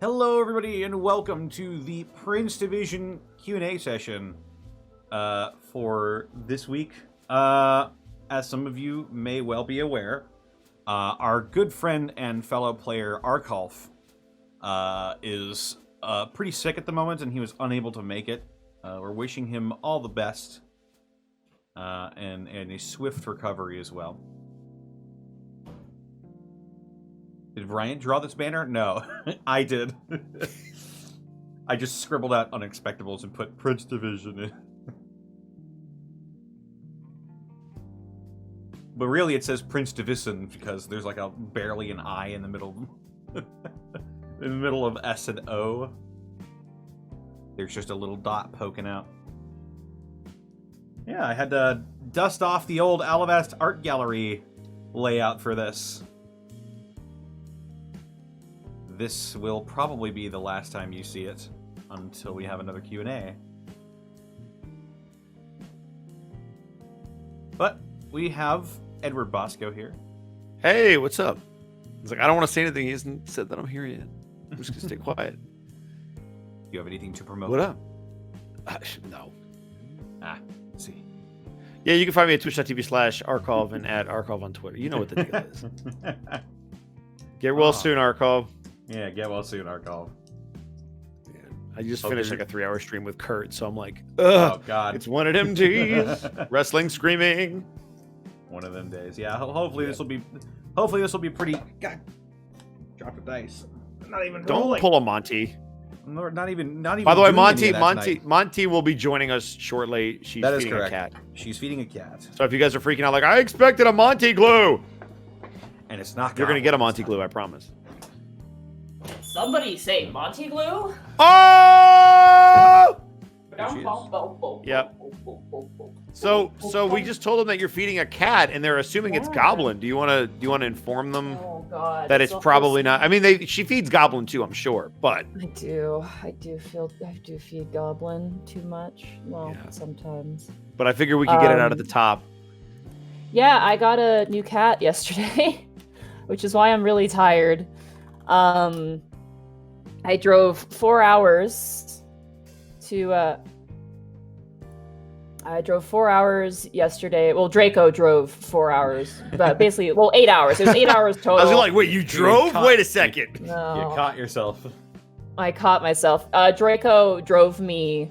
Hello, everybody, and welcome to the Prince Division Q&A session for this week. As some of you may well be aware, our good friend and fellow player Arkolf is pretty sick at the moment, and he was unable to make it. We're wishing him all the best and a swift recovery as well. Did Bryant draw this banner? No, I did. I just scribbled out Unexpectables and put Prince Division in. But really it says Prince Division because there's like barely an I in the middle. In the middle of S and O. There's just a little dot poking out. Yeah, I had to dust off the old Alavast Art Gallery layout for this. This will probably be the last time you see it until we have another Q&A. But we have Edward Bosco here. Hey, what's up? He's like, I don't want to say anything. He hasn't said that I'm here yet. I'm just going to stay quiet. Do you have anything to promote? What up? No. Let's see. Yeah, you can find me at twitch.tv/Arkolv and at Arkolv on Twitter. You know what the deal is. Get well soon, Arkolv. Yeah, get well soon, Arkolv. Yeah, I just finished like a 3-hour stream with Kurt, so I'm like, ugh, oh god, it's one of them days. Wrestling, screaming. One of them days. Yeah, hopefully this will be. Hopefully this will be pretty. God, drop the dice. Not even. Don't rolling. pull a Monty. No, not even. By the way, Monty will be joining us shortly. She's feeding a cat. She's feeding a cat. So if you guys are freaking out, like I expected a Monty glue, and it's not. You're gonna get a Monty glue, I promise. Somebody say Monty Glue? Oh! Yep. So we just told them that you're feeding a cat, and they're assuming it's Goblin. Do you want to inform them that it's probably not? I mean, she feeds Goblin too, I'm sure, but I do feed Goblin too much. Well, sometimes. But I figure we could get it out at the top. Yeah, I got a new cat yesterday, which is why I'm really tired. I drove 4 hours to, I drove 4 hours yesterday. Well, Draco drove 4 hours, but basically, 8 hours. It was 8 hours total. I was like, wait, you drove? Wait a second. No. You caught yourself. I caught myself. Draco drove me,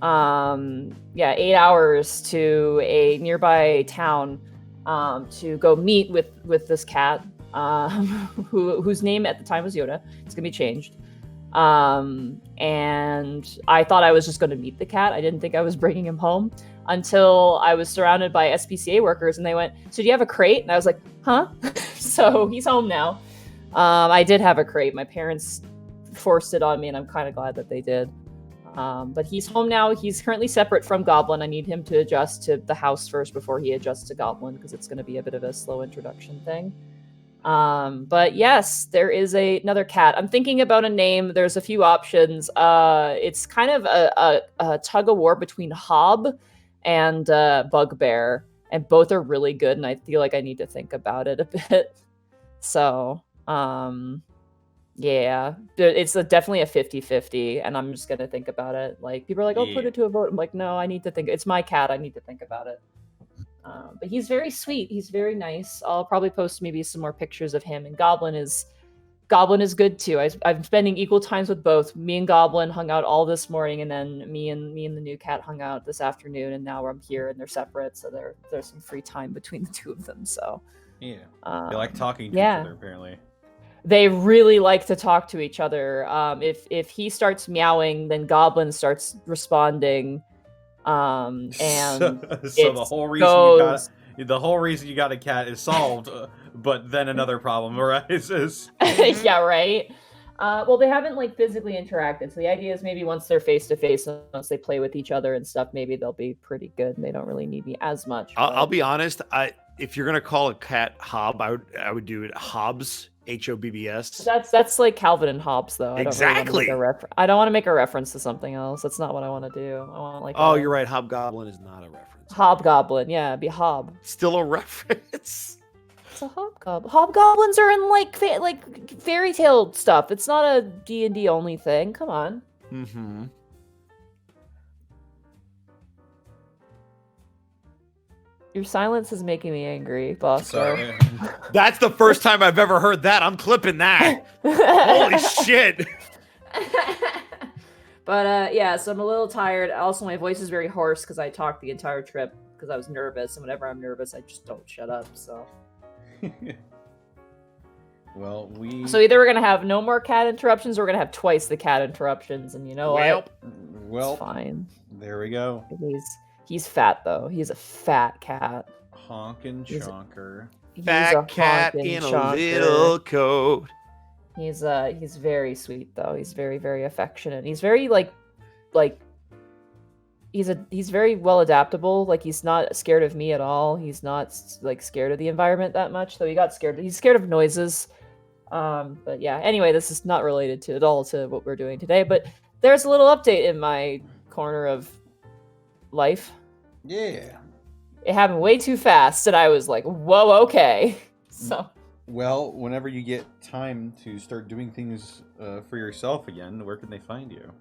8 hours to a nearby town, to go meet with this cat, whose name at the time was Yoda. It's gonna be changed. And I thought I was just going to meet the cat. I didn't think I was bringing him home until I was surrounded by SPCA workers, and they went, "So do you have a crate?" And I was like, "Huh?" So he's home now. I did have a crate. My parents forced it on me, and I'm kind of glad that they did. But he's home now. He's currently separate from Goblin. I need him to adjust to the house first before he adjusts to Goblin, because it's going to be a bit of a slow introduction thing. But yes, there is another cat. I'm thinking about a name. There's a few options. It's kind of a tug of war between Hob and Bugbear, and both are really good, and I feel like I need to think about it a bit. So, yeah, it's definitely a 50-50, and I'm just gonna think about it. Like, people are like, "Oh, put it to a vote." I'm like, no, I need to think. It's my cat. I need to think about it. But he's very sweet. He's very nice. I'll probably post maybe some more pictures of him. And Goblin is good too. I'm spending equal times with both. Me and Goblin hung out all this morning, and then me and the new cat hung out this afternoon. And now I'm here, and they're separate, so there's some free time between the two of them. So yeah, they like talking to each other apparently. They really like to talk to each other. If he starts meowing, then Goblin starts responding. And so the whole reason you got a cat is solved, but then another problem arises. Yeah, right. Well, they haven't physically interacted, so the idea is maybe once they're face to face, once they play with each other and stuff, maybe they'll be pretty good and they don't really need me as much. I'll be honest. If you're gonna call a cat Hob, I would do it Hobbs. Hobbs. That's like Calvin and Hobbes, though. Exactly. I don't want to make a reference to something else. That's not what I want to do. I want you're right. Hobgoblin is not a reference. Hobgoblin, yeah, it'd be Hob. Still a reference. It's a hobgoblin. Hobgoblins are in like fairy tale stuff. It's not a D&D only thing. Come on. Mm-hmm. Your silence is making me angry, boss. Sorry. That's the first time I've ever heard that. I'm clipping that. Holy shit. But yeah, so I'm a little tired. Also, my voice is very hoarse because I talked the entire trip because I was nervous, and whenever I'm nervous, I just don't shut up. So. Well, So either we're gonna have no more cat interruptions, or we're gonna have twice the cat interruptions, and you know what? Well, it's fine. There we go. He's fat though. He's a fat cat. Honkin' chonker. Fat cat in a little coat. He's very sweet though. He's very, very affectionate. He's very like he's very well adaptable. Like he's not scared of me at all. He's not like scared of the environment that much. Though he's scared of noises. But yeah. Anyway, this is not related to at all to what we're doing today. But there's a little update in my corner of life. Yeah. It happened way too fast, and I was like, "Whoa, okay." So. Well, whenever you get time to start doing things for yourself again, where can they find you?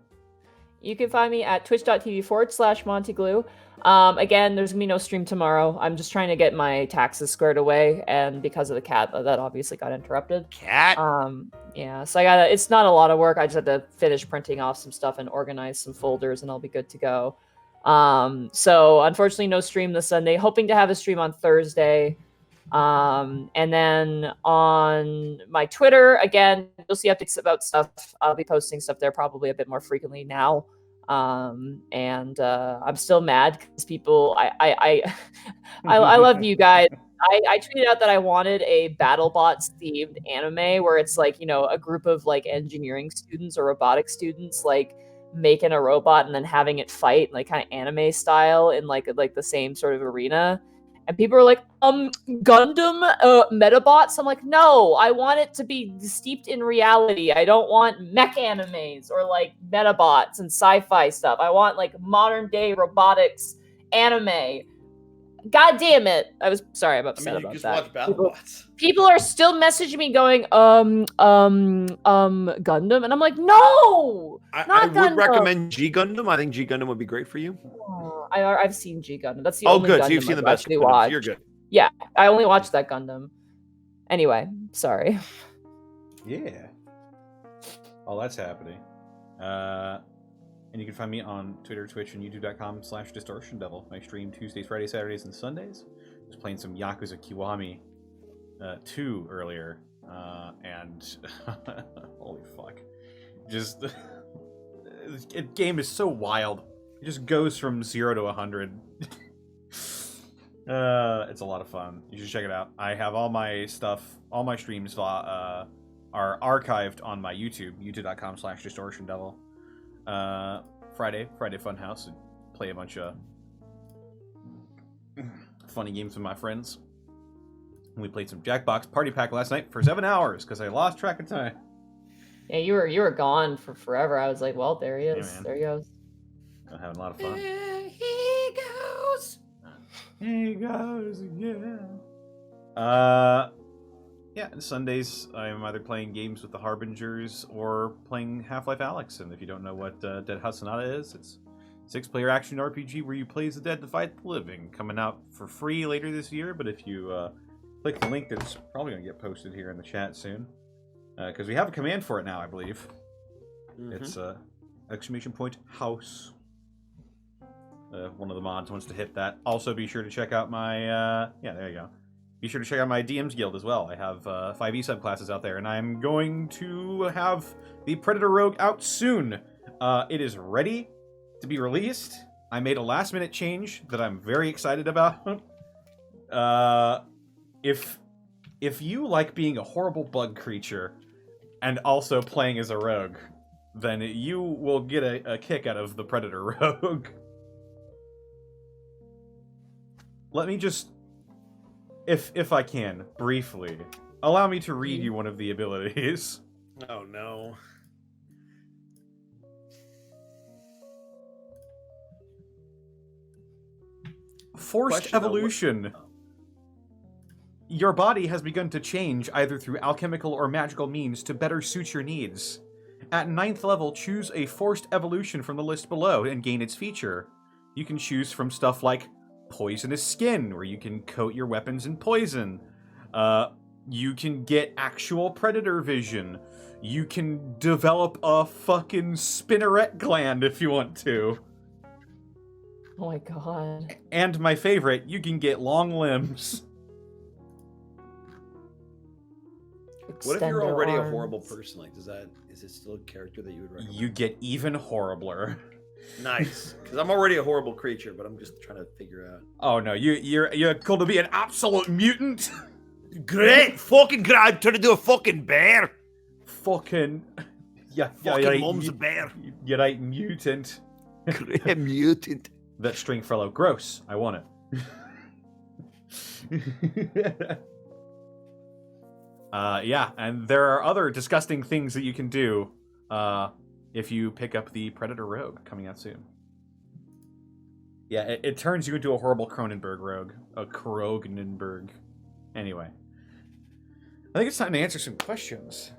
You can find me at twitch.tv/MontyGlue. Again, there's going to be no stream tomorrow. I'm just trying to get my taxes squared away, and because of the cat, that obviously got interrupted. Cat? Yeah, so it's not a lot of work. I just have to finish printing off some stuff and organize some folders, and I'll be good to go. So unfortunately, no stream this Sunday. Hoping to have a stream on Thursday. And then on my Twitter, again, you'll see updates about stuff. I'll be posting stuff there probably a bit more frequently now. And I'm still mad because people, I love you guys. I tweeted out that I wanted a BattleBots themed anime where it's like, you know, a group of like engineering students or robotic students like making a robot and then having it fight like kind of anime style in like the same sort of arena. And people are like, Gundam Metabots? I'm like, no, I want it to be steeped in reality. I don't want mech animes or like Metabots and sci-fi stuff. I want like modern day robotics anime. God damn it. I'm upset about that. Just watch BattleBots. People are still messaging me going, Gundam. And I'm like, no! I would recommend G Gundam. I think G Gundam would be great for you. I've seen G Gundam. That's the only good. Gundam So you've seen I've the best actually Gundams. watched. You're good. Yeah, I only watched that Gundam. Anyway, sorry. Yeah. All that's happening. And you can find me on Twitter, Twitch, and YouTube.com/DistortionDevil. I stream Tuesdays, Fridays, Saturdays, and Sundays. I was playing some Yakuza Kiwami 2 earlier, and holy fuck. Just... the game is so wild. It just goes from 0 to 100. It's a lot of fun. You should check it out. I have all my stuff, all my streams are archived on my YouTube, youtube.com/DistortionDevil. Friday Funhouse, and play a bunch of funny games with my friends. We played some Jackbox Party Pack last night for 7 hours because I lost track of time. Yeah, you were gone for forever. I was like, well, there he is. Yeah, there he goes. I'm having a lot of fun. There he goes. He goes again. Yeah, and Sundays I'm either playing games with the Harbingers or playing Half-Life Alyx. And if you don't know what Dead Hasanada is, it's a 6-player action RPG where you play as the dead to fight the living. Coming out for free later this year, but if you click the link that's probably going to get posted here in the chat soon. Because we have a command for it now, I believe. Mm-hmm. It's !house. One of the mods wants to hit that. Also, be sure to check out my... yeah, there you go. Be sure to check out my DM's Guild as well. I have 5e subclasses out there, and I'm going to have the Predator Rogue out soon. It is ready to be released. I made a last-minute change that I'm very excited about. If you like being a horrible bug creature and also playing as a rogue, then you will get a kick out of the Predator Rogue. Let me just... If I can, briefly, allow me to read you one of the abilities. Oh, no. Forced Evolution. Your body has begun to change either through alchemical or magical means to better suit your needs. At 9th level, choose a forced evolution from the list below and gain its feature. You can choose from stuff like poisonous skin, where you can coat your weapons in poison. You can get actual predator vision. You can develop a fucking spinneret gland if you want to. Oh my god. And my favorite, you can get long limbs. What if you're Extender already arms. a horrible person? Like, is it still a character that you would recommend? You get even horribler. Nice, because I'm already a horrible creature, but I'm just trying to figure out. Oh no, you're going to be an absolute mutant. Great, fucking great. I'm trying to do a fucking bear. Fucking yeah, Fucking you're right, mom's a bear. You're right, mutant. Great mutant. That string fellow, gross. I want it. Yeah, and there are other disgusting things that you can do if you pick up the Predator Rogue coming out soon. Yeah, it turns you into a horrible Cronenberg rogue. A Cronenberg. Anyway. I think it's time to answer some questions.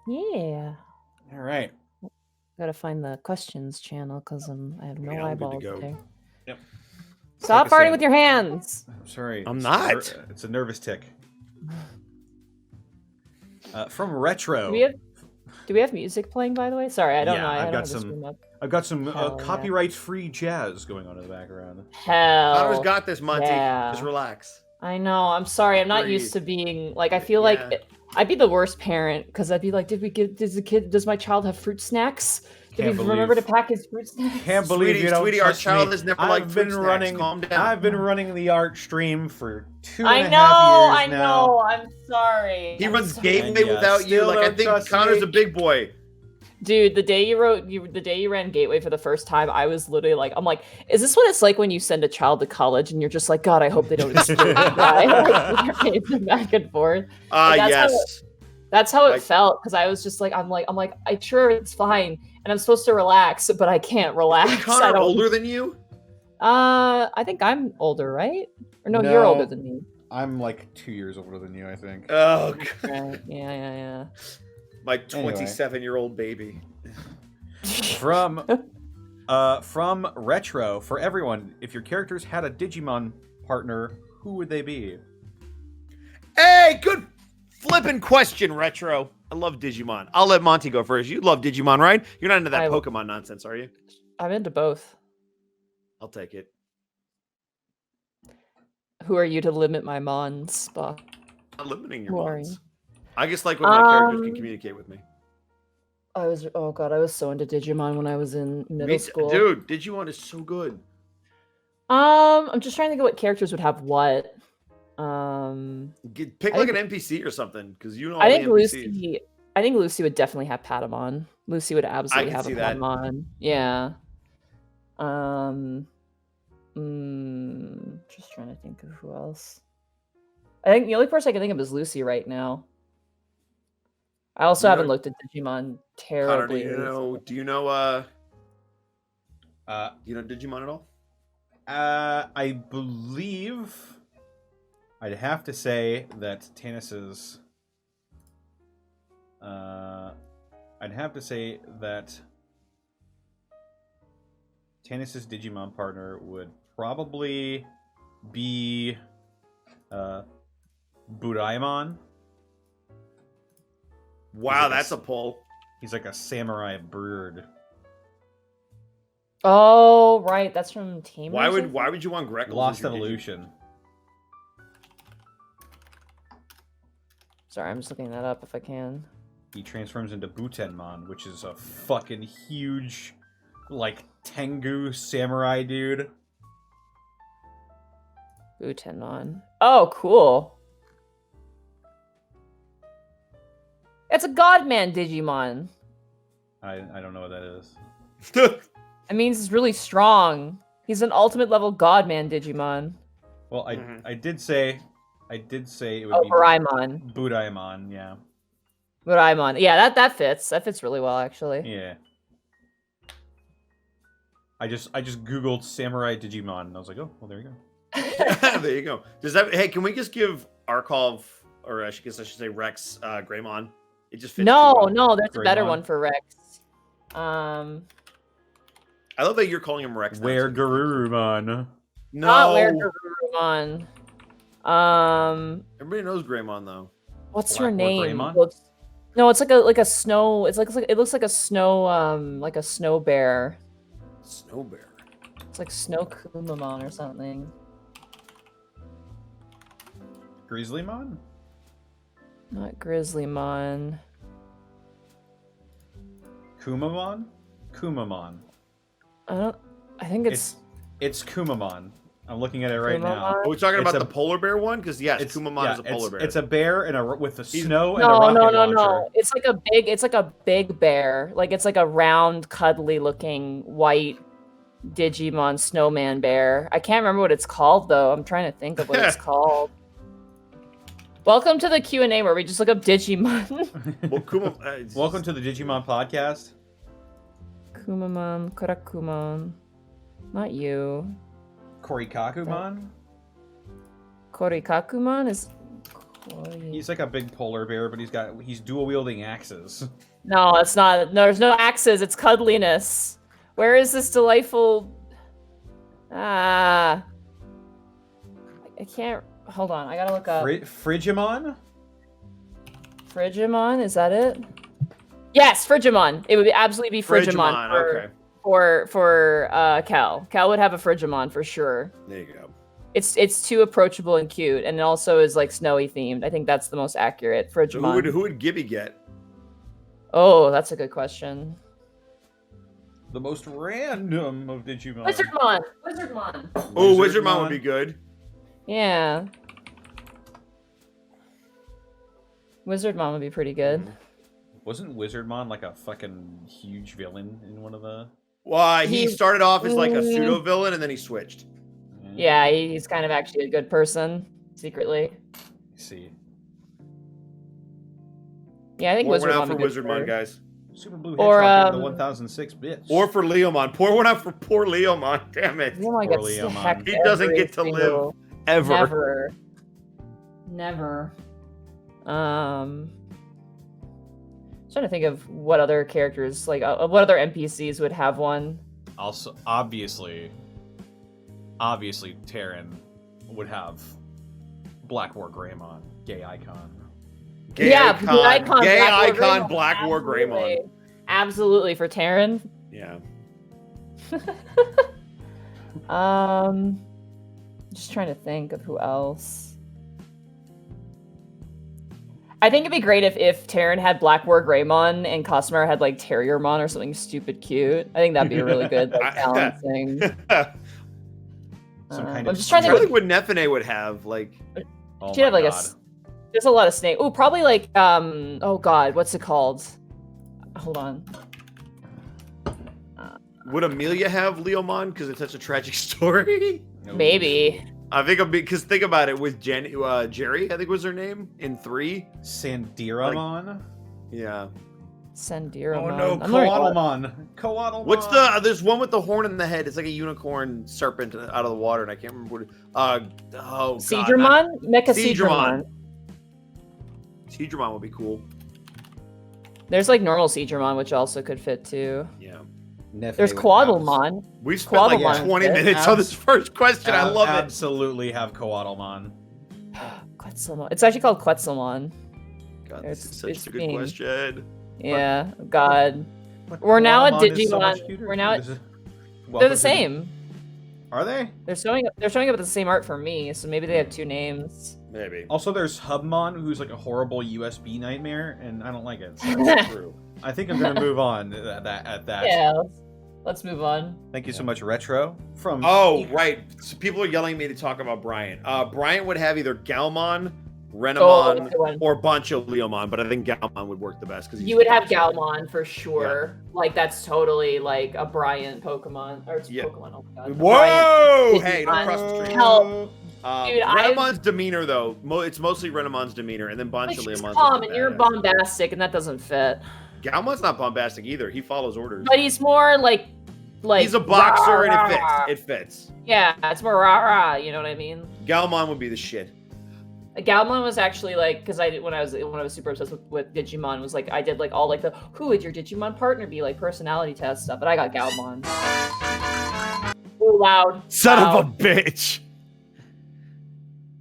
Yeah. All right. Gotta find the questions channel because I have no Yeah, I'm good to eyeballs go. there. Yep. Stop Take a farting sip. with your hands. I'm sorry. I'm It's not. It's a nervous tick. From Retro. Do we have music playing, by the way? Sorry, I don't Yeah, know. I I've don't got have this some- room up. I've got some Hell yeah. copyright-free jazz going on in the background. Hell. Connor's got this, Monty. yeah. Just relax. I know. I'm sorry. I'm not Breathe. used to being like. I feel like Yeah. I'd be the worst parent because I'd be like, does my child have fruit snacks? Did Can't we remember to believe- pack his fruit snacks? Can't believe you don't Sweetie, our trust child me. has never I've liked fruit been snacks. running. Calm down. I've been running the art stream for two I and a know. half I years now. know. I'm sorry. He I'm runs sorry. Gateway And you without you. still Like I don't think trust Connor's me? a big boy. Dude, the day you ran Gateway for the first time, I was literally like, I'm like, is this what it's like when you send a child to college and you're just like, God, I hope they don't explode and die. Like, you're pacing back and forth. Ah, Like, that's yes. That's how it Like- felt because I was just like, I'm like, I sure it's fine, and I'm supposed to relax, but I can't relax. Is I Connor don't- older than you? I think I'm older, right? Or no, you're No. older than me. I'm like 2 years older than you, I think. Oh, God. Right? Yeah. My Anyway. 27-year-old baby. From Retro, for everyone, if your characters had a Digimon partner, who would they be? Hey, good flipping question, Retro. I love Digimon. I'll let Monty go first. You love Digimon, right? You're not into that I- Pokemon nonsense, are you? I'm into both. I'll take it. Who are you to limit my mons? Spock? Not limiting your Who are bonds. you? I just like when my characters can Um, communicate with me. I was I was so into Digimon when I was in middle school. Dude, Digimon is so good. I'm just trying to think of what characters would have what. Pick I like an think- NPC or something, because you know all I the think NPCs. Lucy would definitely have Patamon. Lucy would absolutely can have a see that. Patamon. Yeah. Just trying to think of who else. I think the only person I can think of is Lucy right now. I also You haven't know- looked at Digimon Connor, do terribly. you know Digimon at all? I believe I'd have to say that Tannis's. I'd have to say that Tannis's Digimon partner would probably be Budaimon. Wow, like a that's s- a pull. He's like a samurai bird. Oh, right. That's from Tamers. Why I would think? you want Greckles? Lost as your Digimon? Evolution. Sorry, I'm just looking that up if I can. He transforms into Butenmon, which is a fucking huge, like, Tengu samurai dude. Butenmon. Oh, cool. It's a Godman Digimon. I don't know what that is. It means he's really strong. He's an ultimate level Godman Digimon. Well, Mhm. I did say it would Oh, be Budaimon. Budaimon, yeah. Budaimon. Yeah, that fits. That fits really well, actually. Yeah. I just Googled samurai Digimon and I was like, oh, well there you go. There you go. Does that? Hey, can we just give Arcov, or I should say Rex Greymon. It just fits. No, too well. no, there's a better Greymon. one for Rex. I love that you're calling him Rex. now, Where too. Garurumon? No. Not Where Garurumon. Everybody knows Greymon though. What's her Blackboard name? Greymon? No, it's like a snow. It looks like a snow like a snow bear. Snow Bear. It's like Snow Kumamon or something. Grizzlymon? Not Grizzlymon. Kumamon? Kumamon. I think it's It's Kumamon. I'm looking at it right now. Kumamon? Are we talking It's about a- the polar bear one? Because yes, Kumamon is a polar bear. It's a bear with the He's- snow and a No, rocket no, launcher. no. It's like a big bear. Like it's like a round, cuddly looking white Digimon snowman bear. I can't remember what it's called though. I'm trying to think of what it's called. Welcome to the Q&A where we just look up Digimon. Well, Welcome to the Digimon podcast. Kumamon, Kurakumon. Not you. Korikakumon? Korikakumon is... He's like a big polar bear, but he's dual wielding axes. No, it's not. No, there's no axes. It's cuddliness. Where is this delightful... I can't... Hold on, I gotta look up. Frigimon? Frigimon, is that it? Yes, Frigimon. It would absolutely be Frigimon, okay. for Cal. Cal would have a Frigimon for sure. There you go. It's too approachable and cute, and it also is like snowy themed. I think that's the most accurate So Frigimon. who would Gibby get? Oh, that's a good question. The most random of Digimon. Wizardmon. Wizardmon. Oh, Wizardmon would be good. Yeah. Wizardmon would be pretty good. Wasn't Wizardmon like a fucking huge villain in one of the... Well, he started off as like a Mm. pseudo villain, and then he switched. Yeah, he's kind of actually a good person, secretly. Let's see. Yeah, I think Pour one Wizardmon out for would be good Wizardmon, guys. Super Blue Or, Hedgehog getting the 1006 bits. Or for Leomon. Pour one out for poor Leomon. Damn it. Oh my Poor God, Leomon. heck, He doesn't every get to live single- Ever. Never. Trying to think of what other characters, like what other NPCs would have one. Also, obviously, Terran would have Black War Greymon, gay icon. Gay yeah, icon. the icon, Gay Black War icon, Greymon. Black War Greymon. Absolutely for Terran. Yeah. Just trying to think of who else. I think it'd be great if Terran had Black War Greymon and Cosmar had like Terriermon or something stupid cute. I think that'd be a really good like, balancing. Some kind I'm of just trying to I think. think what Nefene would have, like, Oh She'd have my like God. there's a lot of snake. Oh, probably like oh god, what's it called? Hold on. would Amelia have Leomon because it's such a tragic story? No. Maybe. I think because think about it with Jerry, I think was her name in 3. Sandiramon? Yeah. Sendiramon. Oh no, I'm learning a lot. Koatalmon. Koatalmon. What's there's one with the horn in the head. It's like a unicorn serpent out of the water, and I can't remember what. Oh god. Seedramon? Mecha Seedramon. Seedramon. Seedramon would be cool. There's like normal Seedramon, which also could fit too. Yeah. Nefne There's would Quaddlemon. We spent like Quaddlemon 20 would fit. minutes on this first question. I love it. Absolutely have Koatalmon. Quetzalmon. It's actually called Quetzalmon. God, this It's- is such it's a good mean. question. Yeah. God. But We're now at Koatalmon is so much Digimon. cuter. We're now at- Is it- They're Welcome the to- same. Are they? They're showing up with the same art for me, so maybe they have two names. Maybe. Also, there's Hubmon, who's like a horrible USB nightmare, and I don't like it. So That's true. I think I'm gonna move on at that. Yeah. Let's move on. Thank you so much, Retro. From Oh, right. So people are yelling at me to talk about Bryant. Bryant would have either Galmon, Oh, Renamon, that's the one. or Bancho Leomon, but I think Galmon would work the best because You would have Galmon for sure. Like that's totally like a Bryant Pokemon or it's Yeah. Pokemon. Oh my god. Whoa! Bryant Hey, don't cross the street. Help. Dude, Renamon's demeanor, though, it's mostly Renamon's demeanor, and then But Bancho she's Leomon's. calm and you're bombastic, and that doesn't fit. Galmon's not bombastic either. He follows orders. But he's more like He's a boxer, rah, and rah. it fits. Yeah, it's more rah rah. You know what I mean? Galmon would be the shit. Galmon was actually like, because when I was super obsessed with Digimon, was like I did like all like the who would your Digimon partner be, like personality test stuff, but I got Galmon. Ooh, loud. Son loud. of a bitch.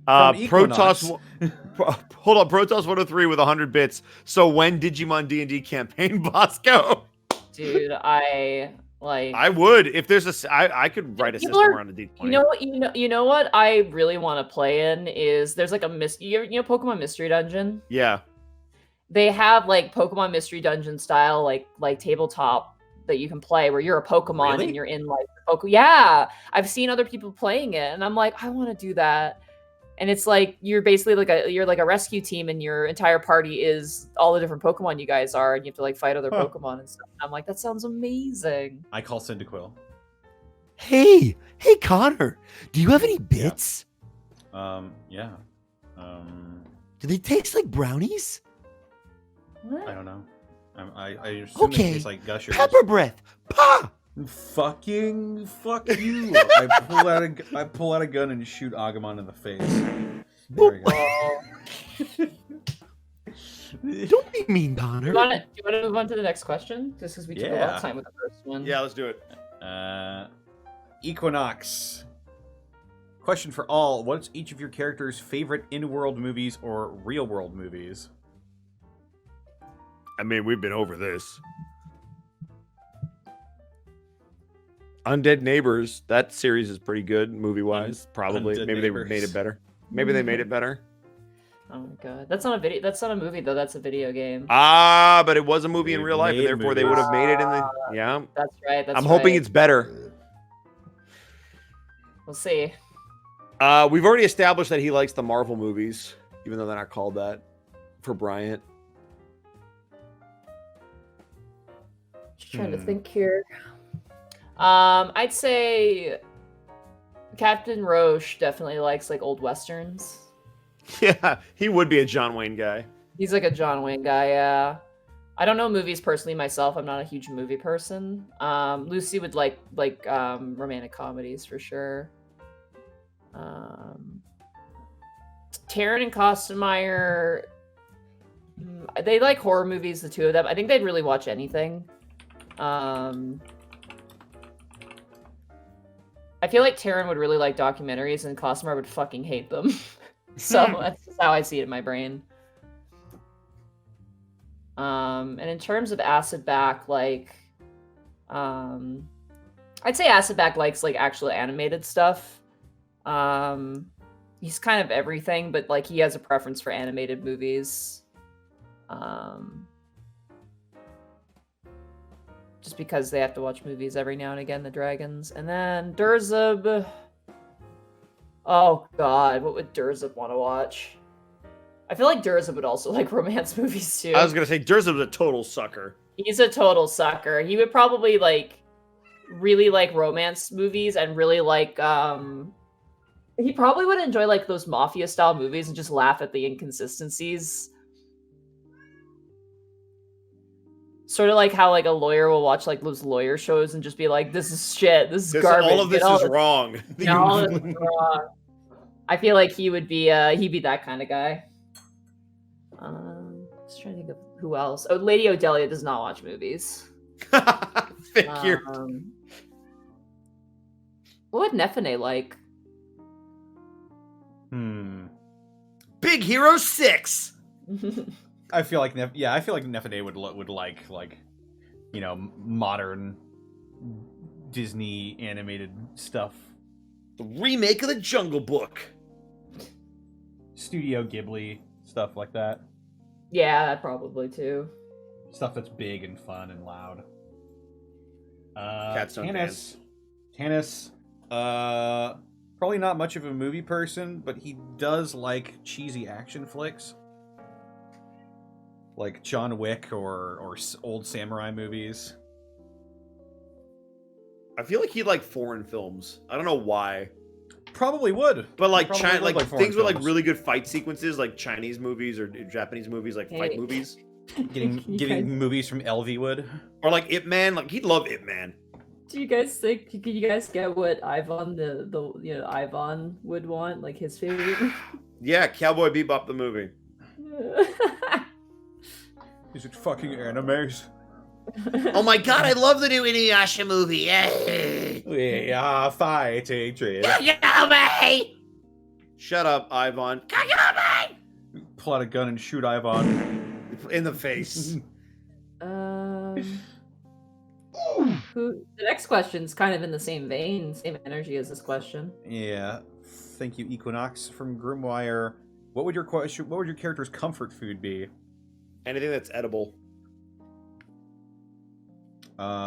From Protoss. Hold on, Protoss 103 with 100 bits. So when Digimon D&D campaign Bosco? Dude, I would if there's I could write a system around a D20. You know what I really want to play in is there's like a you know Pokemon Mystery Dungeon? Yeah. They have like Pokemon Mystery Dungeon style like tabletop that you can play where you're a Pokemon Really? and you're in like yeah. I've seen other people playing it and I'm like, I want to do that. And it's like you're basically like a rescue team and your entire party is all the different Pokemon you guys are and you have to like fight other Pokemon and stuff. And I'm like, that sounds amazing. I call Cyndaquil. Hey Connor, do you have any bits? Yeah. Do they taste like brownies? What? I don't know. I assume Okay. it tastes like Gushers. Pepper breath. Pa! Fuck you! I pull out a gun and shoot Agumon in the face. There we go. Don't be mean, Connor. Do you want to move on to the next question? Just because we took a lot of time with the first one. Yeah, let's do it. Equinox. Question for all: what's each of your characters' favorite in-world movies or real-world movies? I mean, we've been over this. Undead Neighbors. That series is pretty good, movie-wise. Probably. Undead Maybe Neighbors. they made it better. Maybe they made it better. Oh my god, that's not a video. That's not a movie though. That's a video game. Ah, but it was a movie in They've real life, and made therefore they movies. would have made it in the. Yeah. That's right. I'm hoping it's better. We'll see. We've already established that he likes the Marvel movies, even though they're not called that for Bryant. Just trying to think here. I'd say Captain Roche definitely likes like old westerns. Yeah, he would be a John Wayne guy. He's like a John Wayne guy, yeah. I don't know movies personally myself. I'm not a huge movie person. Lucy would like romantic comedies for sure. Taryn and Kostenmeyer, they like horror movies, the two of them. I think they'd really watch anything. I feel like Taryn would really like documentaries and Kostenmeyer would fucking hate them. So that's just how I see it in my brain. And in terms of Acid Back, like, I'd say Acid Back likes like actual animated stuff. He's kind of everything, but like he has a preference for animated movies. Just because they have to watch movies every now and again, the dragons. And then Durzub. Oh god, what would Durzub want to watch? I feel like Durzub would also like romance movies too. I was gonna say Durzub's a total sucker. He's a total sucker. He would probably like really like romance movies and really like he probably would enjoy like those mafia style movies and just laugh at the inconsistencies. Sort of like how like a lawyer will watch like those lawyer shows and just be like, "This is shit. This is garbage. All of this is wrong." All of this is wrong. I feel like he would be he'd be that kind of guy. Just trying to think of who else. Oh, Lady Odelia does not watch movies. Figure. What would Nefene like? Big Hero 6. I feel like Nefene would like you know, modern Disney animated stuff. The remake of the Jungle Book. Studio Ghibli stuff like that. Yeah, that probably too. Stuff that's big and fun and loud. Cats don't dance. Tannis, probably not much of a movie person, but he does like cheesy action flicks. Like John Wick or old samurai movies. I feel like he'd like foreign films. I don't know why. Probably would. But like Probably China, would like foreign things with like films. really good fight sequences, like Chinese movies or Japanese movies, like fight Hey. movies, Getting movies from Elvie would. or like Ip Man. Like he'd love Ip Man. Do you guys think? Can you guys get what Ivan the Ivan would want? Like his favorite. Yeah, Cowboy Bebop the movie. Is it fucking animes? Oh my god, I love the new Inuyasha movie. We are fighting trade. Kagome! Shut up, Ivan. Kagome! Pull out a gun and shoot Ivan. In the face. The next question's kind of in the same vein, same energy as this question. Yeah. Thank you, Equinox from Grimwire. What would your character's comfort food be? Anything that's edible.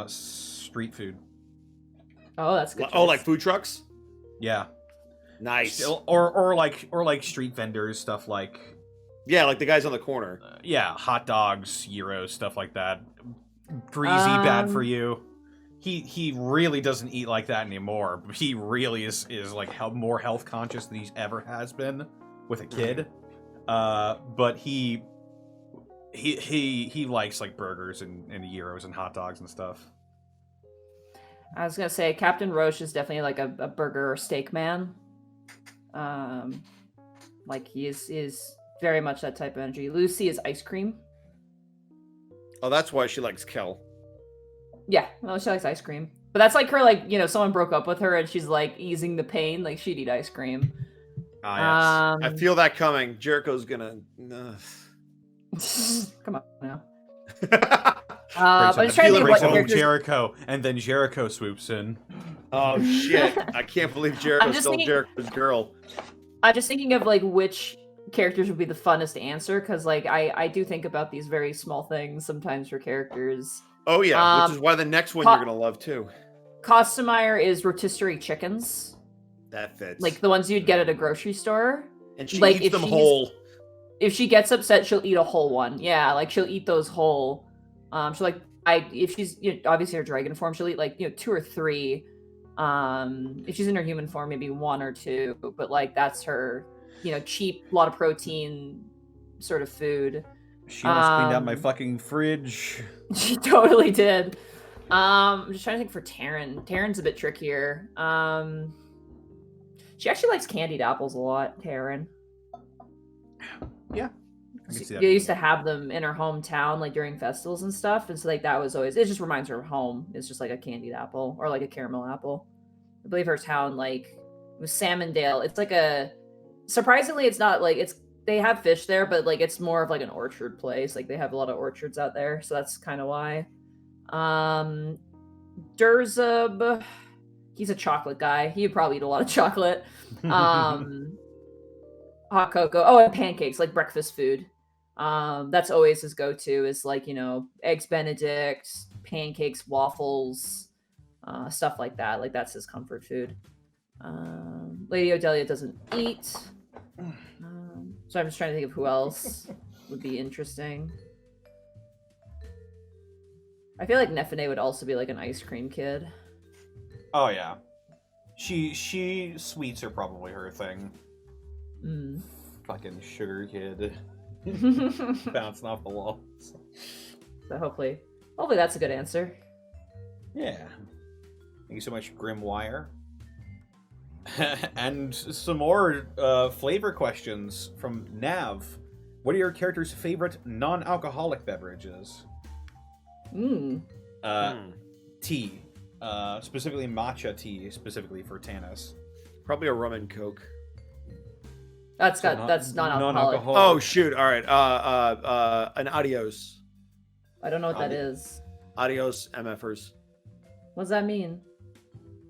Street food. Oh, that's good. Oh, like food trucks? Yeah. Nice. Or like street vendors, stuff like. Yeah, like the guys on the corner. Yeah, hot dogs, gyros, stuff like that. Greasy, bad for you. He really doesn't eat like that anymore. He really is like more health conscious than he's ever has been with a kid. But he likes like burgers and gyros and hot dogs and stuff. I was gonna say Captain Roche is definitely like a burger or steak man. Like he is very much that type of energy. Lucy is ice cream. Oh, that's why she likes Kel. Yeah, well, she likes ice cream. But that's like her, like, someone broke up with her and she's like easing the pain, like she'd eat ice cream. Ah, yes. I feel that coming. Jericho's gonna. Come on now. But I'm just trying to think what characters... Jericho, and then Jericho swoops in. Oh shit! I can't believe Jericho stole Jericho's girl. I'm just thinking of like which characters would be the funnest to answer, because like I do think about these very small things sometimes for characters. Oh yeah, which is why the next one you're gonna love too. Costumier is rotisserie chickens. That fits. Like the ones you'd get at a grocery store. And she like, eats them whole. If she gets upset, she'll eat a whole one. Yeah, like she'll eat those whole. She'll like if she's obviously her dragon form, she'll eat like 2 or 3. If she's in her human form, maybe 1 or 2. But like that's her, cheap, lot of protein sort of food. She almost cleaned out my fucking fridge. She totally did. I'm just trying to think for Taryn. Taryn's a bit trickier. She actually likes candied apples a lot, Taryn. Yeah. They used to have them in her hometown, like during festivals and stuff. And so like that was always, it just reminds her of home. It's just like a candied apple or like a caramel apple. I believe her town, like, it was Salmondale. It's like surprisingly, it's not like, they have fish there, but like it's more of like an orchard place. Like they have a lot of orchards out there. So that's kind of why. Durzub, he's a chocolate guy. He'd probably eat a lot of chocolate. Hot cocoa. Oh, and pancakes, like breakfast food. That's always his go-to is like, eggs Benedict, pancakes, waffles, stuff like that. Like that's his comfort food. Lady Odelia doesn't eat. So I'm just trying to think of who else would be interesting. I feel like Nefene would also be like an ice cream kid. Oh yeah. She sweets are probably her thing. Fucking sugar kid. Bouncing off the walls. So hopefully that's a good answer. Yeah. Thank you so much, Grimwire. And some more flavor questions from Nav. What are your character's favorite non-alcoholic beverages? Tea. Specifically matcha tea, specifically for Tanis. Probably a rum and coke. That's non-alcoholic. Oh shoot! All right. An adios. I don't know what that is. Adios, MFers. What does that mean?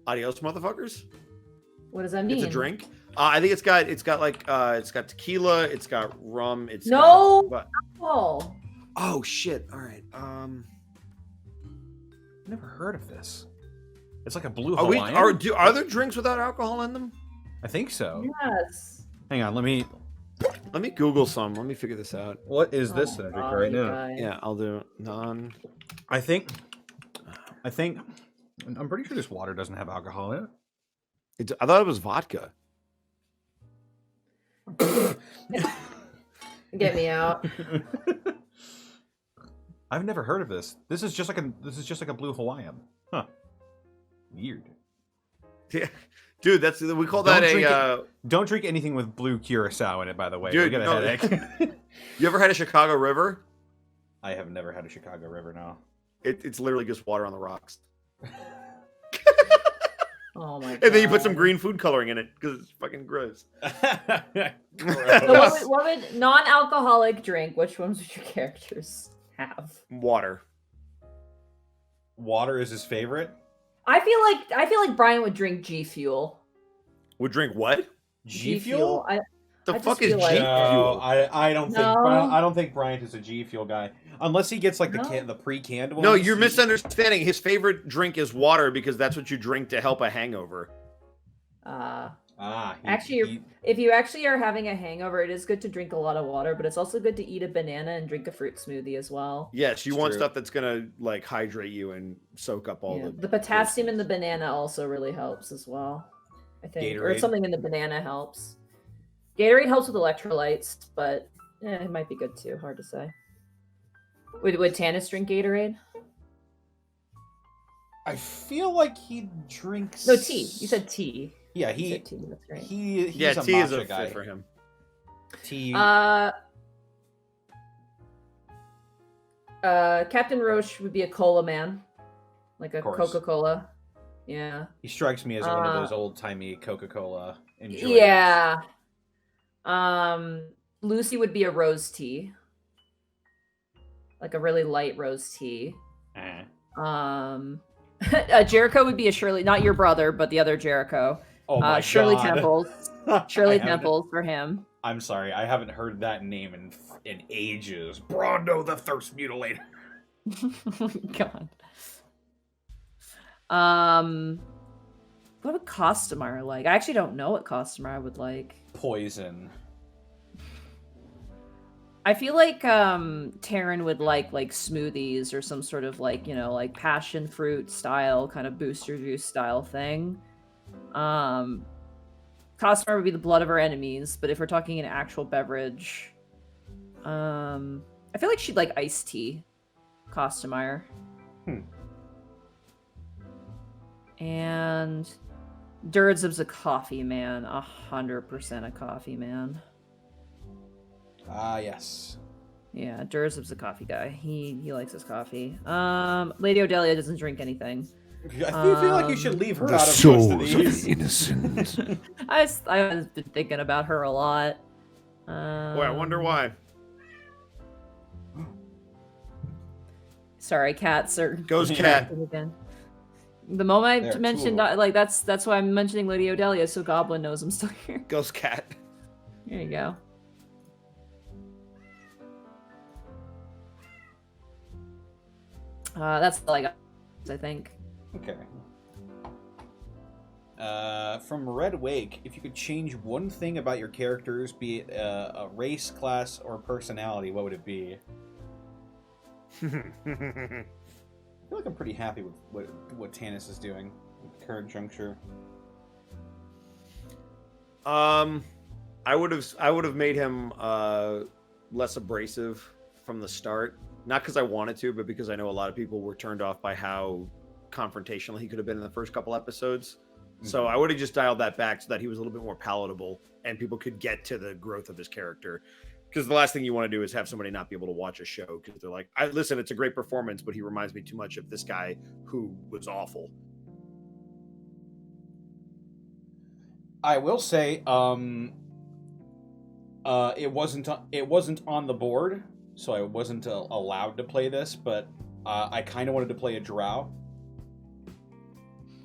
Adios, motherfuckers. What does that mean? It's a drink. I think it's got tequila. It's got rum. It's no. Got, alcohol. Oh shit! All right. Never heard of this. It's like a blue Hawaiian. Are there drinks without alcohol in them? I think so. Yes. Hang on, let me Google some. Let me figure this out. What is this that I drink right now? Guy. Yeah, I'll do non. I think. I'm pretty sure this water doesn't have alcohol in it. I thought it was vodka. Get me out. I've never heard of this. This is just like a blue Hawaiian. Huh. Weird. Yeah. Dude, we call that Don't drink anything with blue curacao in it, by the way. Dude, You'll get a headache. You ever had a Chicago River? I have never had a Chicago River, no. It's literally just water on the rocks. Oh my god. And then you put some green food coloring in it because it's fucking gross. So what would non-alcoholic drink? Which ones would your characters have? Water. Water is his favorite. I feel like Brian would drink G Fuel. Would drink what? G Fuel? The I fuck just is feel G like- Fuel? I don't think No. I don't think Bryant is a G Fuel guy. Unless he gets like the pre-canned ones. No, you're misunderstanding. His favorite drink is water because that's what you drink to help a hangover. If you actually are having a hangover, it is good to drink a lot of water, but it's also good to eat a banana and drink a fruit smoothie as well. Yes, you It's want true. stuff that's gonna like hydrate you and soak up all The potassium in the banana also really helps as well, I think. Or Gatorade. something in the banana helps. Gatorade helps with electrolytes, but it might be good too. Hard to say. Would Tannis drink Gatorade? I feel like he drinks. No, tea. You said tea. Yeah, You he said tea. That's right. he's Yeah, a tea is matcha a guy. fit for him. Tea. Captain Roche would be a cola man, like a Of course. Coca-Cola. Yeah. He strikes me as one of those old-timey Coca-Cola enjoyers. Yeah. Lucy would be a rose tea, like a really light rose tea. Jericho would be a Shirley, not your brother, but the other Jericho. Oh my Shirley God. Temples. I Shirley haven't- Temples for him. I'm sorry, I haven't heard that name in ages. Brondo the Thirst Mutilator. God. What would Costumar like? I actually don't know what Costumar would like. Poison. I feel like Taryn would like smoothies or some sort of like passion fruit style kind of booster juice style thing. Costumar would be the blood of our enemies, but if we're talking an actual beverage, I feel like she'd like iced tea. Costumar. And Durzib's a coffee man, 100% a coffee man. Ah, yes. Yeah, Durzib's a coffee guy. He likes his coffee. Lady Odelia doesn't drink anything. I feel like you should leave her The out of most souls of of these. the innocent. I've been thinking about her a lot. Boy, I wonder why. Sorry, cats are Goes cat. again. The moment There, I mentioned two of like that's why I'm mentioning Lady Odelia, so Goblin knows I'm still here. Goes cat. There you go. That's all I got, I think. Okay. From Red Wake, if you could change one thing about your characters, be it a race, class, or personality, what would it be? I feel like I'm pretty happy with what Tannis is doing at the current juncture. I would have made him less abrasive from the start. Not because I wanted to, but because I know a lot of people were turned off by how confrontational he could have been in the first couple episodes. So I would have just dialed that back so that he was a little bit more palatable and people could get to the growth of his character. Because the last thing you want to do is have somebody not be able to watch a show because they're like, listen, it's a great performance, but he reminds me too much of this guy who was awful. I will say, it wasn't on the board, so I wasn't allowed to play this, but I kind of wanted to play a drow.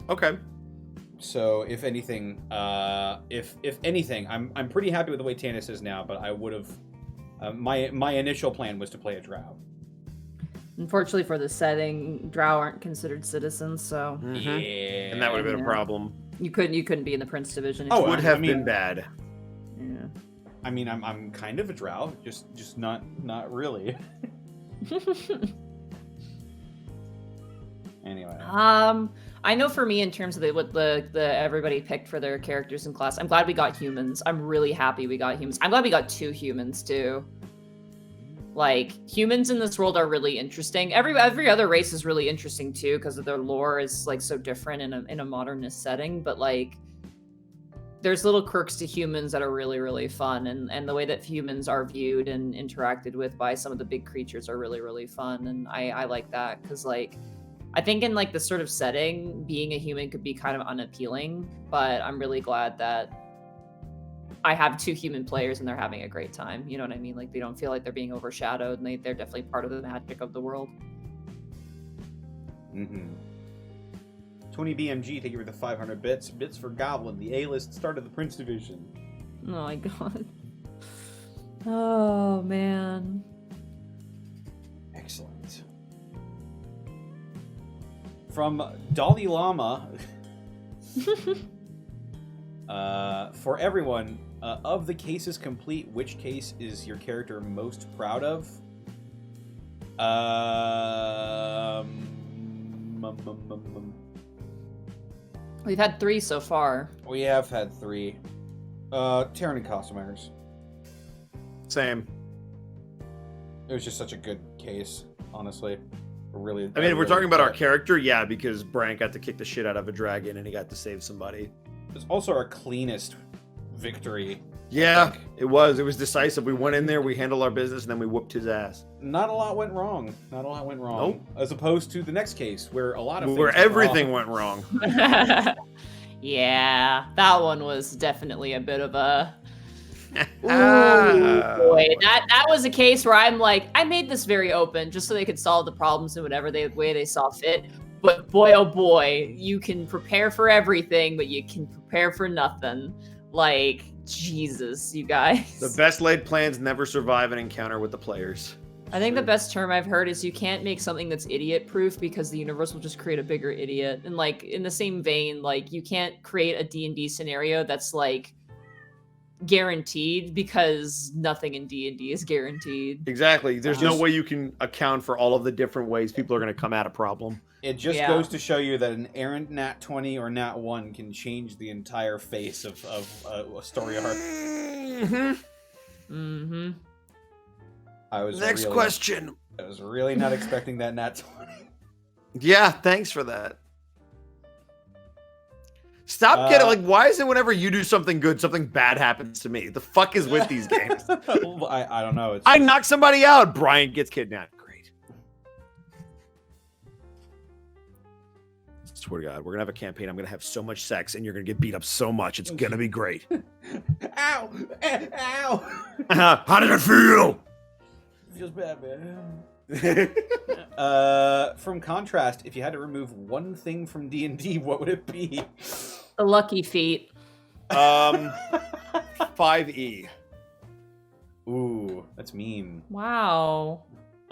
Okay. So if anything, if anything, I'm pretty happy with the way Tannis is now, but I would have. My initial plan was to play a drow. Unfortunately for the setting, drow aren't considered citizens, so Mhm. Yeah, And that would have been Yeah. a problem. you couldn't be in the Prince Division. if Oh, you Would I have mean- been bad. Yeah. I mean, I'm kind of a drow, just not really. Anyway. I know for me in terms of what the everybody picked for their characters in class, I'm glad we got humans. I'm really happy we got humans. I'm glad we got 2 humans too. Like humans in this world are really interesting. Every other race is really interesting too because of their lore is like so different in a modernist setting. But like there's little quirks to humans that are really, really fun, and the way that humans are viewed and interacted with by some of the big creatures are really, really fun, and I like that, because, like, I think in, like, this sort of setting, being a human could be kind of unappealing, but I'm really glad that I have 2 human players and they're having a great time, you know what I mean? Like, they don't feel like they're being overshadowed, and they're definitely part of the magic of the world. Mm-hmm. 20 BMG, thank you for the 500 bits. Bits for Goblin, the A-list start of the Prince Division. Oh my god. Oh, man. Excellent. From Dalai Lama. For everyone, of the cases complete, which case is your character most proud of? We've had 3 so far. We have had 3. Terran and Costumers. Same. It was just such a good case, honestly. Really. I mean, if we're talking about our character, yeah, because Brian got to kick the shit out of a dragon and he got to save somebody. It was also our cleanest victory. Yeah, it was. It was decisive. We went in there, we handled our business, and then we whooped his ass. Not a lot went wrong. Nope. As opposed to the next case, where a lot of where things everything went wrong. Yeah, that one was definitely a bit of a... Ooh, boy. That was a case where I'm like, I made this very open just so they could solve the problems in whatever way they saw fit. But boy, oh boy, you can prepare for everything, but you can prepare for nothing. Like, Jesus, you guys. The best laid plans never survive an encounter with the players. I think the best term I've heard is you can't make something that's idiot-proof because the universe will just create a bigger idiot. And, like, in the same vein, like, you can't create a D&D scenario that's, like, guaranteed, because nothing in D&D is guaranteed. Exactly. There's no way you can account for all of the different ways people are going to come at a problem. It just goes to show you that an errant nat 20 or nat 1 can change the entire face of a story arc. Mm-hmm. Next question. I was really not expecting that nat 20. Yeah, thanks for that. Stop getting, like, why is it whenever you do something good, something bad happens to me? The fuck is with these games? I don't know. I knock somebody out. Brian gets kidnapped. Great. Swear to God, we're going to have a campaign. I'm going to have so much sex, and you're going to get beat up so much. It's going to be great. Ow! Ow! How did it feel? Feels bad, man. From Contrast, if you had to remove one thing from D&D, what would it be? The lucky feet. 5E. Ooh, that's mean. Wow. If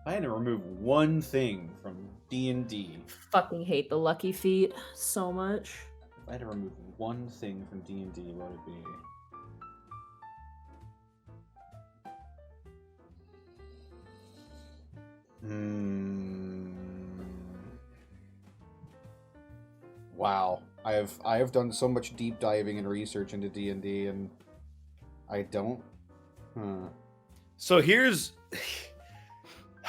I had to remove one thing from D&D. Fucking hate the lucky feet so much. If I had to remove one thing from D&D, what would it be? Wow, I have done so much deep diving and research into D&D, and I don't. So here's,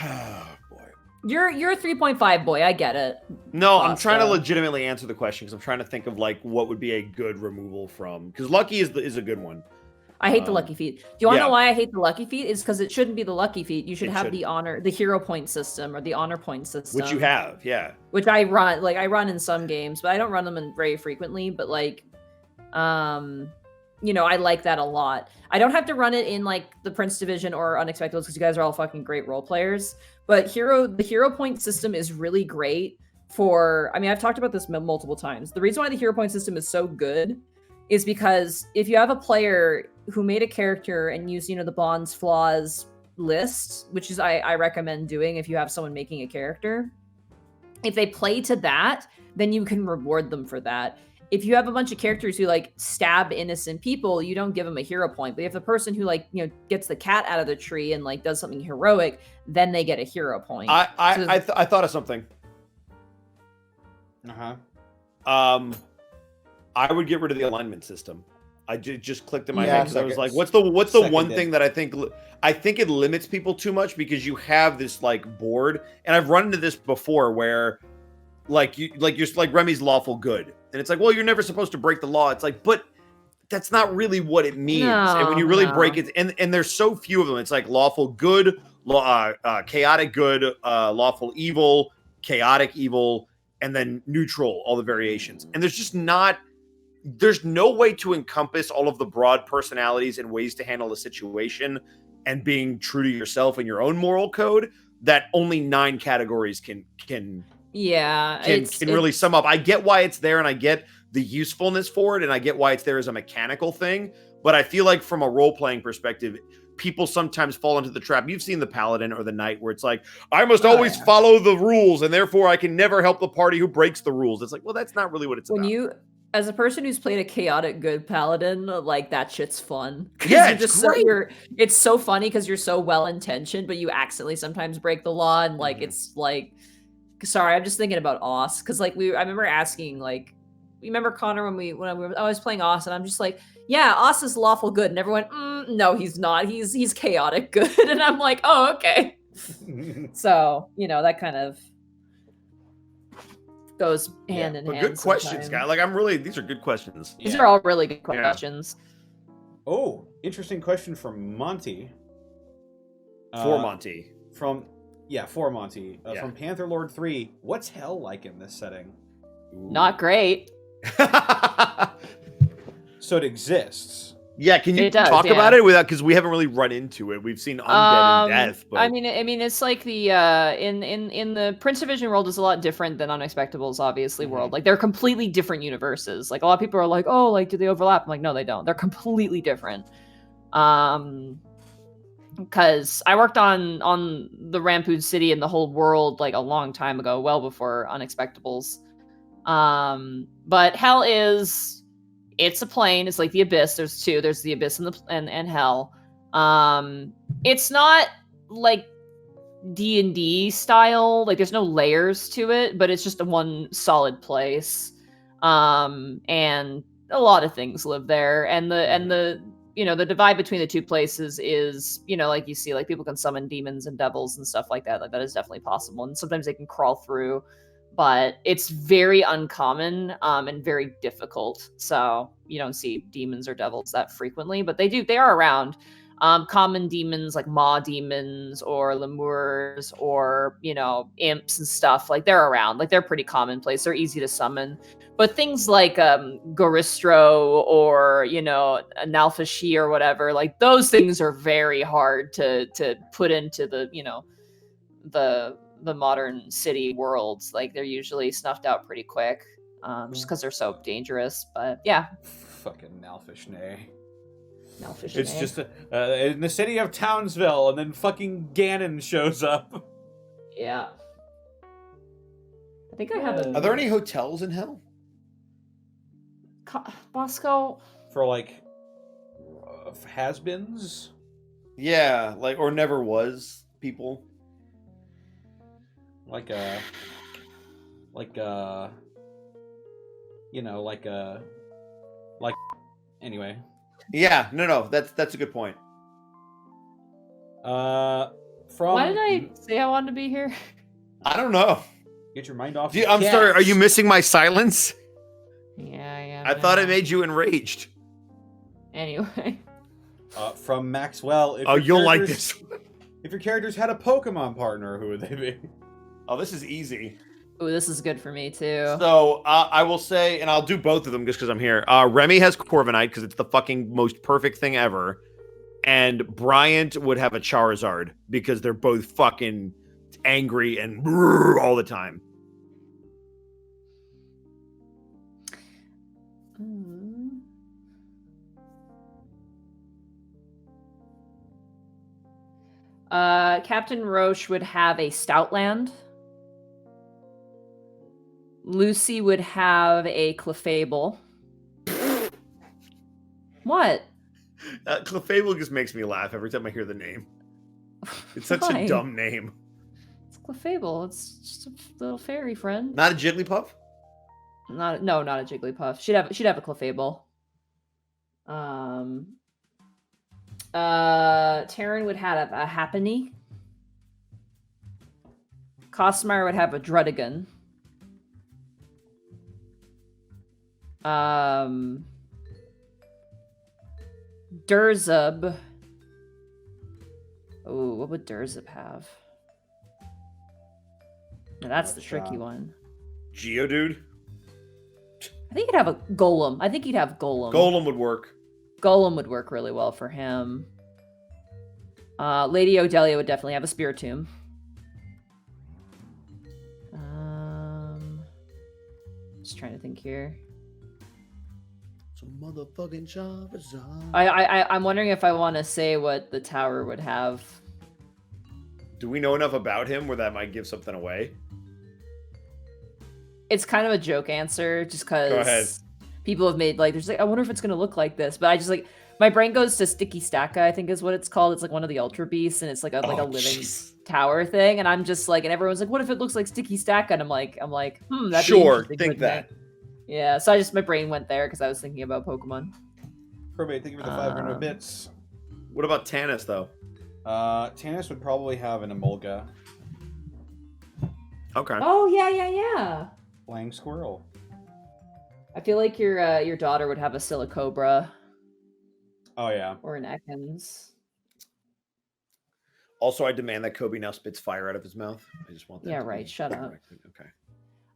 oh boy. You're a 3.5 boy. I get it. No, I'm trying to legitimately answer the question because I'm trying to think of, like, what would be a good removal from, because lucky is a good one. I hate the lucky feet. Do you want to know why I hate the lucky feet? It's because it shouldn't be the lucky feet. You should have the hero point system or the honor point system. Which you have, yeah. Which I run in some games, but I don't run them in very frequently. But, like, you know, I like that a lot. I don't have to run it in, like, the Prince Division or Unexpectables because you guys are all fucking great role players. But the hero point system is really great for, I mean, I've talked about this multiple times. The reason why the hero point system is so good is because if you have a player who made a character and used, you know, the bonds, flaws list, which is I recommend doing if you have someone making a character, if they play to that, then you can reward them for that. If you have a bunch of characters who, like, stab innocent people, you don't give them a hero point. But if the person who, like, you know, gets the cat out of the tree and, like, does something heroic, then they get a hero point. I thought of something. I would get rid of the alignment system. I just clicked in my head because I was like, what's the one thing that I think it limits people too much, because you have this, like, board, and I've run into this before where like Remy's lawful good, and it's like, well, you're never supposed to break the law. It's like, but that's not really what it means. And when you really break it, and there's so few of them, it's like lawful good, chaotic good, lawful evil, chaotic evil, and then neutral, all the variations. And there's no way to encompass all of the broad personalities and ways to handle a situation and being true to yourself and your own moral code that only 9 categories can really sum up. I get why it's there, and I get the usefulness for it, and I get why it's there as a mechanical thing, but I feel like from a role-playing perspective, people sometimes fall into the trap. You've seen the Paladin or the Knight where it's like, I must always follow the rules, and therefore I can never help the party who breaks the rules. It's like, well, that's not really what it's about. As a person who's played a chaotic good paladin, like, that shit's fun. Yeah, it's great. It's so funny because you're so well-intentioned, but you accidentally sometimes break the law, and like it's like, sorry, I'm just thinking about Oss, because like I remember asking, like, you remember Connor when I was playing Oss, and I'm just like, yeah, Oss is lawful good, and everyone, no, he's not. He's chaotic good, and I'm like, oh, okay. So that kind of goes hand in hand. But good questions, guys. Like, these are good questions. These are all really good questions. Oh, interesting question from Monty. For Monty. For Monty. From Panther Lord 3, what's hell like in this setting? Ooh. Not great. So it exists. Yeah, can you talk about it without, because we haven't really run into it. We've seen undead and death. But... I mean, it's like the in the Prince Division world is a lot different than Unexpectables, obviously, world. Like, they're completely different universes. Like, a lot of people are like, oh, like, do they overlap? I'm like, no, they don't. They're completely different. Because I worked on the Rampage City and the whole world like a long time ago, well before Unexpectables. But hell it's a plane. It's like the Abyss. There's 2. There's the Abyss and hell. It's not like D&D style. Like, there's no layers to it, but it's just a one solid place. And a lot of things live there. And the the divide between the 2 places is, like you see, like, people can summon demons and devils and stuff like that. Like, that is definitely possible. And sometimes they can crawl through, but it's very uncommon and very difficult. So you don't see demons or devils that frequently, but they are around. Common demons like maw demons or lemurs or, imps and stuff, like, they're around. Like, they're pretty commonplace. They're easy to summon. But things like Goristro or, Nalfashi or whatever, like, those things are very hard to put into the modern city worlds. Like, they're usually snuffed out pretty quick, just because they're so dangerous. But yeah. Fucking Nalfashnay. It's just in the city of Townsville, and then fucking Ganon shows up. Yeah. I think I have Are there any hotels in hell? Bosco? For, like, has-beens? Yeah, like, or never was people. Anyway. Yeah, no, that's a good point. Why did I say I wanted to be here? I don't know. Get your mind off. I'm sorry. Are you missing my silence? Yeah. I thought it made you enraged. Anyway. From Maxwell. You'll like this. If your characters had a Pokemon partner, who would they be? Oh, this is easy. Ooh, this is good for me, too. So, I will say, and I'll do both of them just because I'm here. Remy has Corviknight because it's the fucking most perfect thing ever. And Bryant would have a Charizard because they're both fucking angry and all the time. Captain Roche would have a Stoutland. Lucy would have a Clefable. What? Clefable just makes me laugh every time I hear the name. It's such a dumb name. It's Clefable. It's just a little fairy friend. Not a Jigglypuff? Not a Jigglypuff. She'd have a Clefable. Terran would have a Happiny. Cosmire would have a Drudigan. Durzub. Oh, what would Durzub have? Now, that's the tricky one. Geodude? I think he'd have a Golem. I think he'd have Golem. Golem would work. Golem would work really well for him. Lady Odelia would definitely have a Spiritomb. Just trying to think here. Some motherfucking Charizard. I'm wondering if I want to say what the tower would have. Do we know enough about him where that might give something away? It's kind of a joke answer, just because Go ahead. people have made like, there's like, I wonder if it's gonna look like this, but I just like, my brain goes to Sticky Stacka, I think is what it's called. It's like one of the Ultra Beasts, and it's like a living tower thing, and I'm just like, and everyone's like, what if it looks like Sticky Stacka? And I'm like, that'd sure, be think that. Yeah, so my brain went there because I was thinking about Pokemon. Probate, thank you for the 500 bits. What about Tannis, though? Tannis would probably have an Emolga. Okay. Oh, yeah. Flying Squirrel. I feel like your daughter would have a Silicobra. Oh, yeah. Or an Ekans. Also, I demand that Kobe now spits fire out of his mouth. I just want that. Yeah, right. Shut up. Okay.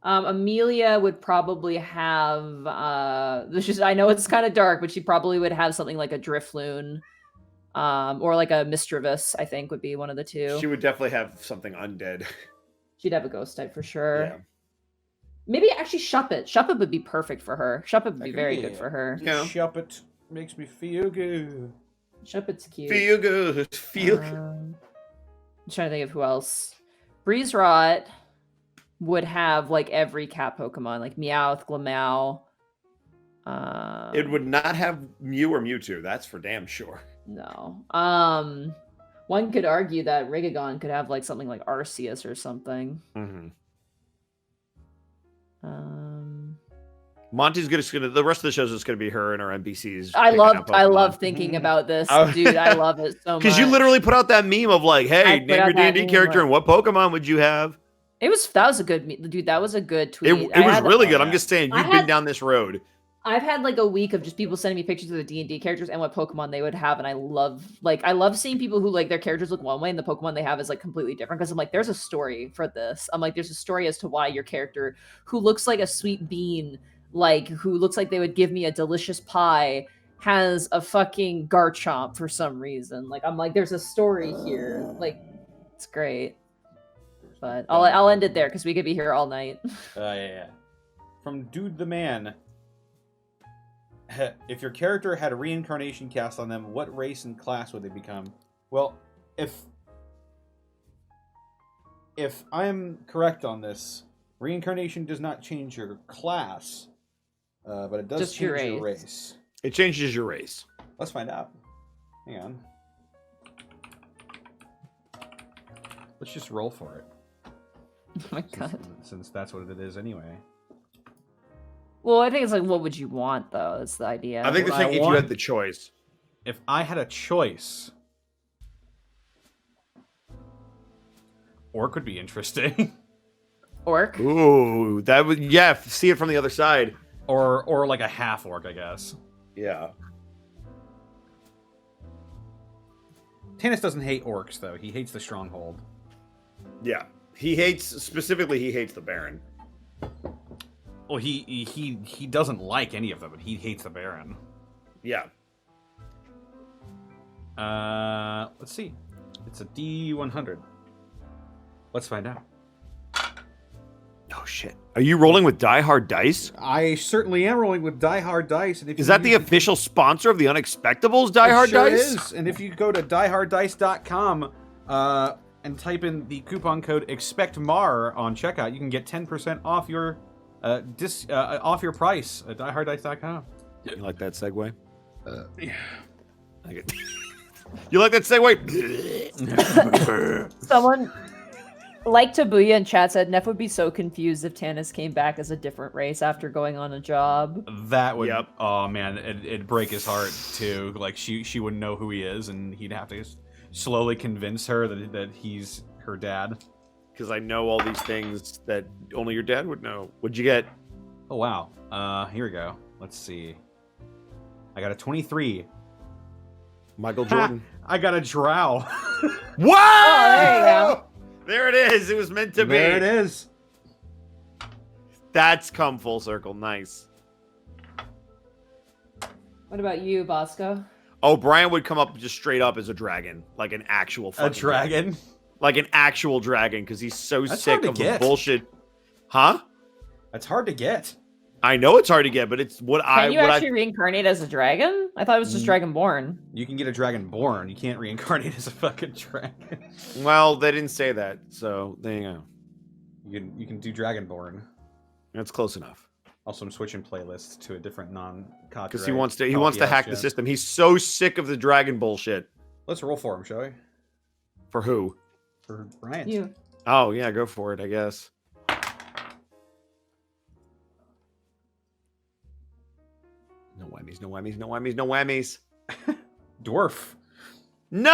Amelia would probably have. I know it's kind of dark, but she probably would have something like a Drifloon, or like a Mischievous. I think would be one of the two. She would definitely have something undead. She'd have a Ghost type for sure. Yeah. Maybe actually Shuppet. Shuppet would be perfect for her. Shuppet would be very good for her. Yeah. Shuppet makes me feel good. Shuppet's cute. Feel good. Feel good. I'm trying to think of who else. Breeze Rot would have like every cat Pokemon, like Meowth, Glameow. It would not have Mew or Mewtwo. That's for damn sure. No. One could argue that Rigagon could have like something like Arceus or something. Mm-hmm. Um, Monty's gonna. The rest of the show is just gonna be her and her NPCs. I love thinking about this, dude. I love it so much. Because you literally put out that meme of like, "Hey, name your D&D character and what Pokemon would you have?" That was a good dude. That was a good tweet. It was really good. I'm just saying, you've been down this road. I've had like a week of just people sending me pictures of the D&D characters and what Pokemon they would have, and I love seeing people who like their characters look one way and the Pokemon they have is like completely different, because I'm like, there's a story for this. I'm like, there's a story as to why your character, who looks like a sweet bean, like who looks like they would give me a delicious pie, has a fucking Garchomp for some reason. Like, I'm like, there's a story here. Like, it's great. But I'll end it there because we could be here all night. Yeah. From Dude the Man. If your character had a reincarnation cast on them, what race and class would they become? Well, if I'm correct on this, reincarnation does not change your class, but it does just change your race. It changes your race. Let's find out. Hang on. Let's just roll for it. Oh my god. Since that's what it is anyway. Well, I think it's like, what would you want, though? That's the idea. I think the thing, if you had the choice. If I had a choice, Orc would be interesting. Orc? Ooh, that would, yeah, see it from the other side. Or like a half Orc, I guess. Yeah. Tannis doesn't hate Orcs, though. He hates the Stronghold. Yeah. He hates the Baron. Well, he doesn't like any of them, but he hates the Baron. Yeah. Let's see. It's a D100. Let's find out. Oh shit! Are you rolling with Die Hard Dice? I certainly am rolling with Die Hard Dice. And is that the official sponsor of the Unexpectables Die Hard Dice? It is. And if you go to dieharddice.com and type in the coupon code EXPECTMAR on checkout, you can get 10% off your off your price at dieharddice.com. You like that segue? Yeah. Like it. You like that segue? Someone like Tabuya in chat said Neff would be so confused if Tannis came back as a different race after going on a job. That would, oh man, it'd break his heart too. Like she wouldn't know who he is, and he'd have to slowly convince her that he's her dad. Because I know all these things that only your dad would know. What'd you get? Oh wow. Here we go. Let's see. I got a 23. Michael Jordan. I got a drow. Whoa! Oh, there you go. There it is. It was meant to be. There it is. That's come full circle. Nice. What about you, Bosco? Oh, Brian would come up just straight up as a dragon, like an actual fucking dragon? like an actual dragon, because he's so That's sick hard to of the get. bullshit. Huh? That's hard to get. I know it's hard to get, but it's what Can you actually reincarnate as a dragon? I thought it was just dragonborn. You can get a dragon born. You can't reincarnate as a fucking dragon. Well, they didn't say that, so there you go. You can do dragonborn. That's close enough. Also, I'm switching playlists to a different non-copyright. Because he wants to hack the system. He's so sick of the dragon bullshit. Let's roll for him, shall we? For who? For Brian. You. Oh yeah, go for it, I guess. No whammies, no whammies, no whammies, no whammies. Dwarf. No!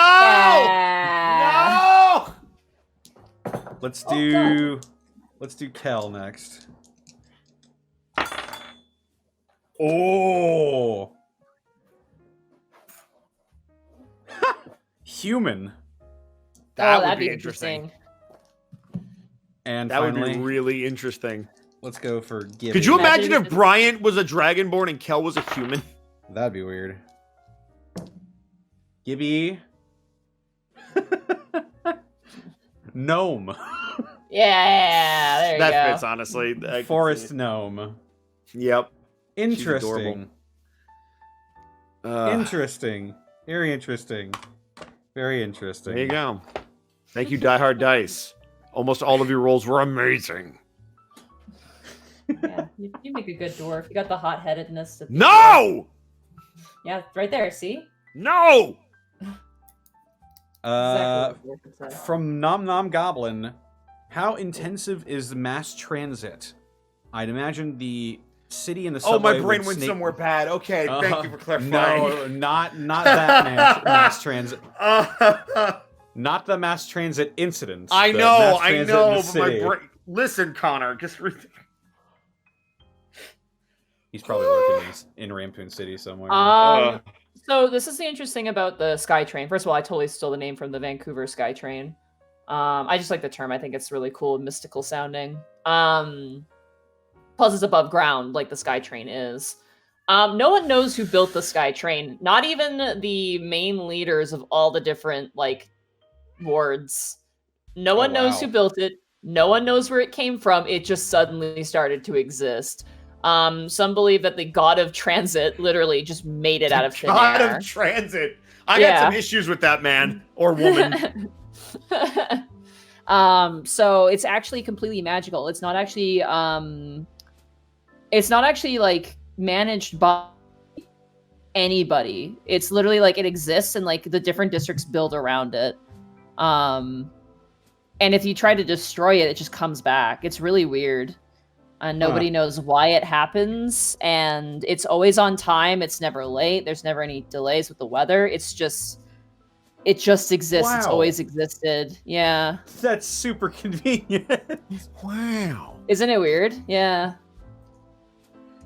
Yeah. No! Let's do Kel next. Oh. Human. That would that'd be interesting. And That finally, would be really interesting. let's go for Gibby. Could you imagine Imagine if Bryant was a dragonborn and Kel was a human? That'd be weird. Gibby. Gnome. Yeah, there you That go. fits, honestly. I can Forest see gnome. it. Yep. Interesting. adorable. Interesting. Very interesting. Very interesting. There you go. Thank you, Die Hard Dice. Almost all of your rolls were amazing. Yeah, you make a good dwarf. You got the hot-headedness. No! Yeah, right there. See? No! Exactly what the dwarf would say. From Nom Nom Goblin, how intensive is mass transit? I'd imagine the city and the Oh, subway my brain would went snake- somewhere bad. Okay, thank you for clarifying. No, not that mass transit. Not the mass transit incident. I the know, mass I transit in know, the but my city. brain... Listen, Connor, just... He's probably working in Rampoon City somewhere. So this is the interesting about the SkyTrain. First of all, I totally stole the name from the Vancouver SkyTrain. I just like the term. I think it's really cool and mystical sounding. Plus, it's above ground, like the SkyTrain is. No one knows who built the SkyTrain. Not even the main leaders of all the different wards. No one knows who built it. No one knows where it came from. It just suddenly started to exist. Some believe that the god of transit literally just made it out of thin God air. of transit. I got some issues with that man or woman. So it's actually completely magical. It's not actually like managed by anybody. It's literally like it exists and like the different districts build around it. And if you try to destroy it, it just comes back. It's really weird. And nobody knows why it happens. And it's always on time. It's never late. There's never any delays with the weather. It just exists. It's always existed. Yeah. That's super convenient. Wow. Isn't it weird? Yeah.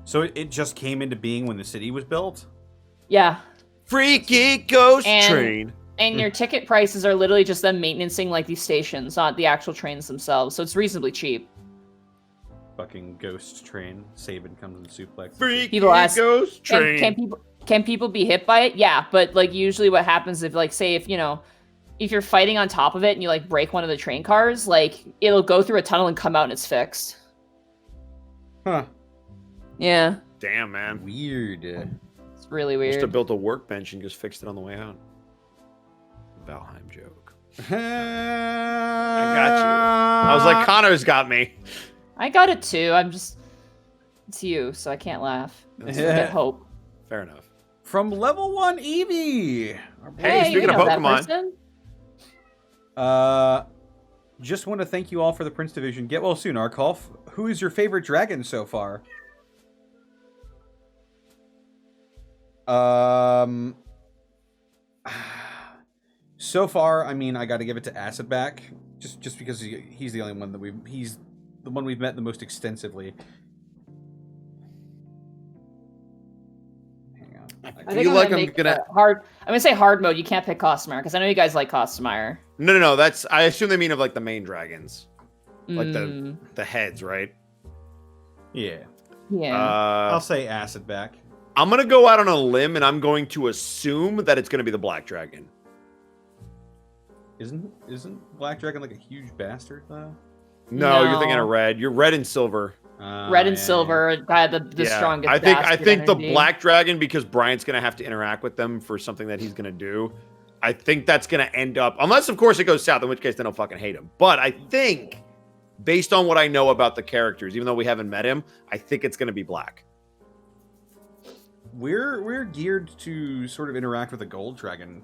So it just came into being when the city was built? Yeah. Freaky ghost train. And your ticket prices are literally just them maintaining like these stations, not the actual trains themselves. So it's reasonably cheap. Fucking ghost train. Sabin comes in suplex. Freaky People ask, ghost train. Can people be hit by it? Yeah, but like usually what happens if if you're fighting on top of it and you like break one of the train cars, like it'll go through a tunnel and come out and it's fixed. Huh. Yeah. Damn, man. Weird. It's really Must weird. have built a workbench and just fixed it on the way out. Valheim joke. I got you. I was like, Connor's got me. I got it too. It's you, so I can't laugh. That's I get hope. Fair enough. From level 1 Eevee. Hey, speaking of Pokemon. Just want to thank you all for the Prince Division. Get well soon, Arkolf. Who is your favorite dragon so far? So far, I mean, I got to give it to Acidback, just because he's the only one that he's the one we've met the most extensively. I think I'm gonna hard. I'm gonna say hard mode. You can't pick Costumire because I know you guys like Costumire. No. That's I assume they mean of like the main dragons, like the heads, right? Yeah. Yeah. I'll say acid back. I'm gonna go out on a limb and I'm going to assume that it's gonna be the black dragon. Isn't Black Dragon like a huge bastard though? No, you're thinking of red. You're red and silver. Red and silver, the strongest. I think energy. the black dragon, because Bryant's gonna have to interact with them for something that he's gonna do. I think that's gonna end up, unless of course it goes south, in which case then I'll fucking hate him. But I think, based on what I know about the characters, even though we haven't met him, I think it's gonna be black. We're geared to sort of interact with the gold dragon.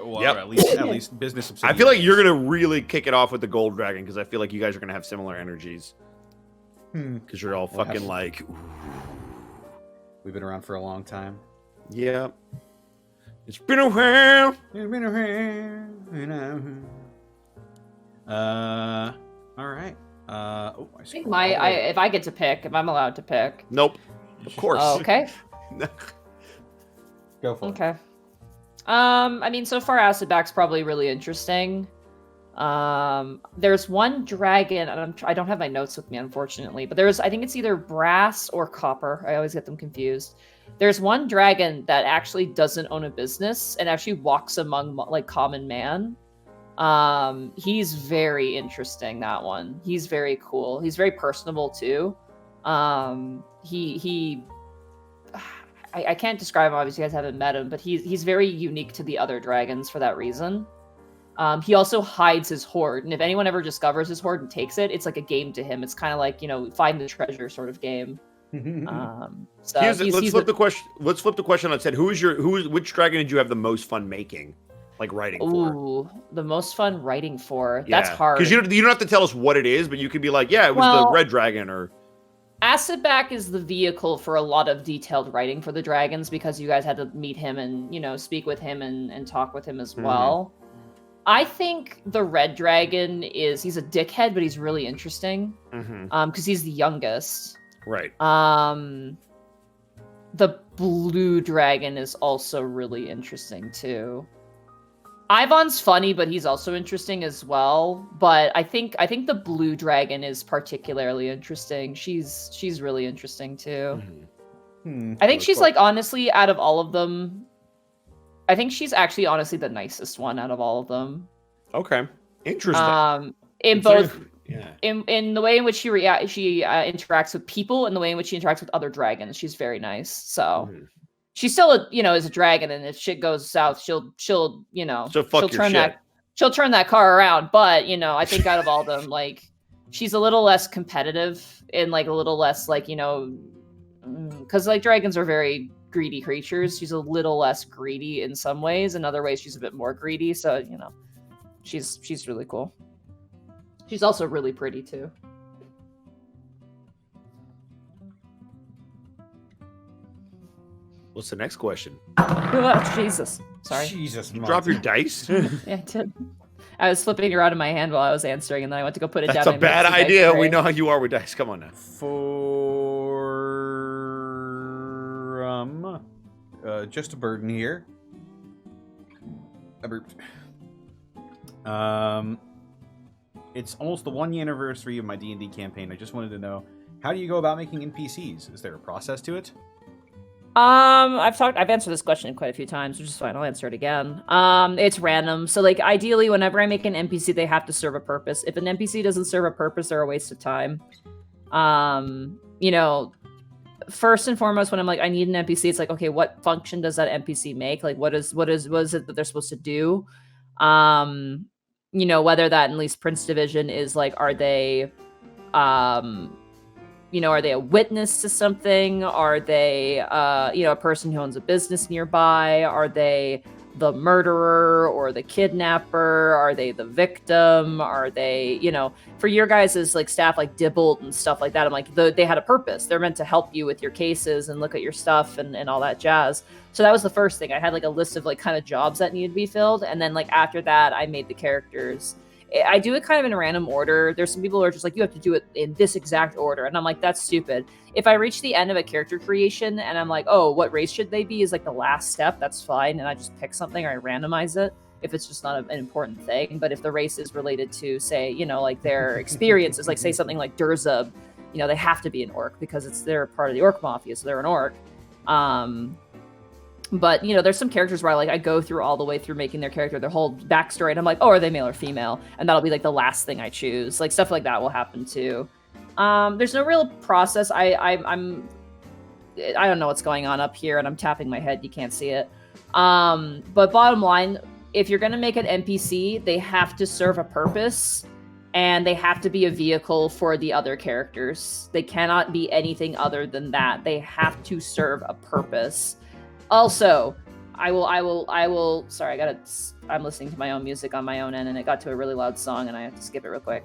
Well, yep. at least business subsidiaries. I feel like you're gonna really kick it off with the gold dragon because I feel like you guys are gonna have similar energies. Because you're all fucking like, ooh. We've been around for a long time. Yeah. It's been a while. It's been a while. All right. I think if I get to pick, if I'm allowed to pick. Nope. Of course. Oh, okay. Go for it. Okay. I mean, so far Acidback's probably really interesting. There's one dragon, and I don't have my notes with me, unfortunately, but I think it's either brass or copper. I always get them confused. There's one dragon that actually doesn't own a business and actually walks among like common man. He's very interesting, that one. He's very cool. He's very personable too. I can't describe him, obviously you guys haven't met him, but he's very unique to the other dragons for that reason. He also hides his hoard, and if anyone ever discovers his hoard and takes it, it's like a game to him. It's kind of like, find the treasure sort of game. So let's flip the question. Let's flip the question on its head. Which dragon did you have the most fun making, like writing for? Ooh, the most fun writing for. Yeah. That's hard. Because you don't have to tell us what it is, but you could be like, yeah, it was the red dragon or. Acidback is the vehicle for a lot of detailed writing for the dragons because you guys had to meet him and speak with him and talk with him as well. I think the red dragon he's a dickhead, but he's really interesting because he's the youngest. Right. The blue dragon is also really interesting too. Ivan's funny, but he's also interesting as well. But I think the blue dragon is particularly interesting. She's really interesting too. I think she's like, honestly, out of all of them, I think she's actually honestly the nicest one out of all of them. Okay, interesting. In both, in the way in which she interacts with people and the way in which she interacts with other dragons, she's very nice. So. She's still is a dragon, and if shit goes south, she'll turn that car around. But I think out of all of them, like, she's a little less competitive and like a little less like because like dragons are very greedy creatures. She's a little less greedy in some ways. In other ways, she's a bit more greedy. So she's really cool. She's also really pretty too. What's the next question? Oh, Jesus. Sorry. Jesus. You drop your dice? Yeah, I did. I was flipping around in my hand while I was answering, and then I went to go put it down. That's a bad idea. We know how you are with dice. Come on now. Just a burden here. It's almost the 1 year anniversary of my D&D campaign. I just wanted to know, how do you go about making NPCs? Is there a process to it? I've answered this question quite a few times, which is fine. I'll answer it again. It's random. So like ideally whenever I make an NPC, they have to serve a purpose. If an NPC doesn't serve a purpose, they're a waste of time. First and foremost, when I'm like, I need an NPC, it's like, okay, what function does that NPC make? Like what is it that they're supposed to do? Whether that in least Prince Division is like, are they are they a witness to something? Are they, a person who owns a business nearby? Are they the murderer or the kidnapper? Are they the victim? Are they, for your guys' like staff, like Dibbled and stuff like that, I'm like, they had a purpose. They're meant to help you with your cases and look at your stuff and all that jazz. So that was the first thing. I had like a list of like kind of jobs that needed to be filled. And then like after that, I made the characters. I do it kind of in a random order. There's some people who are just like, you have to do it in this exact order. And I'm like, that's stupid. If I reach the end of a character creation and I'm like, oh, what race should they be is like the last step, that's fine. And I just pick something or I randomize it if it's just not an important thing. But if the race is related to, say, you know, like their experiences, like say something like Durzub, you know, they have to be an orc because they're part of the orc mafia, so they're an orc. But, you know, there's some characters where I go through all the way through making their character, their whole backstory, and I'm like, oh, are they male or female? And that'll be like the last thing I choose. Like stuff like that will happen too. There's no real process. I don't know what's going on up here, and I'm tapping my head. You can't see it. But bottom line, if you're going to make an NPC, they have to serve a purpose, and they have to be a vehicle for the other characters. They cannot be anything other than that. They have to serve a purpose. Also, I will. Sorry, I'm listening to my own music on my own end, and it got to a really loud song, and I have to skip it real quick.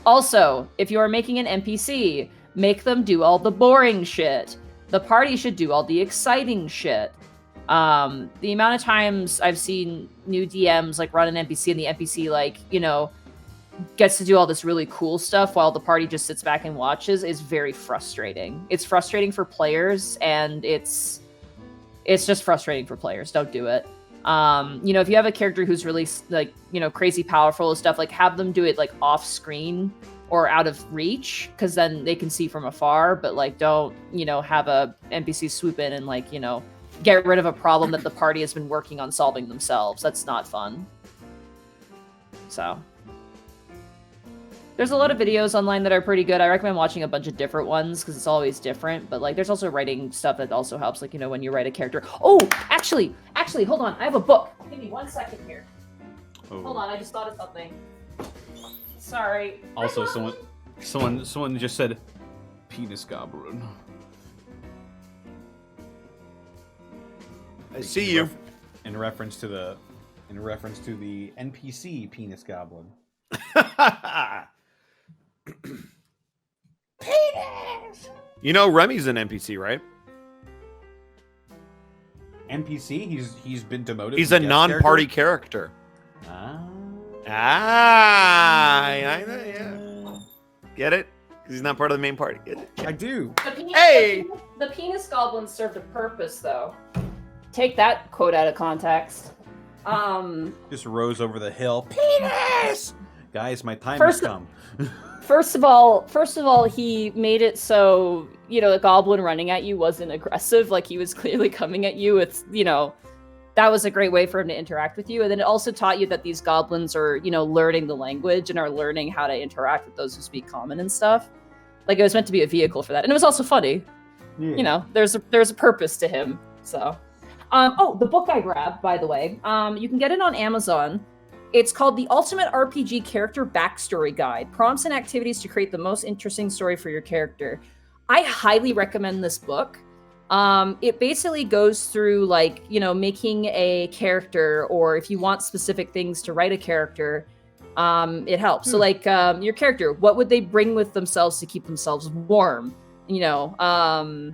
Also, if you are making an NPC, make them do all the boring shit. The party should do all the exciting shit. The amount of times I've seen new DMs like run an NPC, and the NPC, like, you know, gets to do all this really cool stuff while the party just sits back and watches is very frustrating. It's frustrating for players, and it's just frustrating for players. Don't do it. You know, if you have a character who's really, like, you know, crazy powerful and stuff, like, have them do it like off screen or out of reach, because then they can see from afar. But like, don't, you know, have a NPC swoop in and, like, you know, get rid of a problem that the party has been working on solving themselves. That's not fun. So there's a lot of videos online that are pretty good. I recommend watching a bunch of different ones because it's always different. But like, there's also writing stuff that also helps. Like, you know, when you write a character. Oh, actually, hold on. I have a book. Give me 1 second here. Oh. Hold on. I just thought of something. Sorry. Also, someone just said, penis goblin. I see you. In reference to the NPC penis goblin. Penis! You know Remy's an NPC, right? NPC? He's been demoted. He's a non-party character. Yeah. Get it? Because he's not part of the main party. Get it? I do. The penis goblin served a purpose, though. Take that quote out of context. Just rose over the hill. Penis! Guys, my time has come. First of all, he made it so, you know, the goblin running at you wasn't aggressive. Like, he was clearly coming at you. It's, you know, that was a great way for him to interact with you. And then it also taught you that these goblins are, you know, learning the language and are learning how to interact with those who speak common and stuff. Like, it was meant to be a vehicle for that. And it was also funny. Yeah. You know, there's a purpose to him. So, the book I grabbed, by the way, you can get it on Amazon. It's called The Ultimate RPG Character Backstory Guide, Prompts and Activities to Create the Most Interesting Story for Your Character. I highly recommend this book. It basically goes through, like, you know, making a character, or if you want specific things to write a character, it helps. So, like, your character, what would they bring with themselves to keep themselves warm? You know,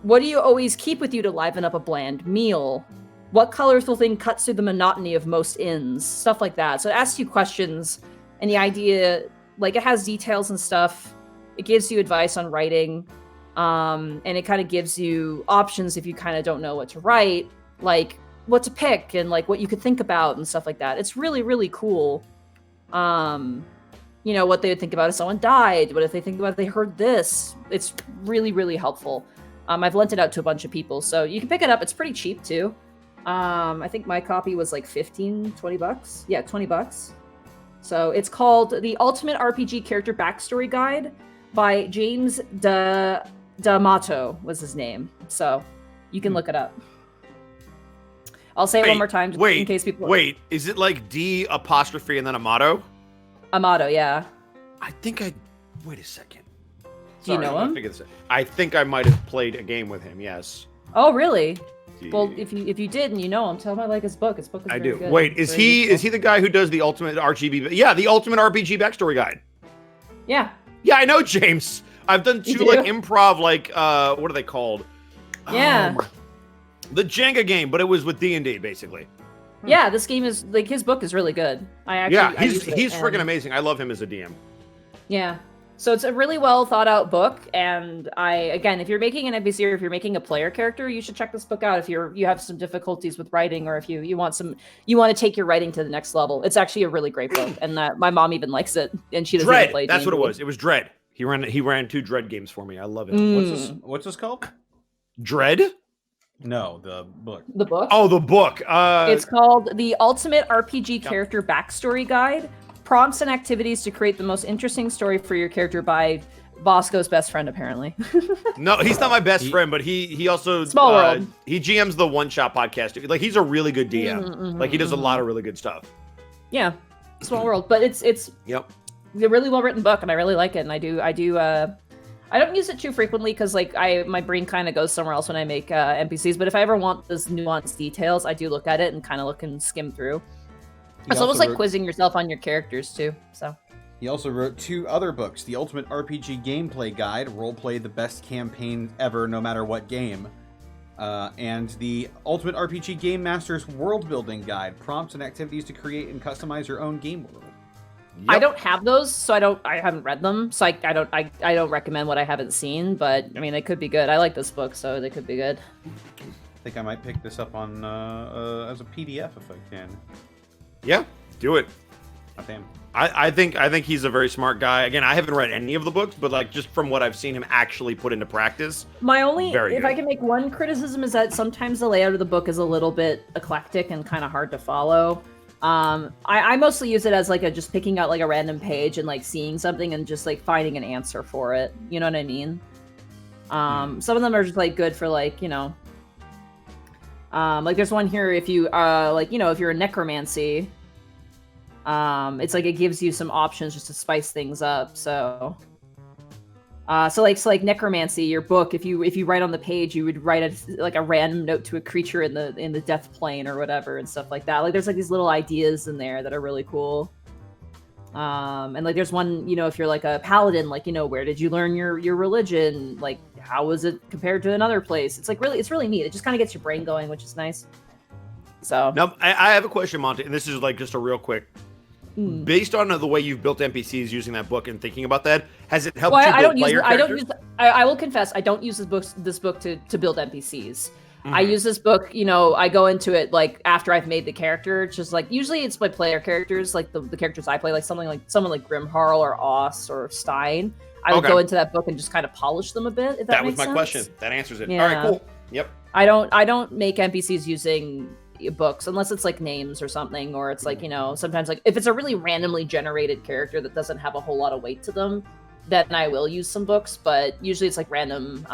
what do you always keep with you to liven up a bland meal? What colorful thing cuts through the monotony of most inns? Stuff like that. So it asks you questions, and the idea, like, it has details and stuff. It gives you advice on writing, and it kind of gives you options if you kind of don't know what to write, like what to pick and like what you could think about and stuff like that. It's really, really cool. You know, what they would think about if someone died. What if they think about if they heard this? It's really, really helpful. I've lent it out to a bunch of people, so you can pick it up. It's pretty cheap too. I think my copy was like $20. Yeah, $20. So it's called The Ultimate RPG Character Backstory Guide by James D'Amato was his name. So you can look it up. I'll say it one more time just in case people... Wait, is it like D apostrophe and then Amato? Amato, yeah. Wait a second. Do you know him? I think I might have played a game with him, yes. Oh, really? Well, if you did and you know him, tell him I like his book. His book is very good. Wait, is he the guy who does the Ultimate RGB? Yeah, the Ultimate RPG Backstory Guide. Yeah. Yeah, I know James. I've done two like improv, like what are they called? Yeah. The Jenga game, but it was with D&D basically. Yeah, this game is like his book is really good. He's freaking amazing. I love him as a DM. Yeah. So it's a really well thought out book, and if you're making an NPC or if you're making a player character, you should check this book out if you have some difficulties with writing, or if you want to take your writing to the next level. It's actually a really great book, and my mom even likes it, and she doesn't Dread. play. That's D&D. what it was. It was Dread. He ran 2 Dread games for me. I love it. What's this called? Dread? No, the book. The book? Oh, the book. It's called The Ultimate RPG Character Backstory Guide. Prompts and activities to create the most interesting story for your character by Bosco's best friend, apparently. No, he's not my best friend, but he also Small World. He GMs the One Shot podcast. Like, he's a really good DM. Like, he does a lot of really good stuff. Yeah, Small World, but it's Yep. a really well written book, and I really like it. And I don't use it too frequently because my brain kind of goes somewhere else when I make NPCs. But if I ever want those nuanced details, I do look at it and kind of look and skim through. It's almost like quizzing yourself on your characters too. So he also wrote 2 other books: The Ultimate RPG Gameplay Guide, roleplay the best campaign ever, no matter what game, and The Ultimate RPG Game Master's World Building Guide, prompts and activities to create and customize your own game world. Yep. I don't have those, so I haven't read them, so I don't recommend what I haven't seen. But I mean, they could be good. I like this book, so they could be good. I think I might pick this up on as a PDF if I can. Yeah, do it. Damn. I think he's a very smart guy. Again, I haven't read any of the books, but like just from what I've seen him actually put into practice. My only, if I can make one criticism, is that sometimes the layout of the book is a little bit eclectic and kind of hard to follow. I mostly use it as like just picking out like a random page and like seeing something and just like finding an answer for it. You know what I mean? Some of them are just like good for like, like there's one here if you if you're a necromancy, it's like it gives you some options just to spice things up. So like necromancy, your book, if you write on the page, you would write a random note to a creature in the death plane or whatever and stuff like that. Like there's like these little ideas in there that are really cool. And like there's one, if you're like a paladin, like where did you learn your religion? Like how was it compared to another place? It's really neat. It just kind of gets your brain going, which is nice. So now I have a question, Monty, and this is like just a real quick. Based on the way you've built NPCs using that book and thinking about that, has it helped you build player characters? I will confess, I don't use this book to build NPCs. I use this book, I go into it like after I've made the character, just like usually it's my player characters, like the characters I play, like someone like Grimharl or Oss or Stein. I would go into that book and just kind of polish them a bit. If that makes sense. That was my question. That answers it. Yeah. All right, cool. Yep. I don't make NPCs using books unless it's like names or something, or it's like sometimes like if it's a really randomly generated character that doesn't have a whole lot of weight to them, then I will use some books. But usually it's like random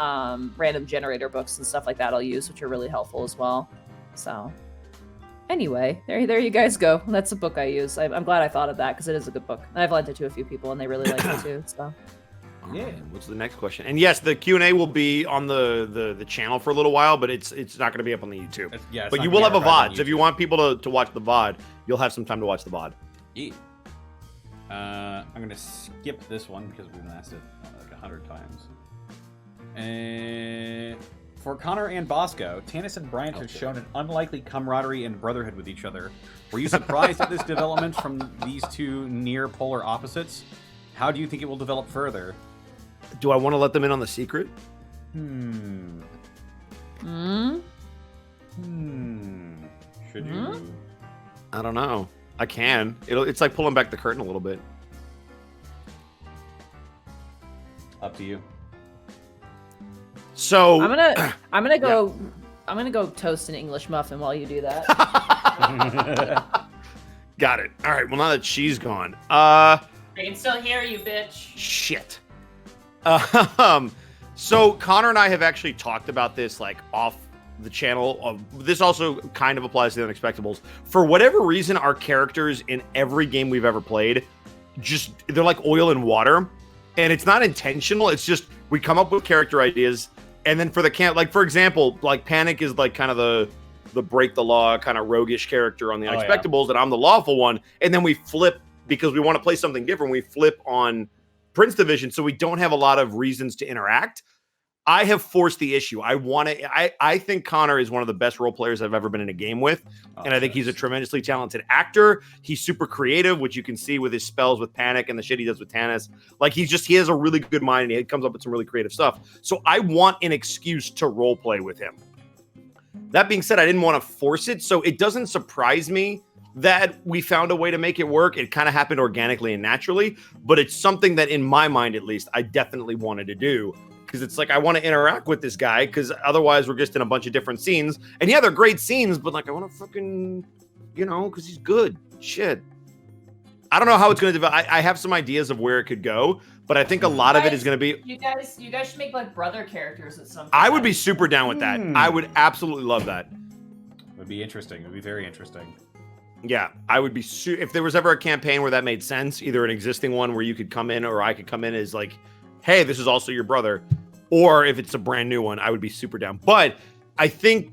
generator books and stuff like that I'll use, which are really helpful as well. So anyway, there you guys go. That's a book I use. I'm glad I thought of that because it is a good book, and I've lent it to a few people and they really like it too. So yeah. What's the next question? And yes, the Q&A will be on the channel for a little while, but it's not going to be up on the YouTube. But you will have a VOD. So if you want people to watch the VOD, you'll have some time to watch the VOD. Yeah. I'm going to skip this one because we've asked it like 100 times. For Connor and Bosco, Tanis and Bryant have shown an unlikely camaraderie and brotherhood with each other. Were you surprised at this development from these two near polar opposites? How do you think it will develop further? Do I want to let them in on the secret? Should you? I don't know. I can. It's like pulling back the curtain a little bit. Up to you. So I'm gonna go. Yeah. I'm gonna go toast an English muffin while you do that. Got it. All right. Well, now that she's gone, I can still hear you, bitch. Shit. So Connor and I have actually talked about this like off the channel. This also kind of applies to the Unexpectables. For whatever reason, our characters in every game we've ever played, they're like oil and water, and it's not intentional. It's just we come up with character ideas, and then for the camp, like for example, like Panic is like kind of the break the law kind of roguish character on the Unexpectables, and I'm the lawful one, and then we flip because we want to play something different. We flip on Prince Division, so we don't have a lot of reasons to interact. I have forced the issue. I think Connor is one of the best role players I've ever been in a game with. And I think he's a tremendously talented actor. He's super creative, which you can see with his spells with Panic and the shit he does with Tannis. Like, he has a really good mind, and he comes up with some really creative stuff. So I want an excuse to role play with him. That being said, I didn't want to force it. So it doesn't surprise me that we found a way to make it work. It kind of happened organically and naturally, but it's something that in my mind, at least, I definitely wanted to do. Because it's like, I want to interact with this guy, because otherwise we're just in a bunch of different scenes. And yeah, they're great scenes, but like, I want to fucking, because he's good. Shit. I don't know how it's going to develop. I have some ideas of where it could go, but I think a lot of it is going to be... You guys should make like brother characters at some point. I would be super down with that. I would absolutely love that. It would be interesting. It would be very interesting. Yeah, I would be... If there was ever a campaign where that made sense, either an existing one where you could come in or I could come in as like, hey, this is also your brother. Or if it's a brand new one, I would be super down. But I think,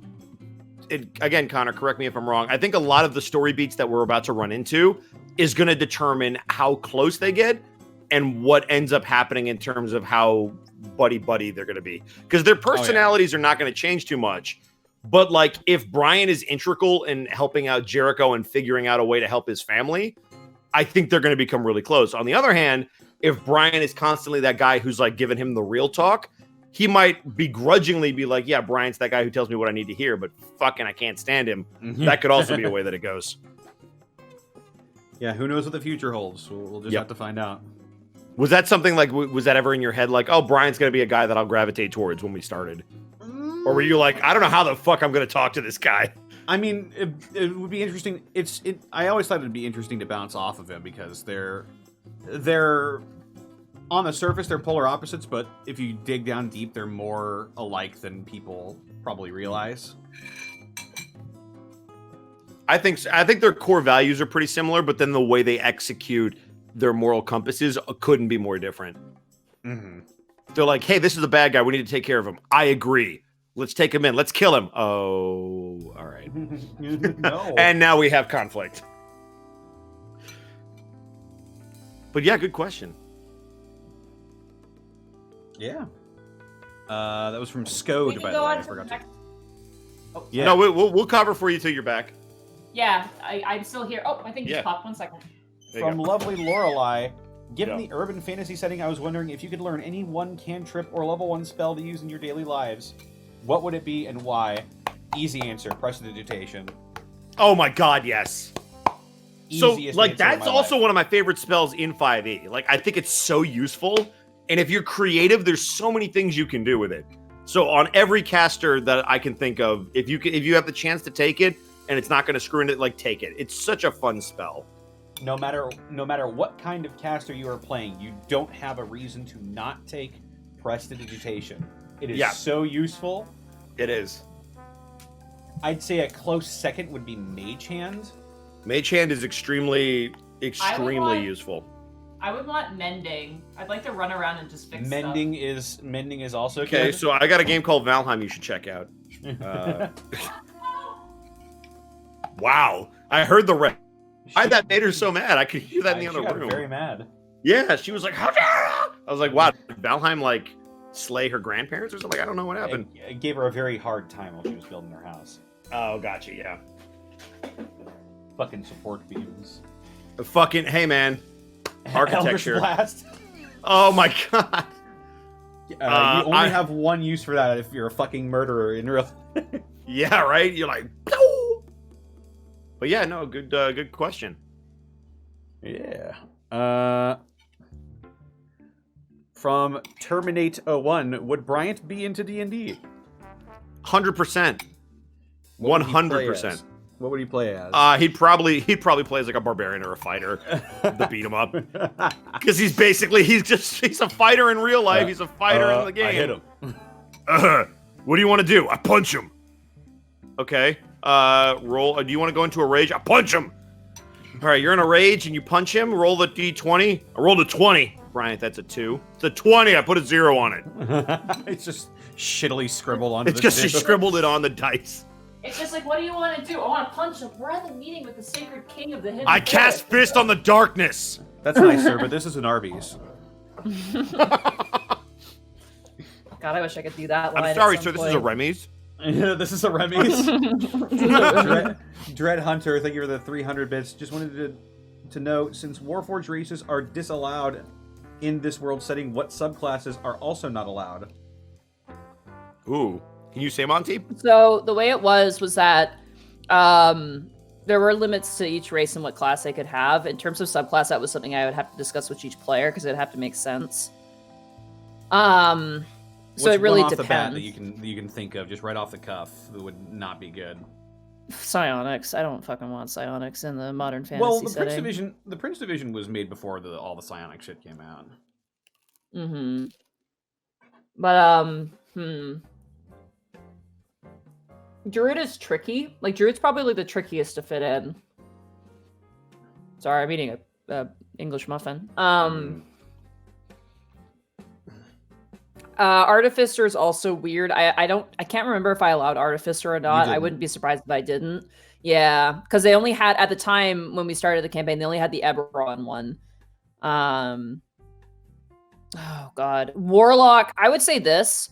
again, Connor, correct me if I'm wrong. I think a lot of the story beats that we're about to run into is going to determine how close they get and what ends up happening in terms of how buddy-buddy they're going to be. Because their personalities are not going to change too much. But like, if Brian is integral in helping out Jericho and figuring out a way to help his family, I think they're going to become really close. On the other hand, if Brian is constantly that guy who's like giving him the real talk, he might begrudgingly be like, yeah, Brian's that guy who tells me what I need to hear, but fucking I can't stand him. That could also be a way that it goes. Yeah, who knows what the future holds? We'll just have to find out. Was that something like, was that ever in your head? Like, oh, Brian's going to be a guy that I'll gravitate towards when we started. Or were you like, I don't know how the fuck I'm going to talk to this guy? I mean, it would be interesting. I always thought it'd be interesting to bounce off of him because they're on the surface, they're polar opposites, but if you dig down deep, they're more alike than people probably realize. I think their core values are pretty similar, but then the way they execute their moral compasses couldn't be more different. Mm-hmm. They're like, hey, this is a bad guy. We need to take care of him. I agree. Let's take him in. Let's kill him. Oh, all right. No. And now we have conflict. But yeah, good question. Yeah. That was from Scode, by the way. I forgot to. Oh, yeah. No, we'll cover for you till you're back. Yeah, I'm still here. Oh, I think you just popped. 1 second. From lovely Lorelei. Given the urban fantasy setting, I was wondering if you could learn any one cantrip or level 1 spell to use in your daily lives. What would it be and why? Easy answer. Prestidigitation. Oh my god, yes. Easiest so, like, answer of that's my also life. one of my favorite spells in 5e. Like, I think it's so useful. And if you're creative, there's so many things you can do with it. So on every caster that I can think of, if you have the chance to take it and it's not going to screw into it, like, take it. It's such a fun spell. No matter what kind of caster you are playing, you don't have a reason to not take Prestidigitation. It is so useful. It is. I'd say a close second would be Mage Hand. Mage Hand is extremely useful. I would want Mending. I'd like to run around and just fix Mending stuff. Mending is also okay. good. So I got a game called Valheim you should check out. Wow, I heard the that made her so mad. I could hear that in the other room. Very mad. Yeah, she was like, "How dare you!" I was like, "Wow, did Valheim like slay her grandparents or something?" I don't know what happened. It gave her a very hard time while she was building her house. Oh, gotcha. Yeah. Fucking support beams. Fucking hey, man. Architecture. Blast. Oh my god. You only have one use for that if you're a fucking murderer in real. Yeah, right. You're like, pew! But yeah, no, good question. Yeah. From Terminate 01, would Bryant be into D&D? 100%. 100%. What would he play as? He'd probably play as like a barbarian or a fighter to beat him up. Because he's a fighter in real life. He's a fighter in the game. I hit him. What do you want to do? I punch him. Okay. Roll. Do you want to go into a rage? I punch him. All right, you're in a rage and you punch him. Roll the d20. I rolled a 20. Bryant, that's a 2. It's a 20. I put a 0 on it. It's just shittily scribbled on. It's just she scribbled it on the dice. It's just like, what do you want to do? I want to punch him. We're at the meeting with the Sacred King of the Hidden I cast Fist on the Darkness. That's nice, sir, but this is an Arby's. God, I wish I could do that. I'm sorry, sir. This is a Remy's. Yeah, this is a Remy's. Dread Hunter, thank you for the 300 bits. Just wanted to know, since Warforged races are disallowed in this world setting, what subclasses are also not allowed? Ooh. Can you say, Monty? So the way it was that there were limits to each race and what class they could have. In terms of subclass, that was something I would have to discuss with each player because it'd have to make sense. So it really off depends. The bat that you can think of just right off the cuff that would not be good. Psionics. I don't fucking want psionics in the modern fantasy Well, the setting. Prince Division was made before all the psionic shit came out. Mm-hmm. But Druid is tricky. Like, Druid's probably the trickiest to fit in. Sorry, I'm eating a English muffin. Artificer is also weird. I can't remember if I allowed Artificer or not. I wouldn't be surprised if I didn't. Yeah, because they only had, at the time when we started the campaign, they only had the Eberron one. Oh god. Warlock, I would say this.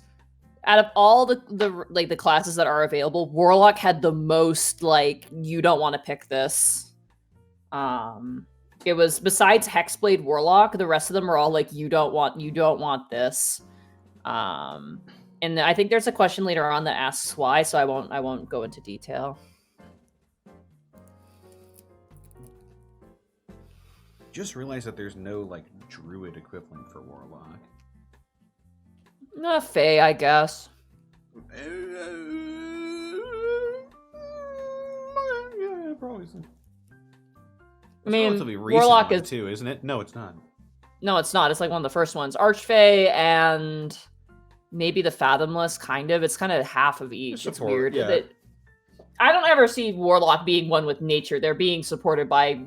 Out of all the classes that are available, Warlock had the most, like, you don't want to pick this. It was, besides Hexblade Warlock, the rest of them are all like, you don't want this. And I think there's a question later on that asks why, so I won't go into detail. Just realized that there's no, like, druid equivalent for Warlock. Fae, I guess. Yeah, probably so. I mean, relatively recent Warlock one, is too, isn't it? No, it's not. No, it's not. It's like one of the first ones. Archfey and maybe the Fathomless, kind of. It's kind of half of each. It's weird. Yeah. I don't ever see Warlock being one with nature. They're being supported by,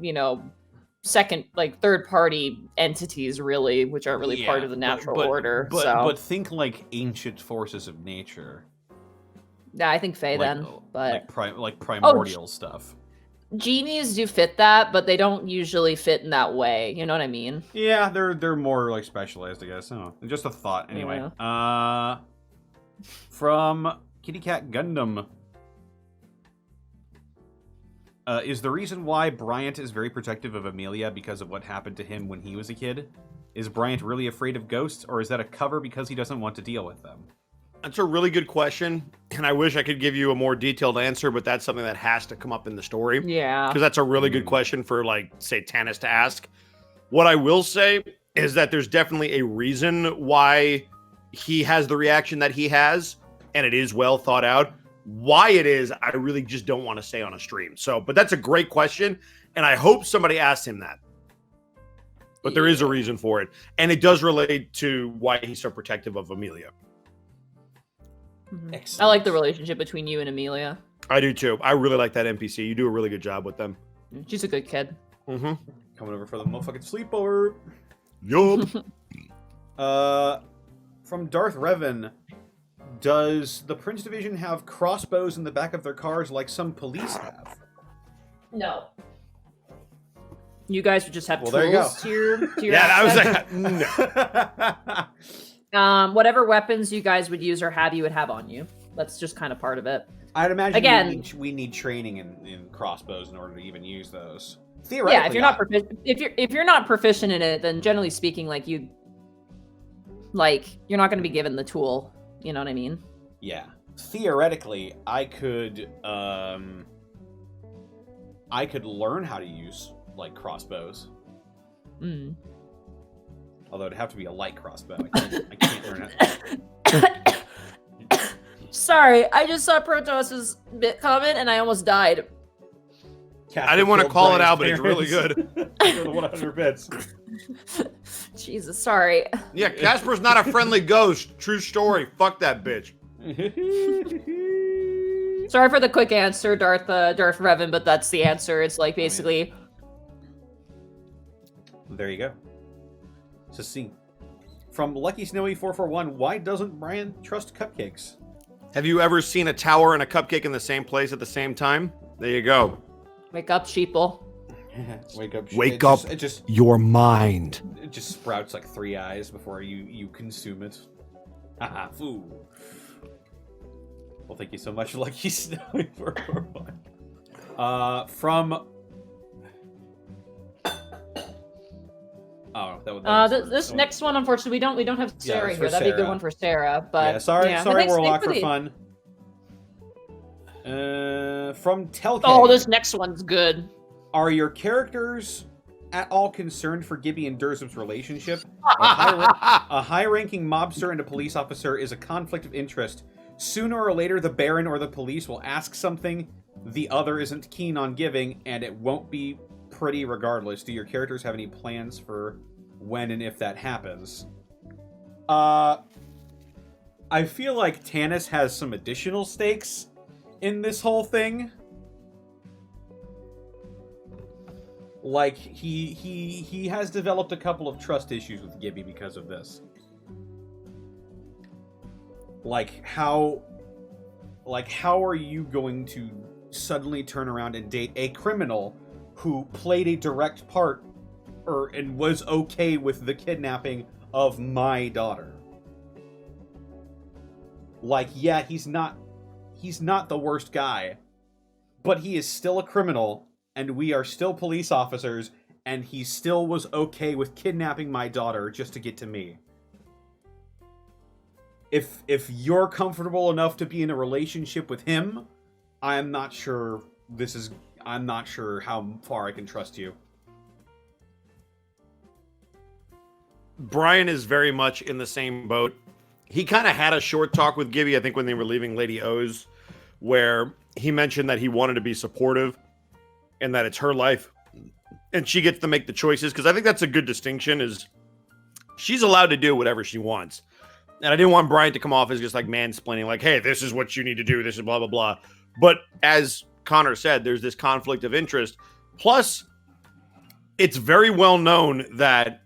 third party entities, really, which aren't really part of the natural order. But think like ancient forces of nature. Yeah, I think Fae then. But like primordial stuff. Genies do fit that, but they don't usually fit in that way. You know what I mean? Yeah, they're more like specialized, I guess. Oh, just a thought. Anyway, from Kitty Cat Gundam. Is the reason why Bryant is very protective of Amelia because of what happened to him when he was a kid? Is Bryant really afraid of ghosts, or is that a cover because he doesn't want to deal with them? That's a really good question, and I wish I could give you a more detailed answer, but that's something that has to come up in the story. Yeah. Because that's a really good question for, like, say, Tannis to ask. What I will say is that there's definitely a reason why he has the reaction that he has, and it is well thought out. Why it is, I really just don't want to say on a stream. But that's a great question, and I hope somebody asks him that. But there is a reason for it, and it does relate to why he's so protective of Amelia. I like the relationship between you and Amelia. I do too. I really like that NPC. You do a really good job with them. She's a good kid. Mm-hmm. Coming over for the motherfucking sleepover. Yup. From Darth Revan. Does the Prince Division have crossbows in the back of their cars like some police have? No. You guys would just have tools there you go. to your Yeah, I was asset. like, no. Whatever weapons you guys would use or have, you would have on you. That's just kind of part of it. I'd imagine Again, we need training in crossbows in order to even use those. Theoretically, yeah, if you're not proficient in it, then generally speaking, you're not going to be given the tool. You know what I mean? Yeah. Theoretically, I could learn how to use crossbows. Mm. Although it'd have to be a light crossbow. I can't learn it. Sorry, I just saw Protos's bit comment and I almost died. I didn't want to call it out, but it's really good. For the 100 bits. Jesus, sorry. Yeah, Casper's not a friendly ghost. True story. Fuck that bitch. Sorry for the quick answer, Darth Revan, but that's the answer. It's basically. There you go. So see. From Lucky Snowy 441, why doesn't Brian trust cupcakes? Have you ever seen a tower and a cupcake in the same place at the same time? There you go. Wake up, sheeple. Wake up. Wake up your mind. It just sprouts like 3 eyes before you consume it. Haha, foo. Well, thank you so much, Lucky Snowy, for from. Oh, that was this next one, unfortunately, we don't have Sarah here. That'd be a good one for Sarah. But yeah, sorry, thanks Warlock, for the... fun. From Telke. Oh, this next one's good. Are your characters at all concerned for Gibby and Durzub's relationship? A high-ranking mobster and a police officer is a conflict of interest. Sooner or later, the Baron or the police will ask something the other isn't keen on giving, and it won't be pretty regardless. Do your characters have any plans for when and if that happens? I feel like Tanis has some additional stakes in this whole thing. Like, he has developed a couple of trust issues with Gibby because of this. Like, how are you going to suddenly turn around and date a criminal who played a direct part and was okay with the kidnapping of my daughter? Like, yeah, he's not the worst guy, but he is still a criminal, and we are still police officers, and he still was okay with kidnapping my daughter just to get to me. If you're comfortable enough to be in a relationship with him, I'm not sure how far I can trust you. Brian is very much in the same boat. He kind of had a short talk with Gibby, I think, when they were leaving Lady O's, where he mentioned that he wanted to be supportive and that it's her life and she gets to make the choices, because I think that's a good distinction, is she's allowed to do whatever she wants. And I didn't want Brian to come off as just like mansplaining, like, hey, this is what you need to do, this is blah, blah, blah. But as Connor said, there's this conflict of interest. Plus, it's very well known that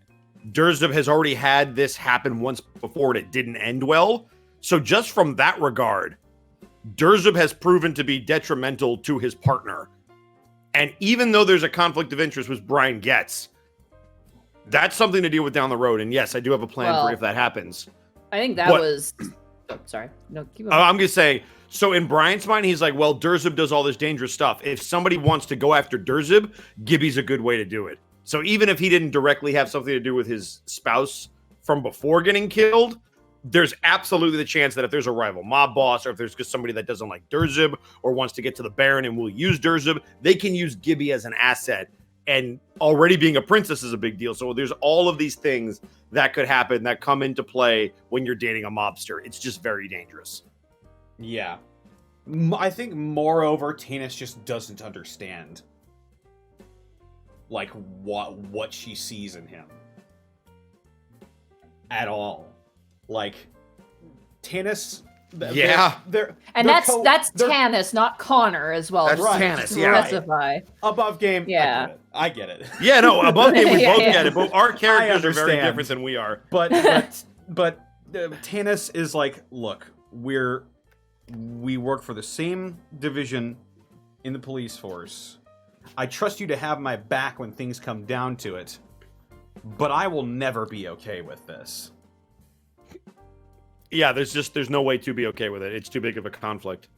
Durzub has already had this happen once before and it didn't end well. So just from that regard, Durzub has proven to be detrimental to his partner. And even though there's a conflict of interest which Brian gets, that's something to deal with down the road. And yes, I do have a plan for if that happens. I think that was... Oh, sorry. No, keep going. I'm just saying, so in Brian's mind, he's like, well, Durzub does all this dangerous stuff. If somebody wants to go after Durzub, Gibby's a good way to do it. So even if he didn't directly have something to do with his spouse from before getting killed, there's absolutely the chance that if there's a rival mob boss, or if there's just somebody that doesn't like Durzub or wants to get to the Baron and will use Durzub, they can use Gibby as an asset. And already being a princess is a big deal. So there's all of these things that could happen that come into play when you're dating a mobster. It's just very dangerous. Yeah. I think, moreover, Tanis just doesn't understand, like, what she sees in him. At all. Like, Tanis... Yeah. That's Tanis, not Connor, as well. That's right. Tanis, yeah. Specify. Above game, yeah. I get it. Yeah, no, above game, we both get it, but our characters are very different than we are. But Tanis is like, look, we work for the same division in the police force. I trust you to have my back when things come down to it, but I will never be okay with this. Yeah, there's no way to be okay with it. It's too big of a conflict.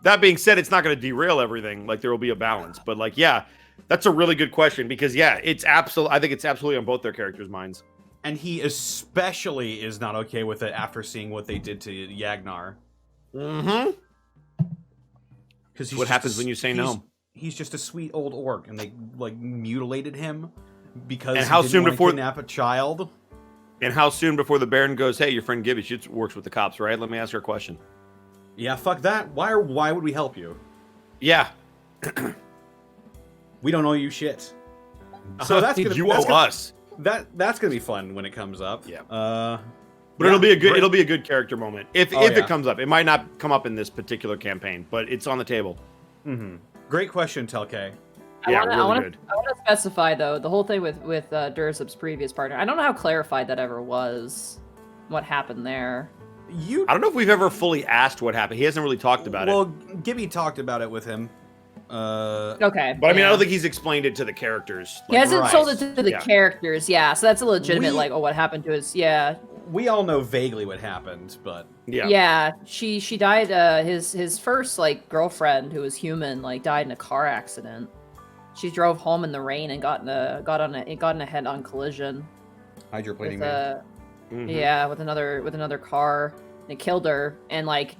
That being said, it's not going to derail everything. Like, there will be a balance. But, like, yeah, that's a really good question because, yeah, I think it's absolutely on both their characters' minds. And he especially is not okay with it after seeing what they did to Yagnar. Mm-hmm. Because what happens when you say no? He's just a sweet old orc, and they, like, mutilated him because and how he soon didn't before want to kidnap a child. And how soon before the Baron goes, hey, your friend Gibby, she works with the cops, right? Let me ask her a question. Yeah, fuck that. Why would we help you? Yeah. We don't owe you shit. So that's gonna you owe us. That's gonna be fun when it comes up. Yeah. But yeah, it'll be a good character moment if it comes up. It might not come up in this particular campaign, but it's on the table. Mm-hmm. Great question, Telke. I want to specify though the whole thing with Durzub's previous partner. I don't know how clarified that ever was. What happened there? I don't know if we've ever fully asked what happened. He hasn't really talked about it. Well, Gibby talked about it with him. Okay. But I mean, I don't think he's explained it to the characters. He hasn't sold it to the characters. Yeah, so that's a legitimate what happened to his. Yeah. we all know vaguely what happened, but Yeah, she died. His first like girlfriend, who was human, like died in a car accident. She drove home in the rain and got in a head-on collision. Hydroplaning with yeah, with another car. And it killed her, and like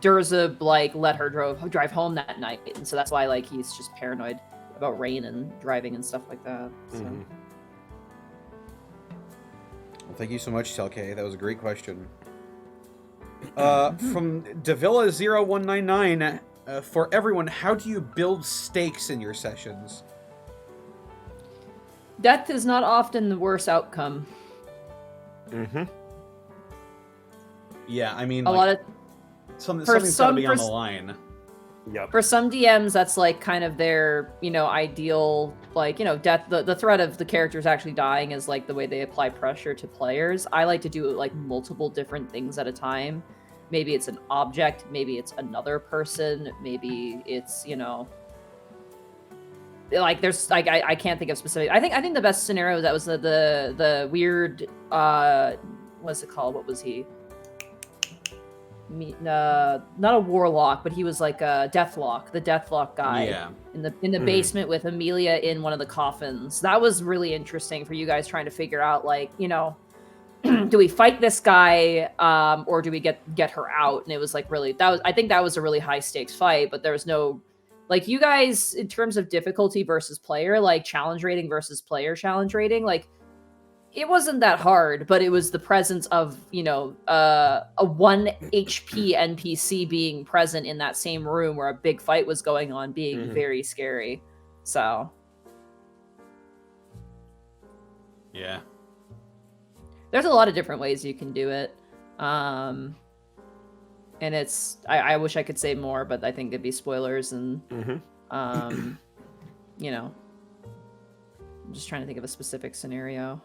Durza like let her drive home that night, and so that's why like he's just paranoid about rain and driving and stuff like that. So. Well, thank you so much, Telk. That was a great question. From Davila0199, for everyone, how do you build stakes in your sessions? Death is not often the worst outcome. Yeah, I mean, a lot of something's gotta be on the line. Yep. For some DMs, that's like kind of their, ideal, like, death. The threat of the characters actually dying is like the way they apply pressure to players. I like to do like multiple different things at a time. Maybe it's an object, maybe it's another person, maybe it's, like there's like I can't think of specific. I think the best scenario that was the weird what's it called? What was he? Not a warlock, but he was like a Deathlock, the Deathlock guy. Yeah. In the basement with Amelia in one of the coffins. That was really interesting for you guys trying to figure out, like, do we fight this guy, or do we get her out? And it was like really I think that was a really high stakes fight, but there was no, like, you guys in terms of difficulty versus player, like challenge rating versus player challenge rating, like it wasn't that hard, but it was the presence of, a 1 HP NPC being present in that same room where a big fight was going on being very scary. So. Yeah. There's a lot of different ways you can do it. And it's, I wish I could say more, but I think it'd be spoilers and, I'm just trying to think of a specific scenario.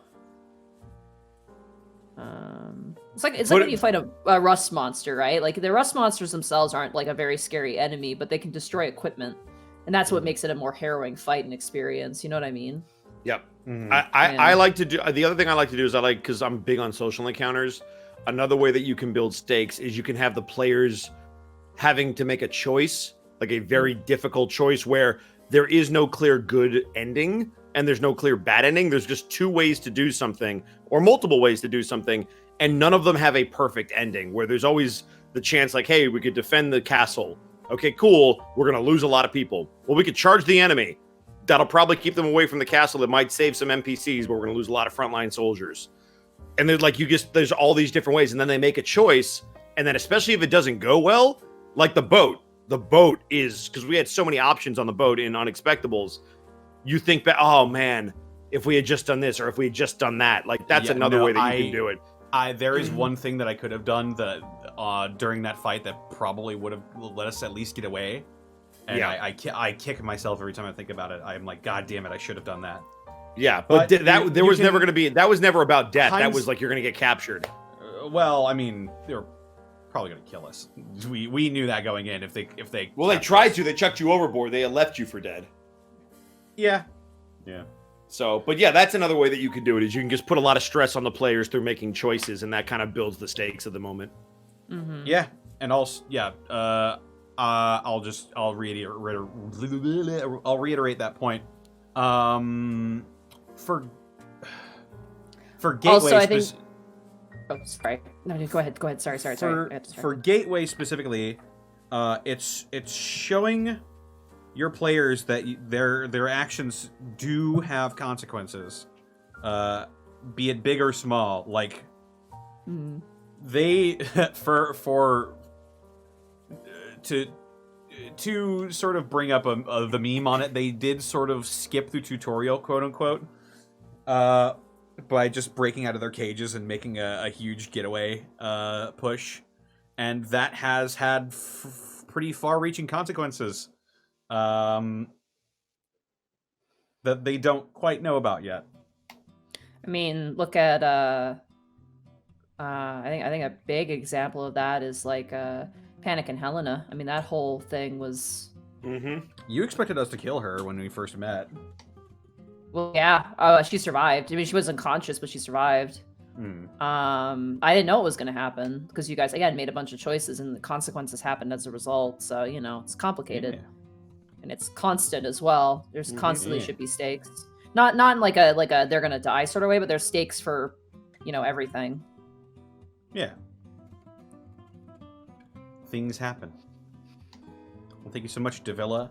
It's like when you fight a rust monster, right? Like the rust monsters themselves aren't like a very scary enemy, but they can destroy equipment, and that's what makes it a more harrowing fight and experience. You know what I mean? Yep. I like to do the other thing I like to do is because I'm big on social encounters. Another way that you can build stakes is you can have the players having to make a choice, like a very difficult choice where there is no clear good ending and there's no clear bad ending. There's just two ways to do something or multiple ways to do something, and none of them have a perfect ending, where there's always the chance like, hey, we could defend the castle. Okay, cool. We're going to lose a lot of people. Well, we could charge the enemy. That'll probably keep them away from the castle. It might save some NPCs, but we're going to lose a lot of frontline soldiers. And they're like, there's all these different ways, and then they make a choice, and then especially if it doesn't go well, like the boat. The boat is, because we had so many options on the boat in Unexpectables, you think that, oh man, if we had just done this or if we had just done that, like that's another way that you can do it. There is one thing that I could have done that during that fight that probably would have let us at least get away. And I kick myself every time I think about it. I'm like, God damn it, I should have done that. Yeah, but there was never going to be, that was never about death. That was like, you're going to get captured. Well, I mean, they were probably going to kill us. We knew that going in. If they well, they tried to. They chucked you overboard. They left you for dead. Yeah. So, but yeah, that's another way that you can do it, is you can just put a lot of stress on the players through making choices, and that kind of builds the stakes of the moment. Yeah, and also, I'll reiterate that point. For Gateway, also, I think. Oh, sorry. No, go ahead. Sorry. For Gateway specifically, it's showing your players that their actions do have consequences, be it big or small. Like they to sort of bring up the meme on it, they did sort of skip the tutorial, quote unquote, by just breaking out of their cages and making a huge getaway push, and that has had pretty far-reaching consequences that they don't quite know about yet. I mean, look at I think a big example of that is like Panic and Helena. I mean, that whole thing was. You expected us to kill her when we first met. Well, yeah. She survived. I mean, she was unconscious, but she survived. I didn't know it was going to happen because you guys again made a bunch of choices and the consequences happened as a result. So it's complicated, and it's constant as well. There's constantly should be stakes, not in like a they're gonna die sort of way, but there's stakes for everything. Yeah. Things happen. Well, thank you so much, Davila.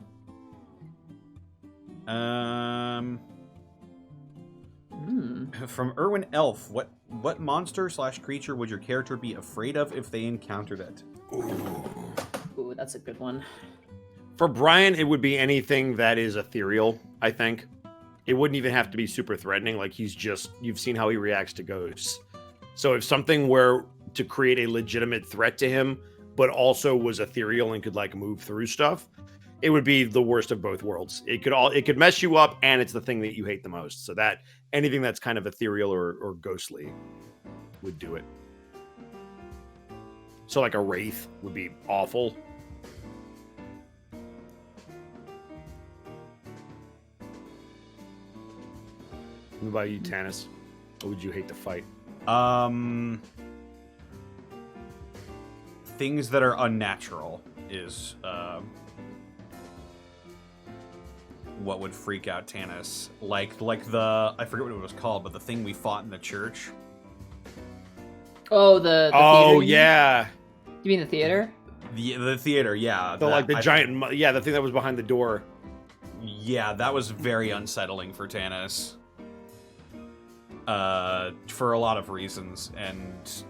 From Erwin Elf, what monster / creature would your character be afraid of if they encountered it? Ooh, that's a good one. For Brian, it would be anything that is ethereal, I think. It wouldn't even have to be super threatening. Like, you've seen how he reacts to ghosts. So if something were to create a legitimate threat to him, but also was ethereal and could, like, move through stuff, it would be the worst of both worlds. It could mess you up, and it's the thing that you hate the most. So that anything that's kind of ethereal or ghostly would do it. So like a wraith would be awful. What about you, Tanis? What would you hate to fight? Things that are unnatural is what would freak out Tanis. Like the I forget what it was called, but the thing we fought in the church. Oh, the oh theater, yeah. You mean the theater? The theater, yeah. The giant, the thing that was behind the door. Yeah, that was very unsettling for Tanis. For a lot of reasons, and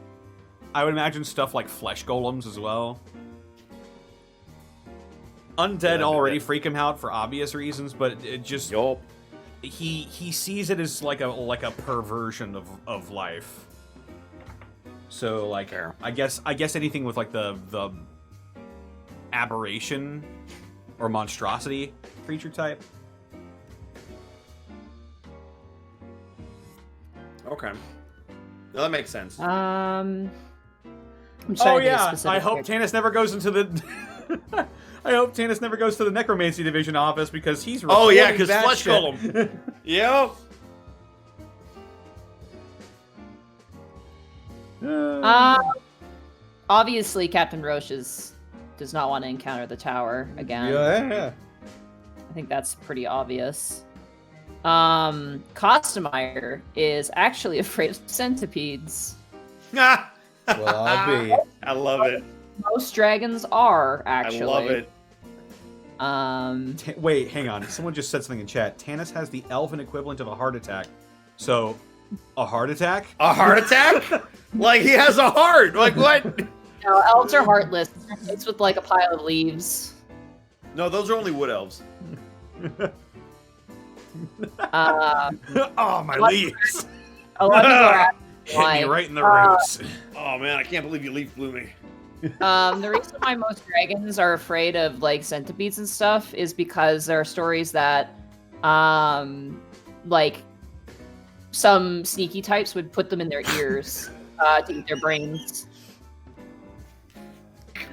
I would imagine stuff like flesh golems as well. Undead already freak him out for obvious reasons, but it just he sees it as like a perversion of life. So like I guess anything with like the aberration or monstrosity creature type. Okay. No, that makes sense. I'm oh yeah, I hope Tanis never goes into the. I hope Tanis never goes to the necromancy division office because he's. Oh yeah, because flesh golem. Yep. Obviously, Captain Roche does not want to encounter the tower again. Yeah. I think that's pretty obvious. Costumier is actually afraid of centipedes. Well, I'll be. I love it. Most dragons are, actually. I love it. Wait, hang on. Someone just said something in chat. Tanis has the elven equivalent of a heart attack. So, a heart attack? A heart attack? Like he has a heart. Like what? No, elves are heartless. It's with like a pile of leaves. No, those are only wood elves. Oh, my leaves. A lot of people are Hit me right in the roots. Oh man, I can't believe you leaf blew me. The reason why most dragons are afraid of like centipedes and stuff is because there are stories that like some sneaky types would put them in their ears to eat their brains.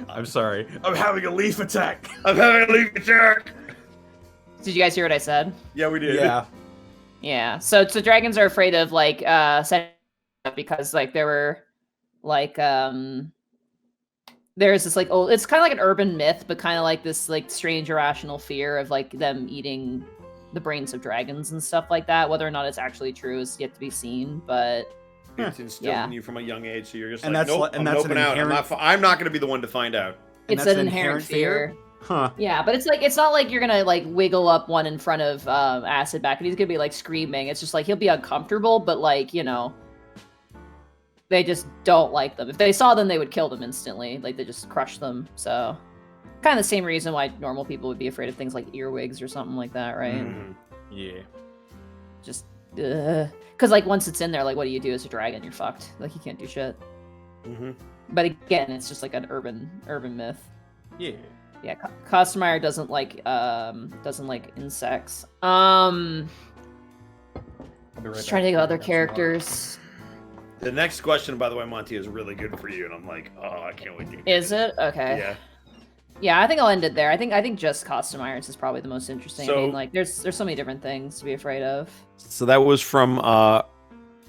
I'm sorry. I'm having a leaf attack. I'm having a leaf attack. Did you guys hear what I said? Yeah, we did. Yeah. Yeah. So dragons are afraid of like centipedes because like there were like there's this like it's kind of like an urban myth, but kind of like this like strange irrational fear of like them eating the brains of dragons and stuff like that. Whether or not it's actually true is yet to be seen, but it's instilled in you from a young age, so you're just and like, that's nope, and I'm that's noping an out. inherent... I'm not going to be the one to find out. And it's an inherent fear. Huh. Yeah, but it's like it's not like you're gonna like wiggle up one in front of Acid back and he's gonna be like screaming. It's just like he'll be uncomfortable, but like they just don't like them. If they saw them, they would kill them instantly. Like they just crush them. So kind of the same reason why normal people would be afraid of things like earwigs or something like that, right? Mm. Yeah. Just because like once it's in there, like what do you do as a dragon? You're fucked. Like you can't do shit. Mm-hmm. But again, it's just like an urban myth. Yeah. Yeah, Costumier doesn't like insects. Just trying to think of other characters. The next question, by the way, Monty, is really good for you, and I'm like, oh, I can't wait to get Is it? Okay. Yeah. Yeah, I think I'll end it there. I think just Costumiers is probably the most interesting. So, I mean, like there's so many different things to be afraid of. So that was from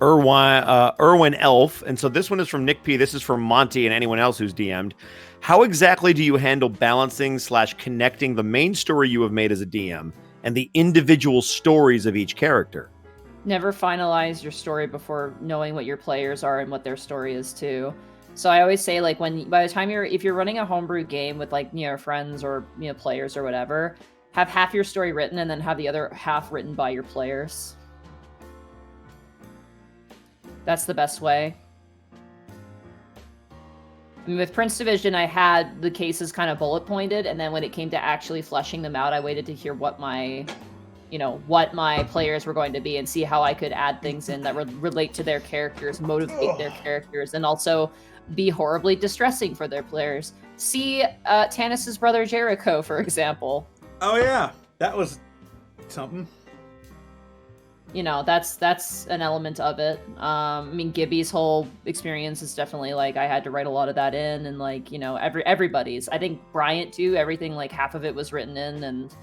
Irwin Elf. And so this one is from Nick P. This is from Monty and anyone else who's DM'd. How exactly do you handle balancing / connecting the main story you have made as a DM and the individual stories of each character? Never finalize your story before knowing what your players are and what their story is too. So I always say, like, by the time if you're running a homebrew game with, like, friends or players or whatever, have half your story written and then have the other half written by your players. That's the best way. I mean, with Prince Division, I had the cases kind of bullet pointed, and then when it came to actually fleshing them out, I waited to hear what my players were going to be and see how I could add things in that relate to their characters, motivate their characters, and also be horribly distressing for their players. See Tanis's brother Jericho, for example. Oh yeah, that was something. That's an element of it. I mean, Gibby's whole experience is definitely, like, I had to write a lot of that in, and, like, everybody's. I think Bryant too. Everything, like, half of it was written in, and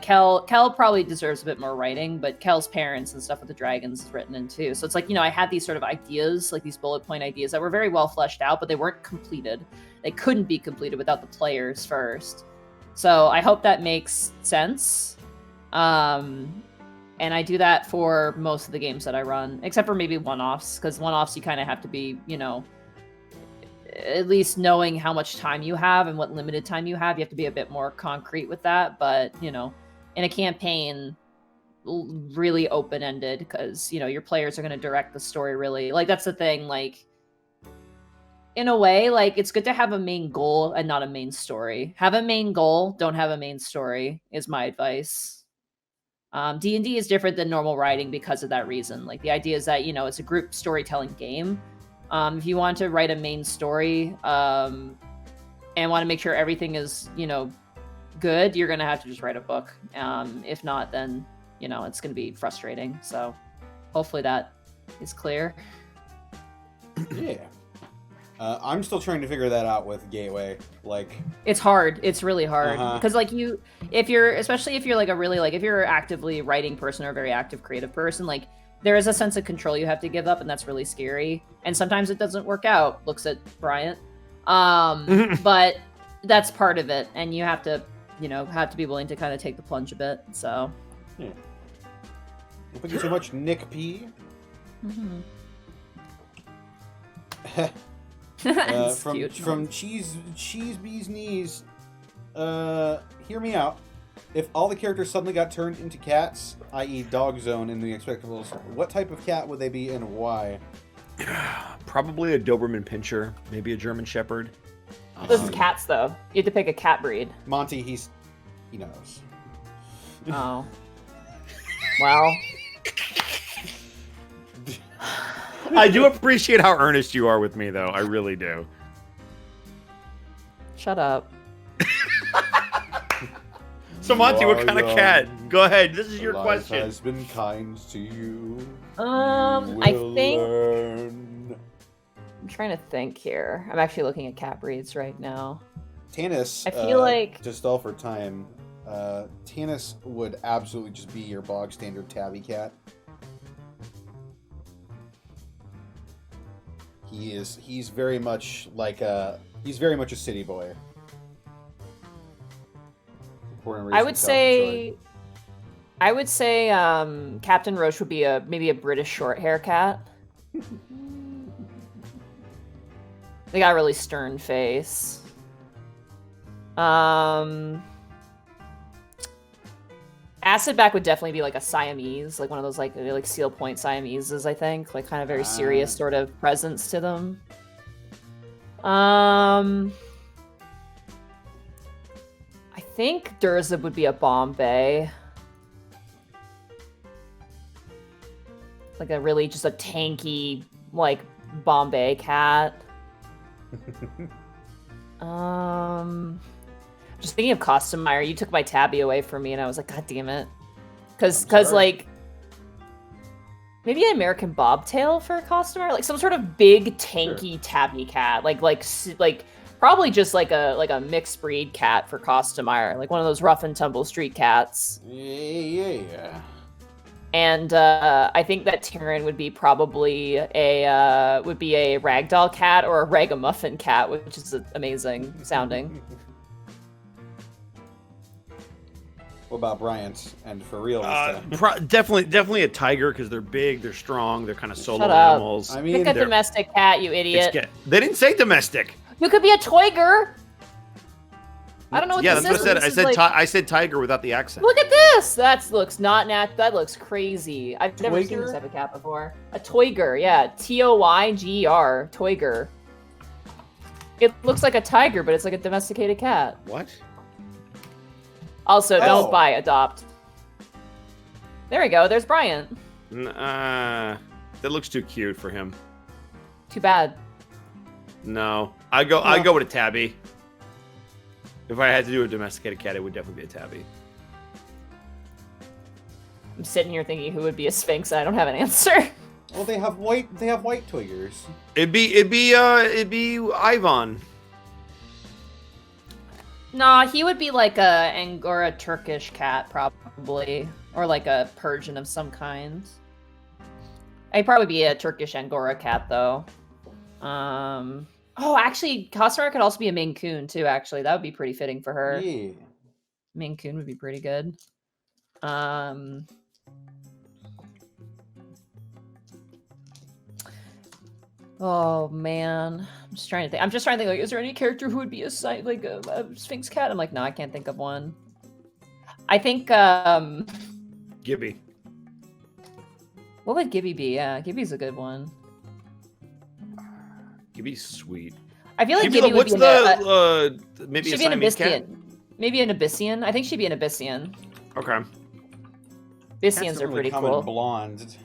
Kel probably deserves a bit more writing, but Kel's parents and stuff with the dragons is written in too. So it's like, I had these sort of ideas, like these bullet point ideas that were very well fleshed out, but they weren't completed. They couldn't be completed without the players first. So I hope that makes sense. And I do that for most of the games that I run, except for maybe one-offs, because one-offs you kind of have to be, at least knowing how much time you have and what limited time you have. You have to be a bit more concrete with that. But, in a campaign, really open-ended, because, your players are going to direct the story really. Like, that's the thing, like, in a way, like, it's good to have a main goal and not a main story. Have a main goal, don't have a main story, is my advice. D&D is different than normal writing because of that reason. Like, the idea is that, it's a group storytelling game. If you want to write a main story and want to make sure everything is, good, you're going to have to just write a book. If not, then, it's going to be frustrating. So hopefully that is clear. Yeah. I'm still trying to figure that out with Gateway. Like, it's hard. It's really hard because, like, especially if you're like if you're an actively writing person or a very active creative person, like, there is a sense of control you have to give up, and that's really scary. And sometimes it doesn't work out. Looks at Bryant, but that's part of it, and you have to be willing to kind of take the plunge a bit. So, yeah. Well, thank you so much, Nick P. Mm-hmm. From Cheese Bee's Knees. Hear me out. If all the characters suddenly got turned into cats, i.e. Dog Zone in the Unexpectables, what type of cat would they be and why? Probably a Doberman Pinscher, maybe a German Shepherd. This is cats, though. You have to pick a cat breed. Monty, he knows. Oh. Well. I do appreciate how earnest you are with me, though. I really do. Shut up. So, Monty, what kind of cat? Go ahead. This is your question. Life has been kind to you. I think... Learn. I'm trying to think here. I'm actually looking at cat breeds right now. Tanis, I feel like... to stall for time, Tanis would absolutely just be your bog standard tabby cat. He's very much like he's very much a city boy. I would say Captain Roche would be maybe a British short hair cat. They got a really stern face. Acidback would definitely be like a Siamese, like one of those like Seal Point Siameses, I think. Like kind of very serious sort of presence to them. I think Durzib would be a Bombay. Like a really just a tanky, like, Bombay cat. Just thinking of Costumeyer, you took my tabby away from me, and I was like, God damn it. Because like, maybe an American Bobtail for a Costumeyer? Like, some sort of big, tanky tabby cat. Like, probably just like a mixed breed cat for Costumeyer. Like one of those rough and tumble street cats. Yeah. And I think that Tyrion would be probably a ragdoll cat or a ragamuffin cat, which is amazing sounding. What about Bryant? And for real this time? Definitely a tiger because they're big, they're strong, they're kind of solo Shut up. animals. I mean, Pick a domestic cat, you idiot. They didn't say domestic. You could be a toiger. I don't know what Yeah, this that's what is. I said tiger without the accent. Look at this. That looks not that looks crazy. I've never seen Toiger? this type of cat before. A toiger, yeah. Toyger. Toiger. It looks like a tiger, but it's like a domesticated cat. What? Also, Oh. don't buy, adopt. There we go. There's Bryant. That looks too cute for him. Too bad. No, I go with a tabby. If I had to do a domesticated cat, it would definitely be a tabby. I'm sitting here thinking who would be a sphinx. I don't have an answer. Well, they have white Twiggers. It'd be Ivan. Nah, he would be like a Angora Turkish cat, probably. Or like a Persian of some kind. I'd probably be a Turkish Angora cat, though. Oh, actually, Cosmere could also be a Maine Coon, too, actually. That would be pretty fitting for her. Yeah. Maine Coon would be pretty good. Oh, man. I'm just trying to think, like, is there any character who would be a Sphinx cat? I'm like, no, I can't think of one. I think, Gibby. what would Gibby be? Yeah, Gibby's a good one. Gibby's sweet. I feel like Gibby would be Maybe a she'd be an Siamese cat? Abyssian. Maybe an Abyssian. I think she'd be an Abyssian. Okay. Abyssians are pretty cool. Blonde.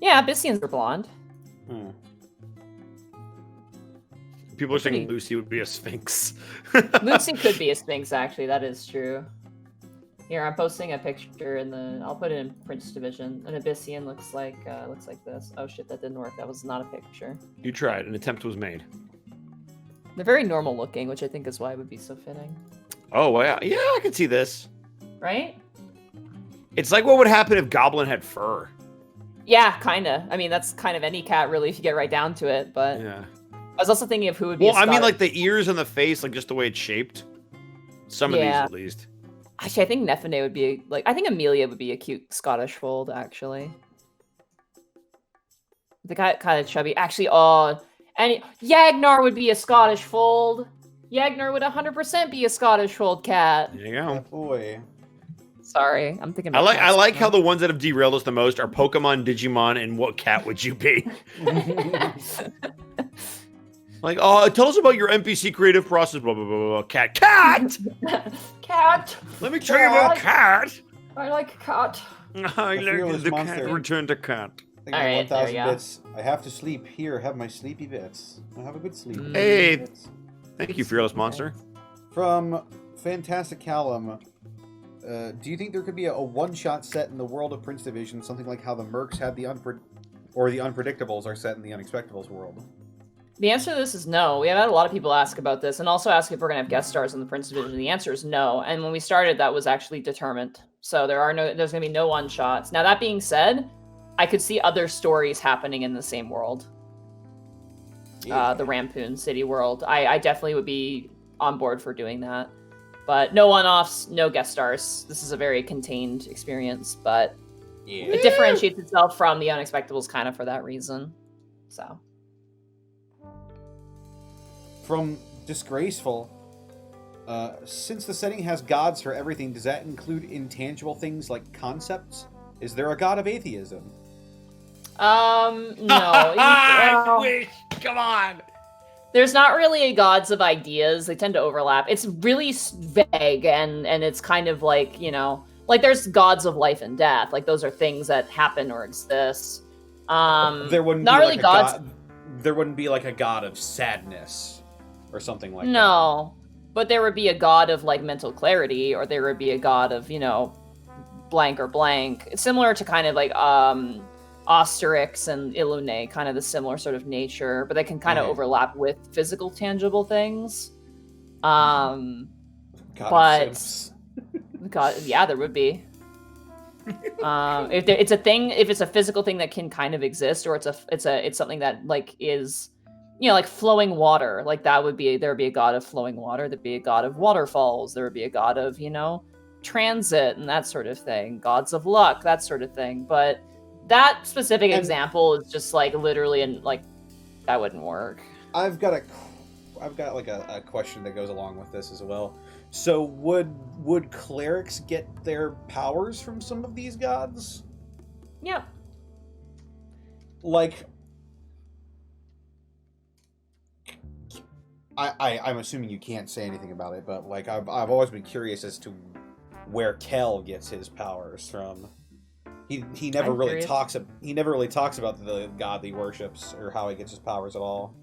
Yeah, Abyssians are blonde. Hmm. People are saying Lucy would be a sphinx. Lucy could be a sphinx, actually. That is true. Here, I'm posting a picture I'll put it in Prince Division. An Abyssian looks like this. Oh shit, that didn't work. That was not a picture. You tried. An attempt was made. They're very normal looking, which I think is why it would be so fitting. Oh, wow. Yeah, I can see this. Right? It's like what would happen if Goblin had fur. Yeah, kinda. I mean, that's kind of any cat, really, if you get right down to it, but... Yeah. I was also thinking of who would be Well, a I mean, Scottish- like the ears and the face, like just the way it's shaped. Some of these, at least. Actually, I think Nefene would be I think Amelia would be a cute Scottish fold, actually. The guy kind of chubby. Actually, and Yagnar would be a Scottish fold. Yagnar would 100% be a Scottish fold cat. There you go. Boy. Sorry, I'm thinking. I About like how the ones that have derailed us the most are Pokemon, Digimon, and what cat would you be? Like, tell us about your NPC creative process. Blah blah blah blah. Cat. Cat. Let me tell you about cat. I like cat. I fearless like the cat. monster. Return to cat. I All right, there 1,000 we go. bits. I have to sleep. Here, have my sleepy bits. I have a good sleep. Hey. Bits. Thank you, fearless monster. From Fantastic Callum, do you think there could be a one-shot set in the world of Prince Division, something like how the Mercs had the Unpredictables are set in the Unexpectables world? The answer to this is no. We have had a lot of people ask about this, and also ask if we're going to have guest stars in the Prince Division. The answer is no. And when we started, that was actually determined. So there's going to be no one shots. Now that being said, I could see other stories happening in the same world. Yeah. The Rampoon City world. I definitely would be on board for doing that. But no one-offs, no guest stars. This is a very contained experience, but it differentiates itself from the Unexpectables kind of for that reason. So. From Disgraceful, since the setting has gods for everything, does that include intangible things like concepts? Is there a god of atheism? No. I wish. Come on. There's not really a gods of ideas. They tend to overlap. It's really vague, and it's kind of like, like there's gods of life and death. Like those are things that happen or exist. There wouldn't not be really like gods. There wouldn't be like a god of sadness or something like that. No, but there would be a god of like mental clarity, or there would be a god of blank or blank. It's similar to kind of like Osterix and Illuminae, kind of the similar sort of nature, but they can kind of overlap with physical, tangible things. God, but God, yeah, there would be. It's a thing, if it's a physical thing that can kind of exist, or it's something that like is, like flowing water, like there would be a god of flowing water, there'd be a god of waterfalls, there would be a god of transit and that sort of thing, gods of luck, that sort of thing. But that specific example is just like literally, and like that wouldn't work. I've got like a question that goes along with this as well. So would clerics get their powers from some of these gods? Yeah. Like, I'm assuming you can't say anything about it, but like I've always been curious as to where Kel gets his powers from. He never really talks about the god that he worships or how he gets his powers at all.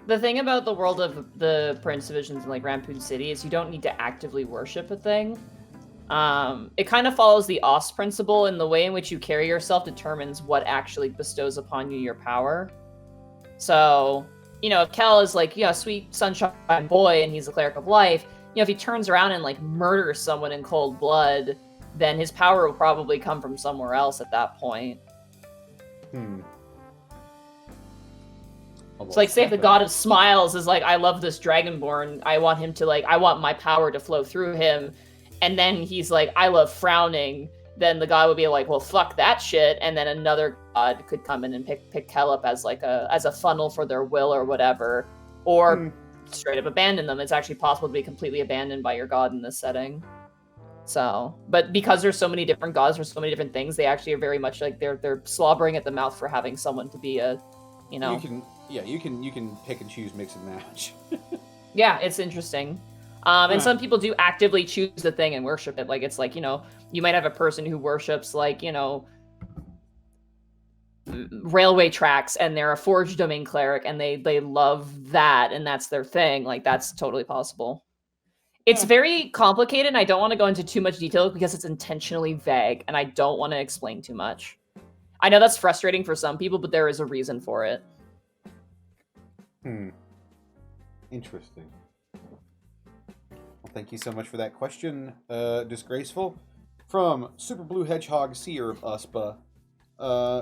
The thing about the world of the Prince Divisions in like Rampoon City is you don't need to actively worship a thing. It kind of follows the Oss principle, and the way in which you carry yourself determines what actually bestows upon you your power. So, if Kel is like, sweet sunshine boy and he's a cleric of life, if he turns around and like murders someone in cold blood, then his power will probably come from somewhere else at that point. So like, say if the god of smiles is like, I love this dragonborn, I want my power to flow through him, and then he's like, I love frowning, then the god would be like, well, fuck that shit, and then another god could come in and pick Kel up as like as a funnel for their will or whatever, or straight up abandon them. It's actually possible to be completely abandoned by your god in this setting. So, but because there's so many different gods for so many different things, they actually are very much like they're slobbering at the mouth for having someone to be a, You can pick and choose, mix and match. Yeah, it's interesting. And some people do actively choose the thing and worship it. Like, it's like, you might have a person who worships, like, railway tracks, and they're a forge domain cleric, and they love that, and that's their thing. Like, that's totally possible. It's very complicated, and I don't want to go into too much detail because it's intentionally vague, and I don't want to explain too much. I know that's frustrating for some people, but there is a reason for it. Interesting. Well, thank you so much for that question, Disgraceful. From Super Blue Hedgehog, Seer of Uspa.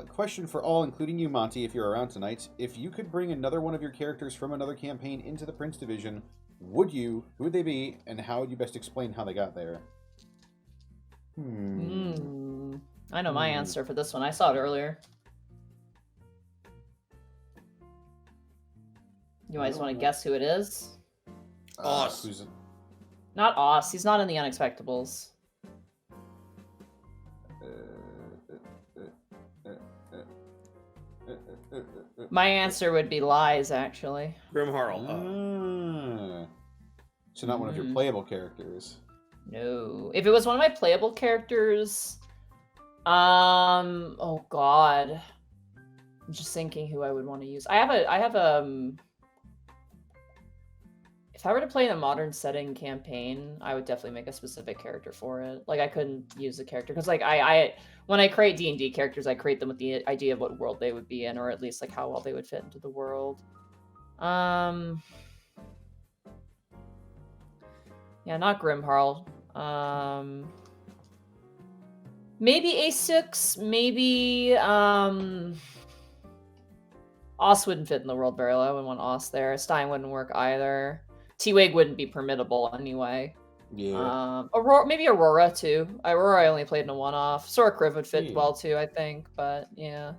Question for all, including you, Monty, if you're around tonight. If you could bring another one of your characters from another campaign into the Prince Division, would you? Who would they be? And how would you best explain how they got there? I know my answer for this one. I saw it earlier. You guys want to guess who it is? Oss. Not Oss. He's not in the Unexpectables. My answer would be Lies, actually. Grimharl. So not one of your playable characters. No. If it was one of my playable characters, oh god. I'm just thinking who I would want to use. I have if I were to play in a modern setting campaign, I would definitely make a specific character for it. Like, I couldn't use a character because, like, I when I create D&D characters, I create them with the idea of what world they would be in, or at least like how well they would fit into the world. Yeah, not Grimharl. Maybe A6. Maybe Oss wouldn't fit in the world very well. I wouldn't want Oss there. Stein wouldn't work either. T-Wig wouldn't be permittable anyway. Yeah. Aurora, maybe Aurora too. Aurora I only played in a one-off. Sora Kriv would fit well too, I think. But yeah.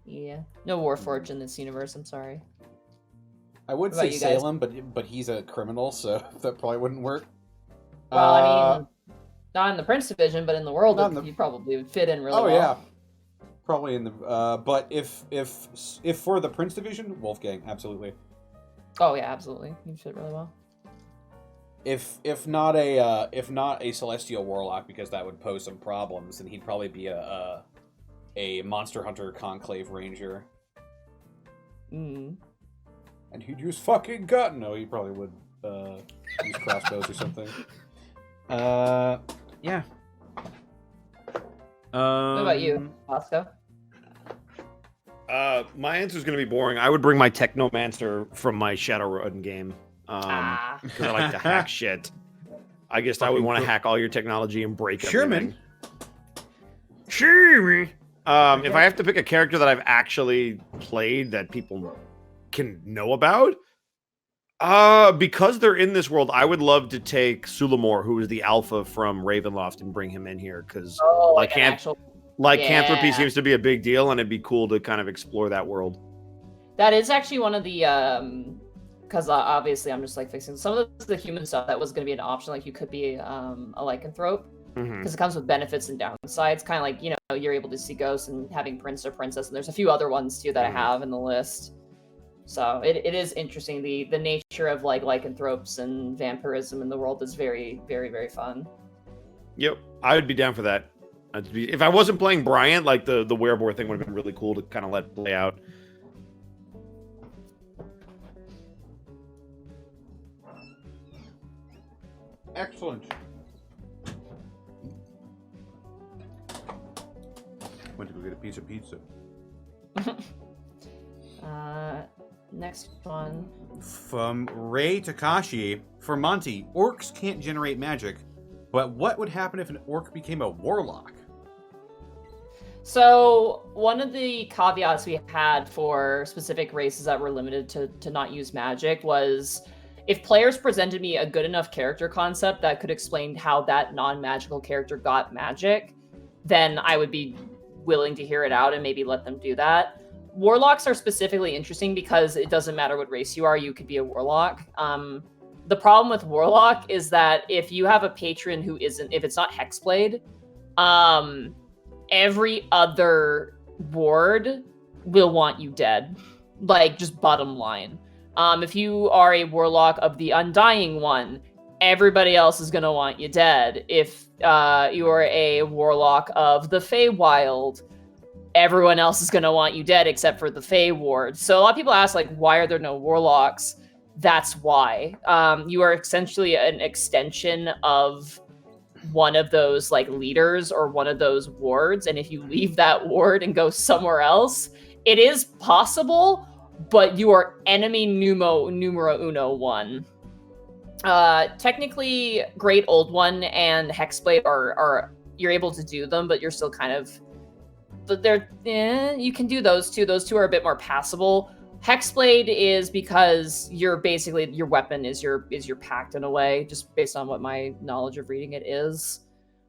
Yeah. No Warforged in this universe, I'm sorry. I would say Salem, but he's a criminal, so that probably wouldn't work. Well, I mean, not in the Prince Division, but in the world, he probably would fit in really well. Oh, yeah. Probably in the... but if for the Prince Division, Wolfgang, absolutely. Oh, yeah, absolutely. He'd fit really well. If not a Celestial Warlock, because that would pose some problems, then he'd probably be a Monster Hunter Conclave Ranger. And he'd use fucking gun. No, he probably would use crossbows or something. Yeah. What about you, Bosco? My answer is going to be boring. I would bring my Technomancer from my Shadowrun game. Because I like to hack shit. I guess I would want to hack all your technology and break everything. Sherman. If I have to pick a character that I've actually played that people can know about, because they're in this world, I would love to take Sulamore, who is the alpha from Ravenloft, and bring him in here because lycanthropy seems to be a big deal, and it'd be cool to kind of explore that world. That is actually one of the because obviously I'm just like fixing some of the human stuff that was going to be an option. Like you could be a lycanthrope because it comes with benefits and downsides. Kind of like, you know, you're able to see ghosts and having prince or princess, and there's a few other ones too that I have in the list. So it is interesting. The nature of like lycanthropes and vampirism in the world is very, very, very fun. Yep, I would be down for that. If I wasn't playing Bryant, like the werebore thing would have been really cool to kind of let play out. Excellent. Went to go get a piece of pizza. Next one. From Ray Takashi. For Monty, orcs can't generate magic, but what would happen if an orc became a warlock? So one of the caveats we had for specific races that were limited to not use magic was if players presented me a good enough character concept that could explain how that non-magical character got magic, then I would be willing to hear it out and maybe let them do that. Warlocks are specifically interesting because it doesn't matter what race you are, you could be a warlock. The problem with warlock is that if you have a patron who isn't, if it's not Hexblade, every other ward will want you dead. Like, just bottom line. If you are a warlock of the Undying One, everybody else is going to want you dead. If you are a warlock of the Feywild, everyone else is going to want you dead except for the Fey ward. So a lot of people ask, like, why are there no warlocks? That's why. You are essentially an extension of one of those, like, leaders or one of those wards. And if you leave that ward and go somewhere else, it is possible, but you are enemy numero uno one. Technically, Great Old One and Hexblade are you're able to do them, but you're still kind of... But you can do those two. Those two are a bit more passable. Hexblade is because you're basically, your weapon is your pact in a way, just based on what my knowledge of reading it is.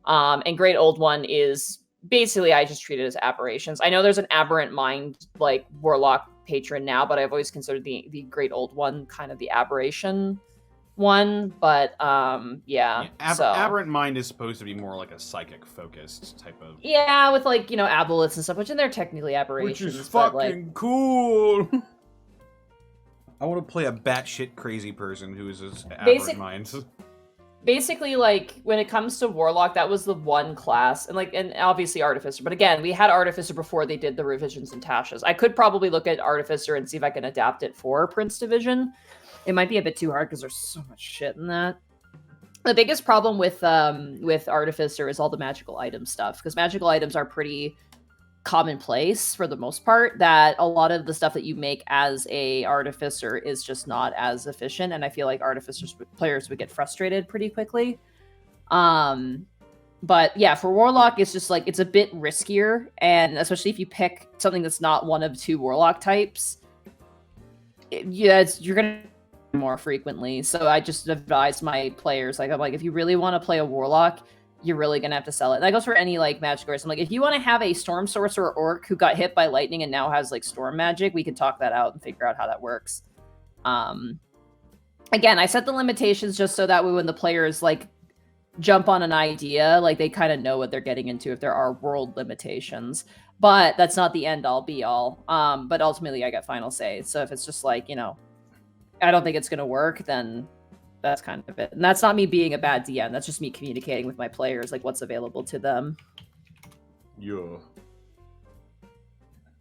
And Great Old One is basically, I just treat it as aberrations. I know there's an aberrant mind, like, warlock patron now, but I've always considered the Great Old One kind of the aberration one. But yeah. Aberrant mind is supposed to be more like a psychic focused type of. Yeah, with, like, you know, aboleths and stuff, which they're technically aberrations. Which is but, fucking like, cool. I want to play a batshit crazy person who is as aberrant minds. Basically, like, when it comes to Warlock, that was the one class, and obviously Artificer. But again, we had Artificer before they did the revisions and Tasha's. I could probably look at Artificer and see if I can adapt it for Prince Division. It might be a bit too hard because there's so much shit in that. The biggest problem with Artificer is all the magical item stuff, because magical items are pretty commonplace for the most part, that a lot of the stuff that you make as a Artificer is just not as efficient, and I feel like players would get frustrated pretty quickly. But yeah, for Warlock, it's just like, it's a bit riskier, and especially if you pick something that's not one of two Warlock types, you're gonna more frequently. So I just advise my players, like, I'm like, if you really want to play a Warlock, you're really gonna have to sell it. And that goes for any, like, magic race. I'm like, if you want to have a Storm Sorcerer Orc who got hit by lightning and now has, like, Storm Magic, we can talk that out and figure out how that works. Again, I set the limitations just so that way when the players, like, jump on an idea, like, they kind of know what they're getting into if there are world limitations. But that's not the end-all, be-all. But ultimately, I get final say. So if it's just like, you know, I don't think it's gonna work, then that's kind of it. And that's not me being a bad DM. That's just me communicating with my players, like, what's available to them. Yeah.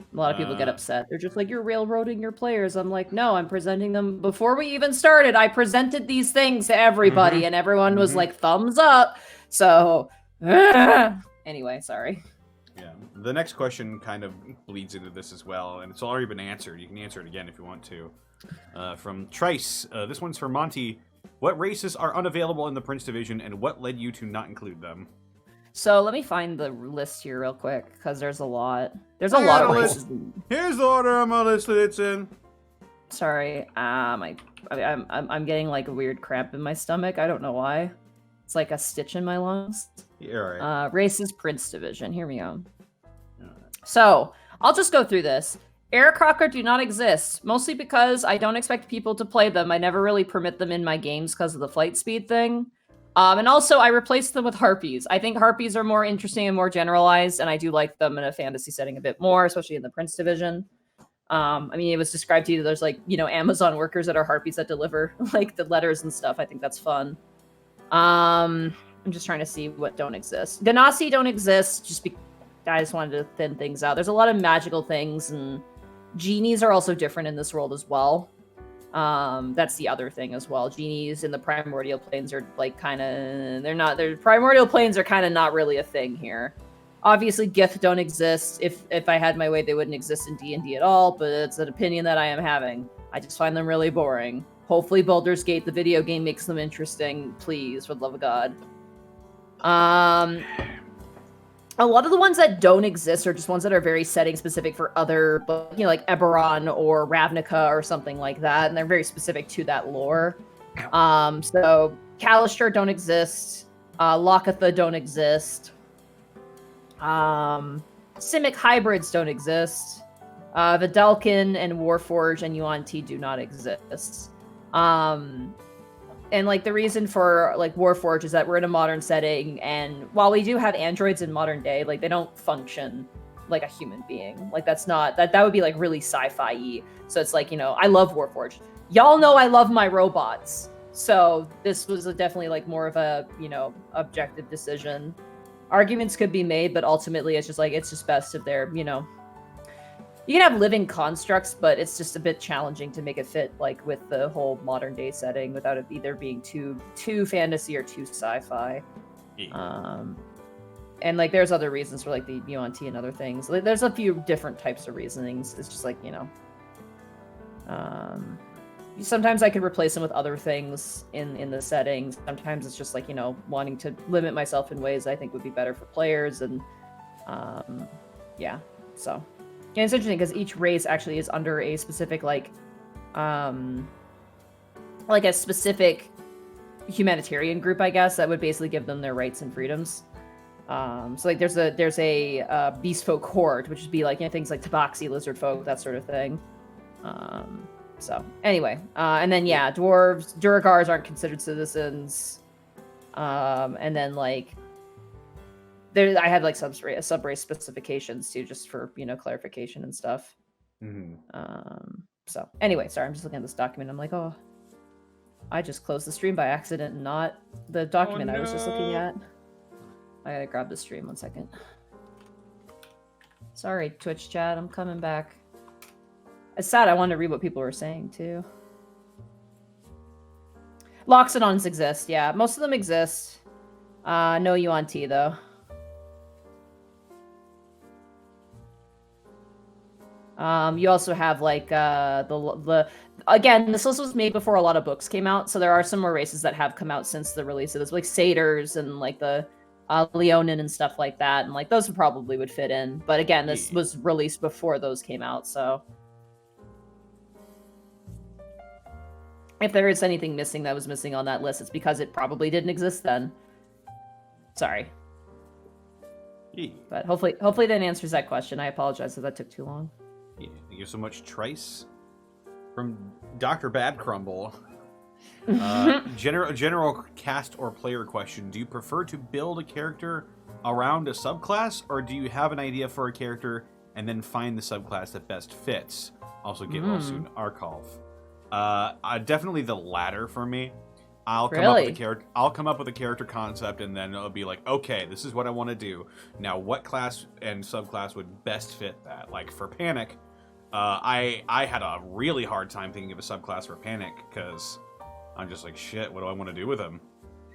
A lot of people get upset. They're just like, you're railroading your players. I'm like, no, I'm presenting them. Before we even started, I presented these things to everybody, and everyone was like, thumbs up. So, anyway, sorry. Yeah. The next question kind of bleeds into this as well, and it's already been answered. You can answer it again if you want to. From Trice. This one's for Monty. What races are unavailable in the Prince Division, and what led you to not include them? So let me find the list here real quick, because there's a lot. There's a lot of races. Here's the order I'm gonna list it's in. Sorry, I'm getting like a weird cramp in my stomach. I don't know why. It's like a stitch in my lungs. Yeah, all right. Races Prince Division. Here we go. So I'll just go through this. Air Crocker do not exist, mostly because I don't expect people to play them. I never really permit them in my games because of the flight speed thing. And also, I replaced them with Harpies. I think Harpies are more interesting and more generalized, and I do like them in a fantasy setting a bit more, especially in the Prince Division. I mean, it was described to you that there's like, Amazon workers that are Harpies that deliver like the letters and stuff. I think that's fun. I'm just trying to see what don't exist. Ganassi don't exist, just because I just wanted to thin things out. There's a lot of magical things, and genies are also different in this world as well. That's the other thing as well. Genies in the primordial planes are like their primordial planes are kind of not really a thing here. Obviously, Gith don't exist. If I had my way, they wouldn't exist in D&D at all, but it's an opinion that I am having. I just find them really boring. Hopefully Baldur's Gate, the video game, makes them interesting. Please, for the love of God. A lot of the ones that don't exist are just ones that are very setting specific for other, like Eberron or Ravnica or something like that, and they're very specific to that lore. So Kalister don't exist. Lokatha don't exist. Simic hybrids don't exist. Vidalkin and Warforged and Yuan-Ti do not exist. And like the reason for like Warforged is that we're in a modern setting, and while we do have androids in modern day, like they don't function like a human being. Like that's not that would be like really sci-fi-y. So it's like, I love Warforged. Y'all know I love my robots. So this was definitely like more of a, objective decision. Arguments could be made, but ultimately it's just best if they're, you can have living constructs, but it's just a bit challenging to make it fit like with the whole modern day setting without it either being too fantasy or too sci-fi. Yeah. And like there's other reasons for like the Yuan-Ti and other things. Like, there's a few different types of reasonings. It's just like, sometimes I could replace them with other things in the settings. Sometimes it's just like, wanting to limit myself in ways I think would be better for players, and yeah, so. And it's interesting because each race actually is under a specific like a specific humanitarian group, I guess, that would basically give them their rights and freedoms. So like there's a beast folk horde, which would be like things like tabaxi, lizard folk, that sort of thing. So anyway, and then dwarves, Duragars aren't considered citizens, and then like. I had like sub-race specifications too, just for clarification and stuff. Mm-hmm. So anyway, sorry, I'm just looking at this document. I'm like, oh, I just closed the stream by accident, and not the document I was just looking at. I gotta grab the stream 1 second. Sorry, Twitch chat, I'm coming back. It's sad. I wanted to read what people were saying too. Loxodons exist. Yeah, most of them exist. No Yuan-Ti though. You also have like again, this list was made before a lot of books came out, so there are some more races that have come out since the release of this, like satyrs and like the Leonin and stuff like that, and like those probably would fit in. But again, this was released before those came out, so if there is anything missing that was missing on that list, it's because it probably didn't exist then. Sorry. But hopefully that answers that question. I apologize if that took too long. Yeah, thank you so much, Trice. From Dr. Bad Crumble. General cast or player question. Do you prefer to build a character around a subclass, or do you have an idea for a character and then find the subclass that best fits? Also get well soon, Arkolf. Definitely the latter for me. I'll come up with a character concept, and then it'll be like, okay, this is what I want to do. Now, what class and subclass would best fit that? Like for Panic, I had a really hard time thinking of a subclass for Panic because I'm just like, shit, what do I want to do with him?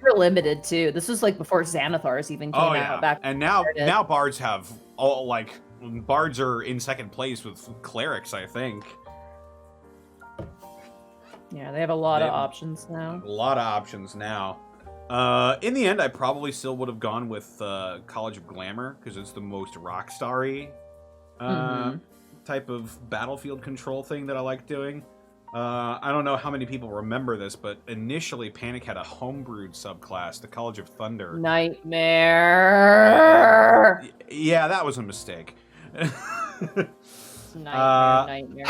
You're limited too. This was like before Xanathars even came out. Back and now bards have all like bards are in second place with clerics, I think. Yeah, they have a lot They of have options now. A lot of options now. In the end, I probably still would have gone with College of Glamour because it's the most rock starry type of battlefield control thing that I like doing. I don't know how many people remember this, but initially Panic had a homebrewed subclass, the College of Thunder. Nightmare. Yeah, that was a mistake. Nightmare.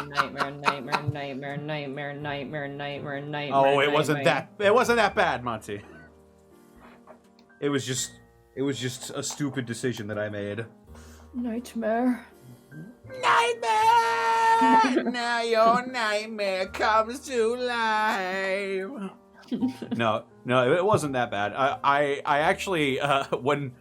Oh, it wasn't that bad, Monty. It was just a stupid decision that I made. Nightmare. Now your nightmare comes to life. No, it wasn't that bad. I actually when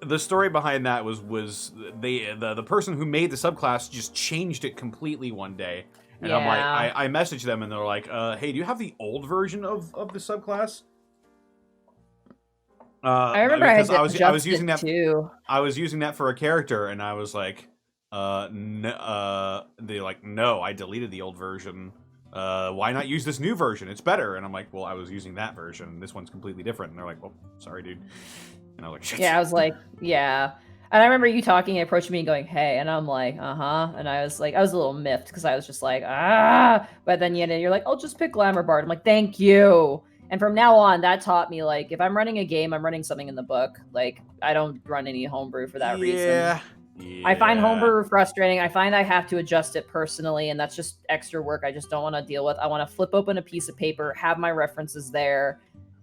the story behind that was the person who made the subclass just changed it completely one day, and I'm like, I messaged them and they're like, hey, do you have the old version of the subclass? I remember I was using that too. I was using that for a character, and I was like, they're like, no, I deleted the old version. Why not use this new version? It's better. And I'm like, well, I was using that version. This one's completely different. And they're like, well, sorry, dude. And I was like, shit. Yeah, I was like, yeah. And I remember you talking, approaching me and going, hey. And I'm like, uh-huh. And I was a little miffed because I was just like, ah. But then you're like, I'll just pick Glamour Bard. I'm like, thank you. And from now on, that taught me, like, if I'm running a game, I'm running something in the book. Like, I don't run any homebrew for that reason. Yeah. I find homebrew frustrating. I find I have to adjust it personally, and that's just extra work I just don't want to deal with. I want to flip open a piece of paper, have my references there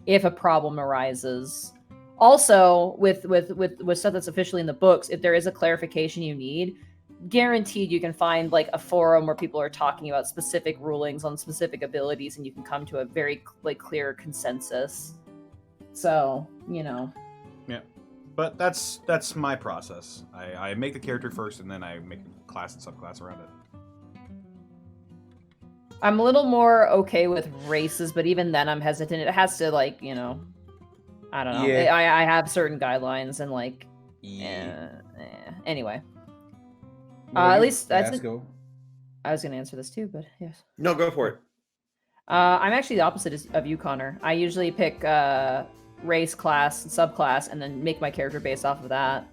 if a problem arises. Also, with stuff that's officially in the books, if there is a clarification you need, guaranteed you can find like a forum where people are talking about specific rulings on specific abilities, and you can come to a very clear consensus. So, Yeah. But that's my process. I make the character first, and then I make a class and subclass around it. I'm a little more okay with races, but even then I'm hesitant. It has to, I don't know. Yeah. I have certain guidelines, and anyway. At least that's it. I was going to answer this too, but yes. No, go for it. I'm actually the opposite of you, Connor. I usually pick race, class, subclass, and then make my character based off of that.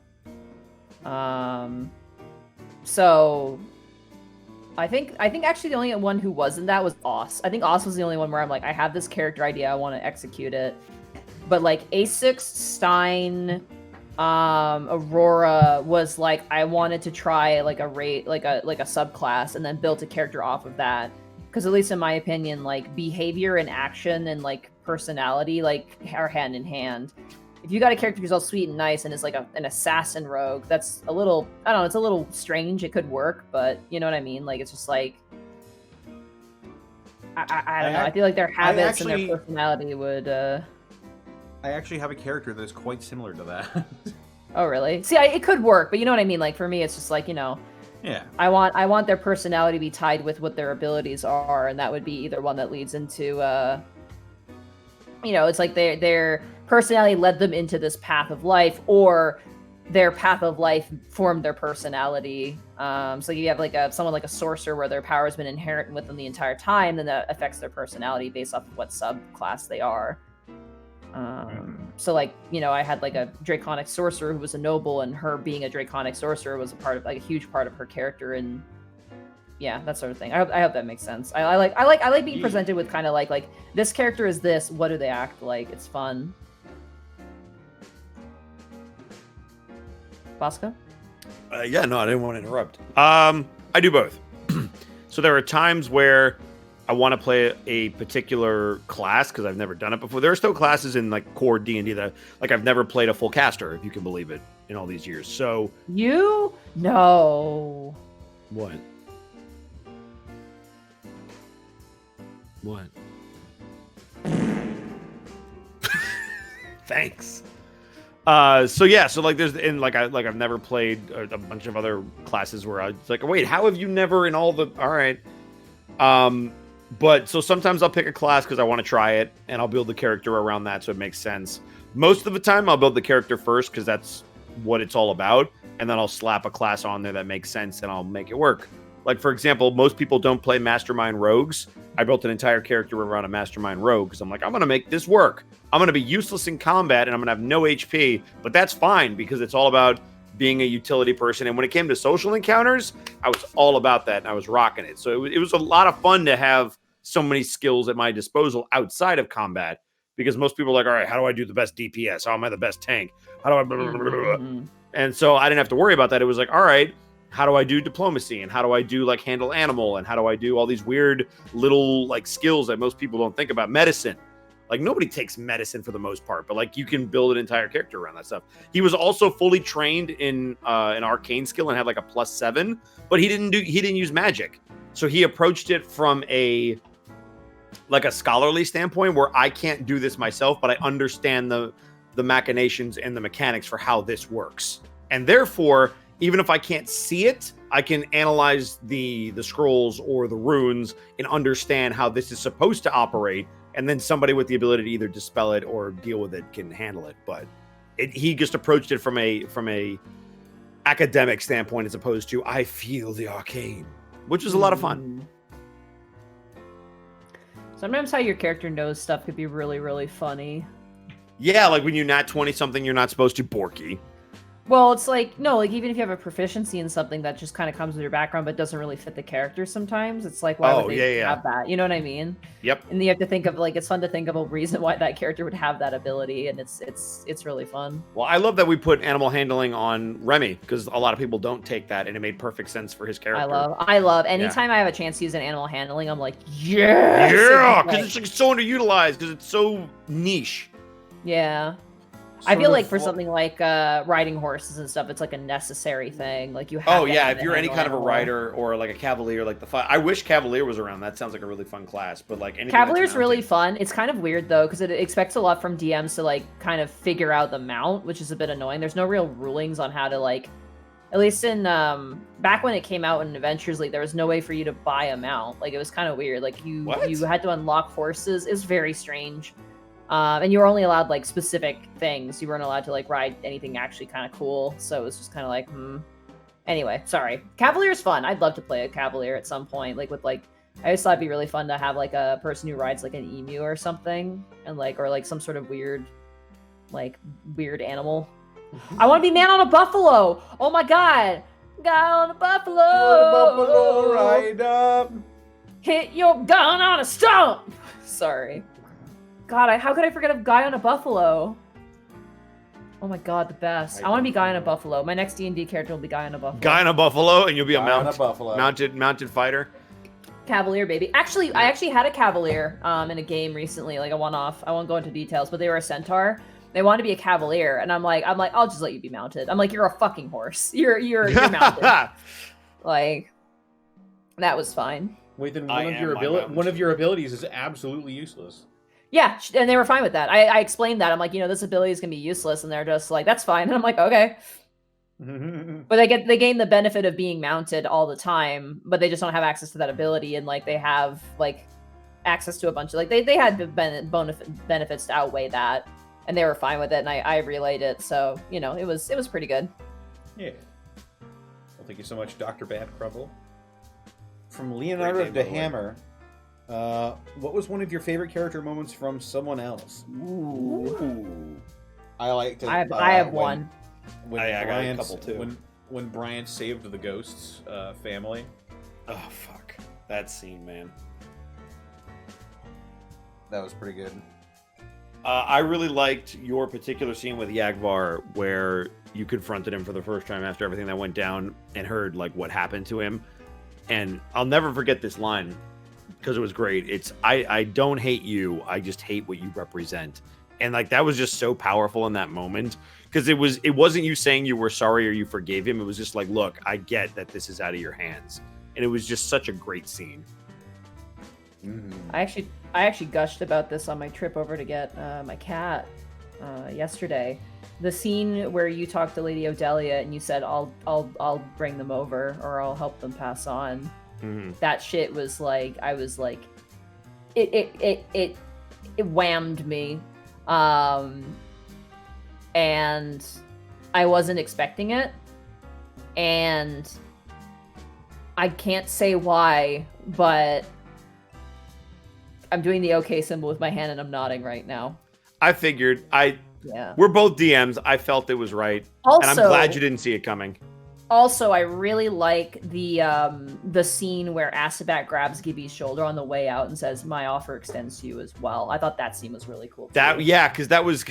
So I think actually the only one who wasn't that was Oz. I think Oz was the only one where I'm like, I have this character idea, I want to execute it. But like A6, Stein, Aurora was like, I wanted to try like a subclass and then built a character off of that. Because at least in my opinion, like behavior and action and like personality like are hand in hand. If you got a character who's all sweet and nice and is like an assassin rogue, that's a little, I don't know, it's a little strange. It could work, but you know what I mean? Like, it's just like, I don't know. I feel like their habits and their personality would... I actually have a character that is quite similar to that. Oh, really? See, it could work, but you know what I mean? Like, for me, it's just like, Yeah. I want their personality to be tied with what their abilities are, and that would be either one that leads into, it's like their personality led them into this path of life, or their path of life formed their personality. So you have like someone like a sorcerer where their power has been inherent with them the entire time, then that affects their personality based off of what subclass they are. So like, I had like a draconic sorcerer who was a noble, and her being a draconic sorcerer was a huge part of her character, and yeah, that sort of thing. I hope that makes sense. I like being presented with kind of like this character is this, what do they act like? It's fun. Bosco? Yeah, no, I didn't want to interrupt. I do both. So there are times where I want to play a particular class because I've never done it before. There are still classes in like core D&D that like I've never played a full caster, if you can believe it, in all these years. So No. What? Thanks. So like there's I've never played a bunch of other classes where I was like, wait, how have you never in all the all right. But so sometimes I'll pick a class because I want to try it, and I'll build the character around that so it makes sense. Most of the time, I'll build the character first because that's what it's all about, and then I'll slap a class on there that makes sense, and I'll make it work. Like, for example, most people don't play Mastermind Rogues I built an entire character around a mastermind rogue because I'm like, I'm going to make this work. I'm going to be useless in combat and I'm going to have no HP, but that's fine because it's all about being a utility person. And when it came to social encounters, I was all about that and I was rocking it. So it was a lot of fun to have so many skills at my disposal outside of combat because most people are like, all right, how do I do the best DPS? How am I the best tank? How do I... Blah, blah, blah, blah, blah. And so I didn't have to worry about that. It was like, all right, how do I do diplomacy? And how do I do like handle animal? And how do I do all these weird little like skills that most people don't think about? Medicine. Like nobody takes medicine for the most part, but like you can build an entire character around that stuff. He was also fully trained in an arcane skill and had like a +7, but he didn't use magic. So he approached it from a scholarly standpoint where I can't do this myself, but I understand the machinations and the mechanics for how this works. And therefore, even if I can't see it, I can analyze the scrolls or the runes and understand how this is supposed to operate. And then somebody with the ability to either dispel it or deal with it can handle it. But he just approached it from a academic standpoint as opposed to I feel the arcane, which was a lot of fun. Sometimes how your character knows stuff could be really, really funny. Yeah, like when you're not 20 something, you're not supposed to Borky. Well, it's like, no, like even if you have a proficiency in something that just kind of comes with your background but doesn't really fit the character sometimes, it's like, why would they have that? You know what I mean? Yep. And you have to think of, like, it's fun to think of a reason why that character would have that ability, and it's really fun. Well, I love that we put animal handling on Remy, because a lot of people don't take that, and it made perfect sense for his character. I love, anytime I have a chance to use an animal handling, I'm like, yes! Yeah, because it's like so underutilized, because it's so niche. Yeah. I feel like for something like riding horses and stuff, it's like a necessary thing. Like you have. Oh yeah, if you're any kind of a rider or like a cavalier, like I wish Cavalier was around. That sounds like a really fun class. But like Cavalier's really fun. It's kind of weird though because it expects a lot from DMs to like kind of figure out the mount, which is a bit annoying. There's no real rulings on how to like. At least in back when it came out in Adventures League, there was no way for you to buy a mount. Like it was kind of weird. Like you had to unlock horses. It's very strange. And you were only allowed like specific things. You weren't allowed to like ride anything actually kind of cool. So it was just kind of like, Anyway, sorry. Cavalier's fun. I'd love to play a Cavalier at some point. Like with like, I always thought it'd be really fun to have like a person who rides like an emu or something, and like or like some sort of weird animal. I want to be man on a buffalo. Oh my god, guy on a buffalo. Buffalo ride up. Hit your gun on a stump. Sorry. God, how could I forget a guy on a buffalo? Oh my god, the best. I want to be guy on a buffalo. My next D&D character will be guy on a buffalo. Guy on a buffalo, and you'll be buffalo. mounted fighter. Cavalier, baby. Actually, I actually had a Cavalier in a game recently, like a one-off. I won't go into details, but they were a centaur. They wanted to be a Cavalier, and I'm like, I'll just let you be mounted. I'm like, you're a fucking horse. You're mounted. Like, that was fine. Wait, then one of your abilities is absolutely useless. Yeah, and they were fine with that. I explained that. I'm like, this ability is gonna be useless, and they're just like, that's fine. And I'm like, okay. But they gain the benefit of being mounted all the time, but they just don't have access to that ability, and like they have like access to a bunch of like they had the benefits to outweigh that, and they were fine with it, and I relayed it, so it was pretty good. Yeah. Well, thank you so much, Dr. Bad Crumble. From Leonardo de Hammer. What was one of your favorite character moments from someone else? Ooh. I like to. I have one. I got a couple too. When Brian saved the Ghost's family. Oh fuck, that scene, man. That was pretty good. I really liked your particular scene with Yagvar, where you confronted him for the first time after everything that went down and heard like what happened to him. And I'll never forget this line, because it was great. It's I don't hate you, I just hate what you represent. And like that was just so powerful in that moment, because it wasn't you saying you were sorry or you forgave him. It was just like, look, I get that this is out of your hands. And it was just such a great scene. I actually gushed about this on my trip over to get my cat yesterday. The scene where you talked to Lady Odelia and you said I'll bring them over or I'll help them pass on. That shit was like, I was like, it whammed me, and I wasn't expecting it, and I can't say why, but I'm doing the OK symbol with my hand and I'm nodding right now. I figured. Yeah. We're both DMs. I felt it was right. Also, and I'm glad you didn't see it coming. Also, I really like the scene where Asabat grabs Gibby's shoulder on the way out and says, "My offer extends to you as well." I thought that scene was really cool. Yeah, because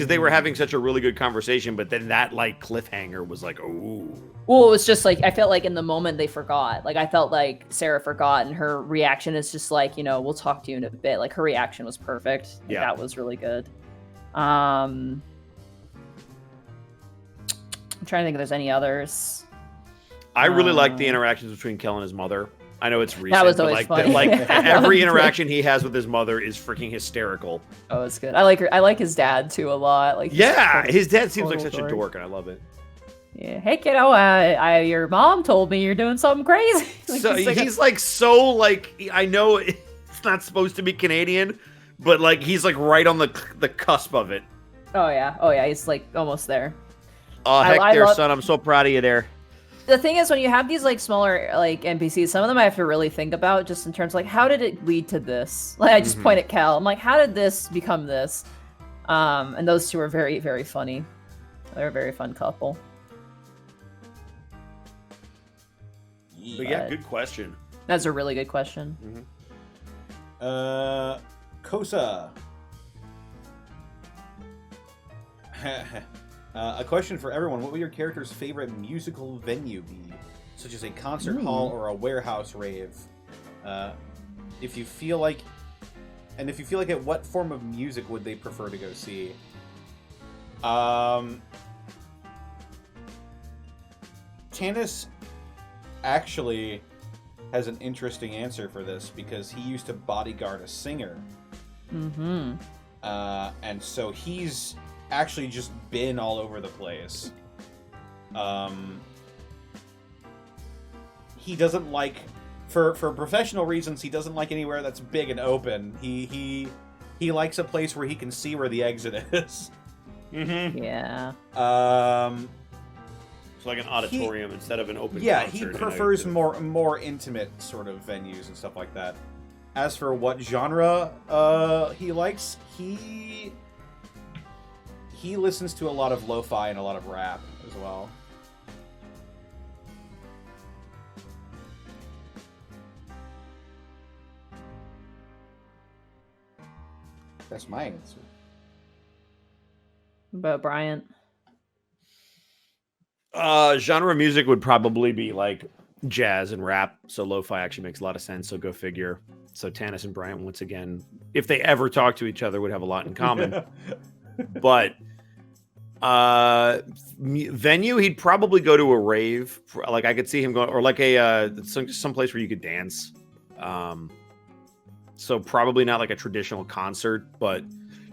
they were having such a really good conversation, but then that like cliffhanger was like, oh. Well, it was just like I felt like in the moment they forgot. Like I felt like Sarah forgot, and her reaction is just like, we'll talk to you in a bit. Like her reaction was perfect. Like, yeah, that was really good. I'm trying to think if there's any others. I really like the interactions between Kel and his mother. I know it's recent, that was always but funny. Every interaction he has with his mother is freaking hysterical. Oh, it's good. I like his dad too a lot. Like his dad seems like such a dork, and I love it. Yeah. Hey kiddo, your mom told me you're doing something crazy. Like, so he's I know it's not supposed to be Canadian, but like he's like right on the cusp of it. Oh yeah, he's like almost there. Oh heck, son, I'm so proud of you there. The thing is, when you have these like smaller like NPCs, some of them I have to really think about just in terms of like how did it lead to this? Like I just point at Cal. I'm like, how did this become this? And those two are very, very funny. They're a very fun couple. But yeah, good question. That's a really good question. Kosa. A question for everyone. What would your character's favorite musical venue be? Such as a concert hall or a warehouse rave? If you feel like it, what form of music would they prefer to go see? Tannis actually has an interesting answer for this because he used to bodyguard a singer. And so he's actually just been all over the place. He doesn't like, for professional reasons, he doesn't like anywhere that's big and open. He likes a place where he can see where the exit is. Yeah. It's like an auditorium instead of an open concert. Yeah, he prefers more intimate sort of venues and stuff like that. As for what genre he likes, he listens to a lot of lo-fi and a lot of rap as well. That's my answer. But Bryant? Genre music would probably be like jazz and rap, so lo-fi actually makes a lot of sense, so go figure. So Tannis and Bryant, once again, if they ever talk to each other, would have a lot in common. But venue, he'd probably go to a rave. Like I could see him going, or like some place where you could dance. So probably not like a traditional concert, but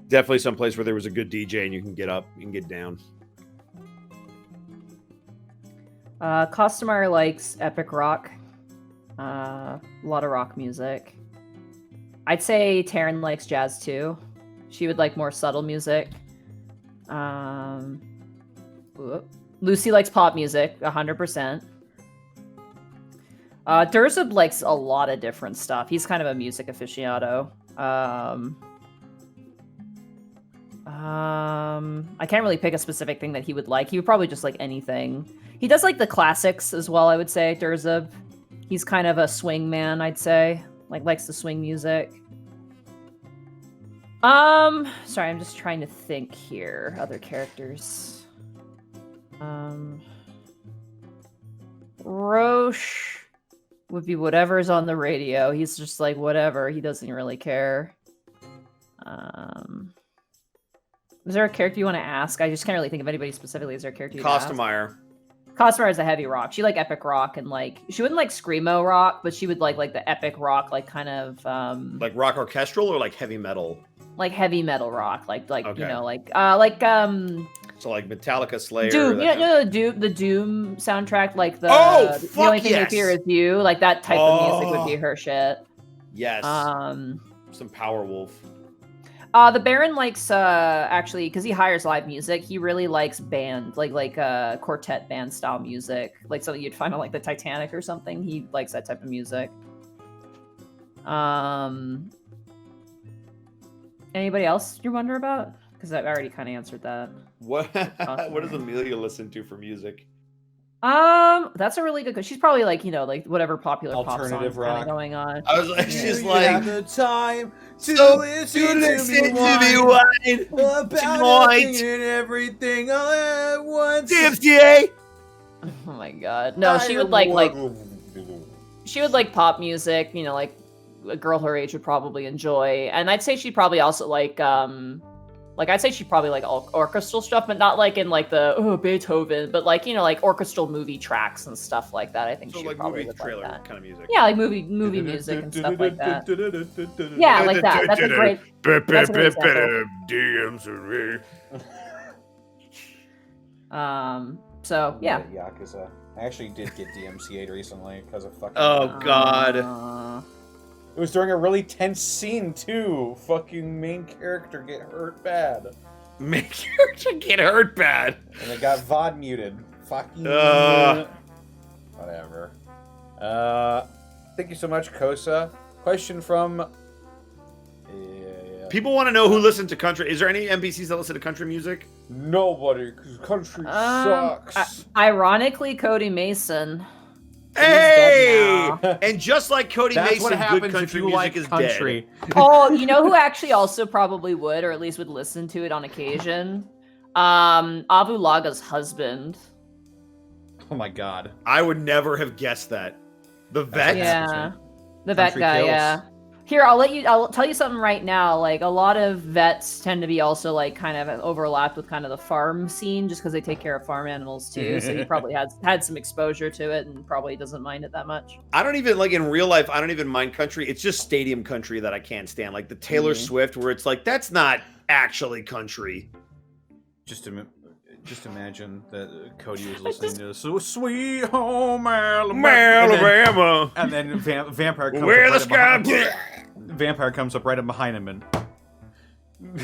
definitely some place where there was a good DJ and you can get up, you can get down. Costumar likes epic rock. A lot of rock music. I'd say Taryn likes jazz too. She would like more subtle music. Lucy likes pop music, 100%. Durzub likes a lot of different stuff. He's kind of a music aficionado. I can't really pick a specific thing that he would like. He would probably just like anything. He does like the classics as well, I would say, Durzub. He's kind of a swing man, I'd say. Like, likes the swing music. Sorry, I'm just trying to think here. Other characters. Roche would be whatever's on the radio. He's just like, whatever. He doesn't really care. Is there a character you want to ask? I just can't really think of anybody specifically. Is there a character you want to ask? Costumire. Costumire is a heavy rock. She like epic rock and like she wouldn't like screamo rock, but she would like the epic rock, like kind of like rock orchestral or like heavy metal. Like heavy metal rock, like okay. You know, so like Metallica, Slayer. Doom, the Doom soundtrack, like the fuck the only thing yes. I fear is you, like that type of music would be her shit. Yes. Some Powerwolf. The Baron likes actually because he hires live music. He really likes band, like quartet band style music, like something you'd find on like the Titanic or something. He likes that type of music. Anybody else you wonder about? Because I already kind of answered that. What does Amelia listen to for music? That's a really good. She's probably like like whatever popular Alternative pop song kind rock. of going on. I was like, she's You like, have the time to so listen to listen to me whine about whine. everything and everything all at once. DMCA. Oh my god, no, she would like she would like pop music. Like a girl her age would probably enjoy, and I'd say she'd probably also like I'd say she probably like orchestral stuff, but not like in like the Beethoven, but like like orchestral movie tracks and stuff like that. I think So she like probably movie would trailer like that. kind of music. Yeah, like movie music and stuff like that. Yeah, like that. That's a great example. DMCA. So yeah. Yakuza. I actually did get DMCA'd recently because of fucking. Oh god. It was during a really tense scene too. Fucking main character get hurt bad. Main character get hurt bad. And it got VOD muted. Fucking. Whatever. Thank you so much, Kosa. Question from. People want to know who listens to country. Is there any NPCs that listen to country music? Nobody, because country sucks. Ironically, Cody Mason. Hey! And just like Cody That's Mason, what happens good if country you music like is country. dead. Oh, you know who actually also probably would, or at least would listen to it on occasion? Abu Laga's husband. Oh my god. I would never have guessed that. The vet? Yeah. The vet Country guy, kills. yeah. Here, I'll tell you something right now. Like, a lot of vets tend to be also, like, kind of overlapped with kind of the farm scene just because they take care of farm animals, too. So he probably had some exposure to it and probably doesn't mind it that much. I don't even, like, in real life, I don't even mind country. It's just stadium country that I can't stand. Like, the Taylor Swift, where it's like, that's not actually country. Just imagine that Cody was listening to "So Sweet Home Alabama," and then vampire comes Where up the right sky? behind him. Vampire comes up right in behind him and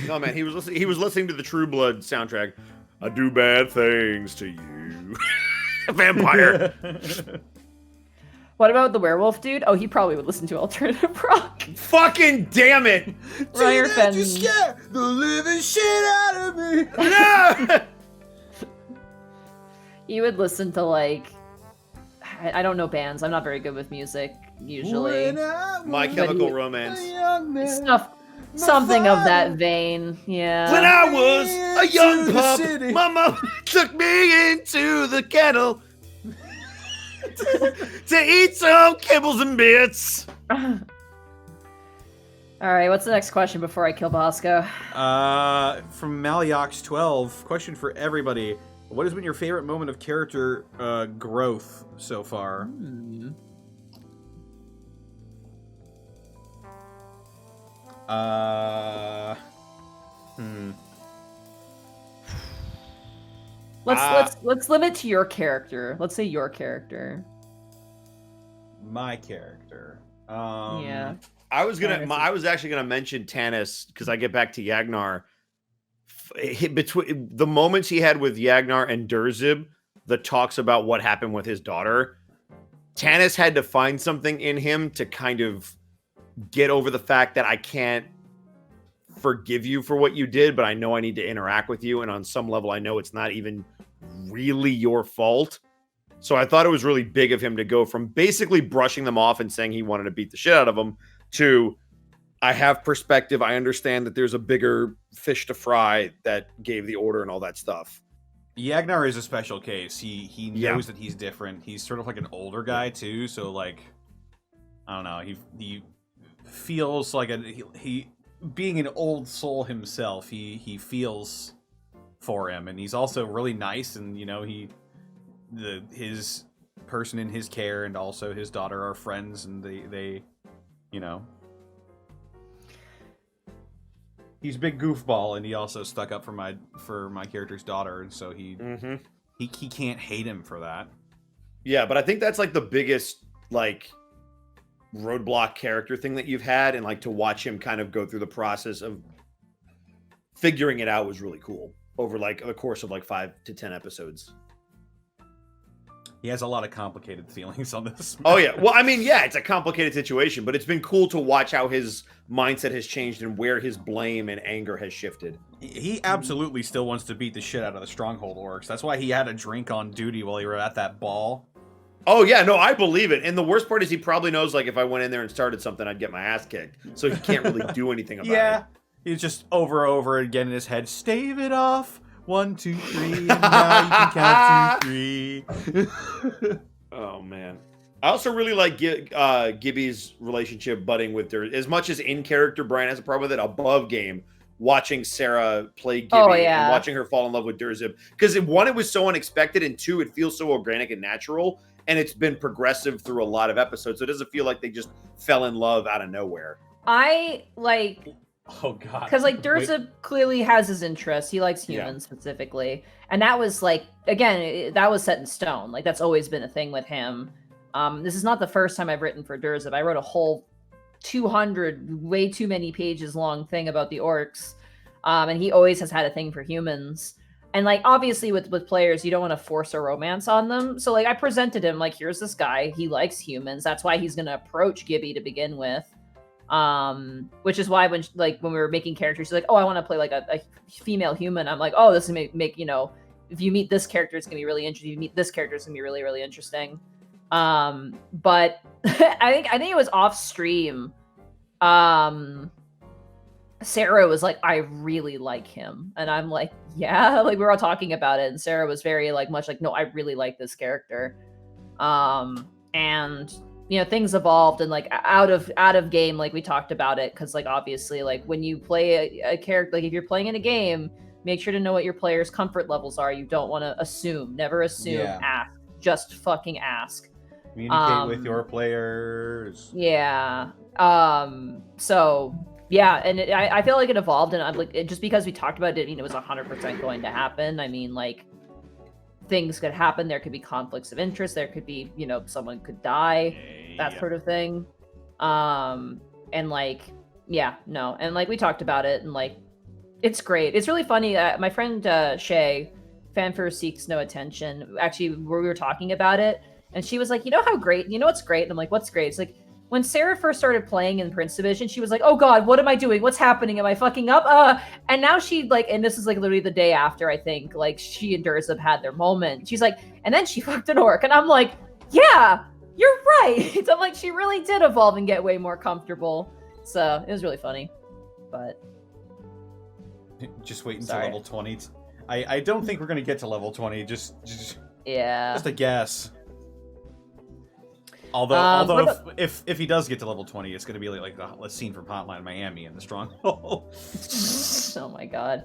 No man, he was listening to the True Blood soundtrack. I do bad things to you. Vampire. What about the werewolf dude? Oh, he probably would listen to alternative rock. Fucking damn it! Ryan Fenton. You scare the living shit out of me. No! He would listen to like I don't know bands. I'm not very good with music usually. My Chemical Romance. Stuff, something of that vein. Yeah. When I was a young pup, my mom took me into the kennel to eat some kibbles and bits. All right, what's the next question before I kill Bosco? from Maliox12, question for everybody. What has been your favorite moment of character growth so far? Let's limit to your character. Let's say your character. My character. Yeah. I was actually gonna mention Tanis because I get back to Yagnar. Between the moments he had with Yagnar and Durzib, the talks about what happened with his daughter, Tanis had to find something in him to kind of get over the fact that I can't forgive you for what you did, but I know I need to interact with you, and on some level I know it's not even really your fault. So I thought it was really big of him to go from basically brushing them off and saying he wanted to beat the shit out of them to I have perspective. I understand that there's a bigger fish to fry that gave the order and all that stuff. Yagnar is a special case. He knows that he's different. He's sort of like an older guy too, so like I don't know. He feels like he being an old soul himself. He feels for him, and he's also really nice. And you know his person in his care and also his daughter are friends, and they you know. He's a big goofball, and he also stuck up for my character's daughter, and so he can't hate him for that. Yeah, but I think that's like the biggest like roadblock character thing that you've had, and like to watch him kind of go through the process of figuring it out was really cool over like the course of like 5 to 10 episodes. He has a lot of complicated feelings on this. Oh yeah. Well, I mean, yeah, it's a complicated situation, but it's been cool to watch how his mindset has changed and where his blame and anger has shifted. He absolutely still wants to beat the shit out of the Stronghold orcs. That's why he had a drink on duty while you were at that ball. Oh yeah, no, I believe it. And the worst part is he probably knows, like, if I went in there and started something, I'd get my ass kicked. So he can't really do anything about it. Yeah. He's just over again in his head, stave it off. 1, 2, 3, and now you can count to 3. Oh man, I also really like Gibby's relationship budding with Dur. As much as in character Brian has a problem with it, above game, watching Sarah play Gibby and watching her fall in love with Durzib, because one, it was so unexpected, and two, it feels so organic and natural, and it's been progressive through a lot of episodes, so it doesn't feel like they just fell in love out of nowhere. I like. Oh god. Because like Durzib clearly has his interests. He likes humans specifically, and that was like again that was set in stone. Like that's always been a thing with him. This is not the first time I've written for Durzib. I wrote a whole 200, way too many pages long thing about the orcs, and he always has had a thing for humans. And like obviously with players, you don't want to force a romance on them. So like I presented him like, here's this guy. He likes humans. That's why he's gonna approach Gibby to begin with. Which is why when we were making characters, she's like, oh, I want to play like a female human. I'm like, oh, this will make if you meet this character, it's gonna be really interesting. If you meet this character, it's gonna be really, really interesting. But I think it was off stream. Sarah was like, I really like him, and I'm like, yeah, like we were all talking about it, and Sarah was very much like, no, I really like this character. And things evolved, and like out of game, like we talked about it, because like obviously like when you play a character, like if you're playing in a game, make sure to know what your players' comfort levels are. You don't want to assume. Never assume. Ask. Just fucking ask. Communicate with your players. Yeah. So yeah, and I feel like it evolved, and I'm like, just because we talked about it didn't mean it was 100% going to happen. I mean, like, things could happen. There could be conflicts of interest. There could be, someone could die, that sort of thing. And like, yeah, no. And like, we talked about it, and like, it's great. It's really funny. My friend Shay, Fanfare Seeks No Attention, actually, we were talking about it, and she was like, how great, what's great? And I'm like, what's great? It's like, when Sarah first started playing in Prince Division, she was like, oh God, what am I doing? What's happening? Am I fucking up? And now she and this is like literally the day after, I think, like she and Durzib had their moment. She's like, and then she fucked an orc. And I'm like, yeah, you're right. I'm like, she really did evolve and get way more comfortable. So it was really funny, but. Just wait until level 20. I don't think we're going to get to level 20. Just a guess. Although if he does get to level 20, it's going to be like the scene from Hotline Miami in the Stronghold. Oh my god.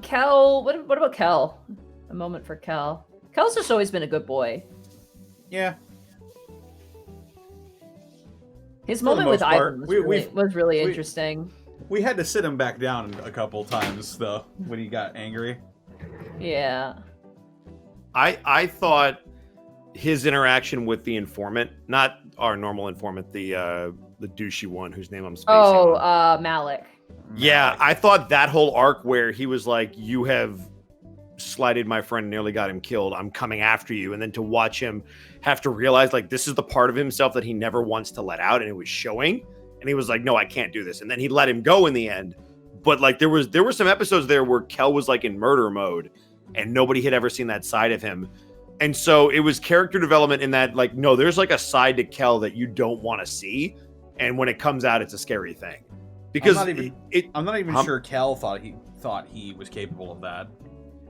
Kel, what about Kel? A moment for Kel. Kel's just always been a good boy. Yeah. His moment with Ivan was really interesting. We had to sit him back down a couple times though when he got angry. Yeah. I thought his interaction with the informant, not our normal informant, the douchey one whose name I'm spacing on. Malik. Yeah, I thought that whole arc where he was like, you have slighted my friend, nearly got him killed, I'm coming after you, and then to watch him have to realize like this is the part of himself that he never wants to let out, and it was showing, and he was like, no, I can't do this, and then he let him go in the end. But like there were some episodes there where Kel was like in murder mode, and nobody had ever seen that side of him. And so it was character development in that, like, no, there's like a side to Kel that you don't want to see, and when it comes out, it's a scary thing. Because I'm not even sure Kel thought he was capable of that.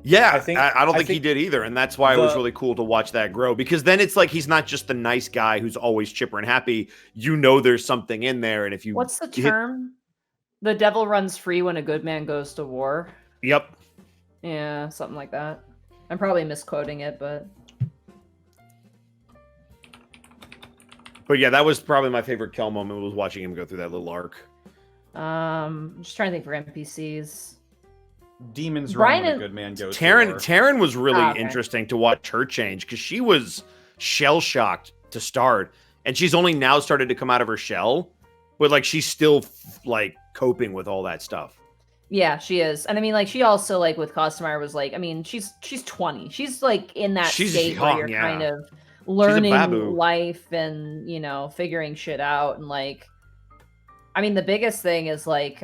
Yeah, I don't think he did either, and that's why it was really cool to watch that grow. Because then it's like he's not just the nice guy who's always chipper and happy. There's something in there, and if you what's the term? The devil runs free when a good man goes to war. Yep. Yeah, something like that. I'm probably misquoting it, but. But yeah, that was probably my favorite Kel moment, was watching him go through that little arc. I'm just trying to think for NPCs. Demons run when a good man goes. Taryn was really interesting to watch her change, because she was shell-shocked to start, and she's only now started to come out of her shell, but like she's still like coping with all that stuff. Yeah, she is. And I mean, like, she also, like, with Costumire was like, I mean, she's 20. She's like in that She's state where young, you're yeah. kind of She's a learning babu. life and, you know, figuring shit out. And like, I mean, the biggest thing is like,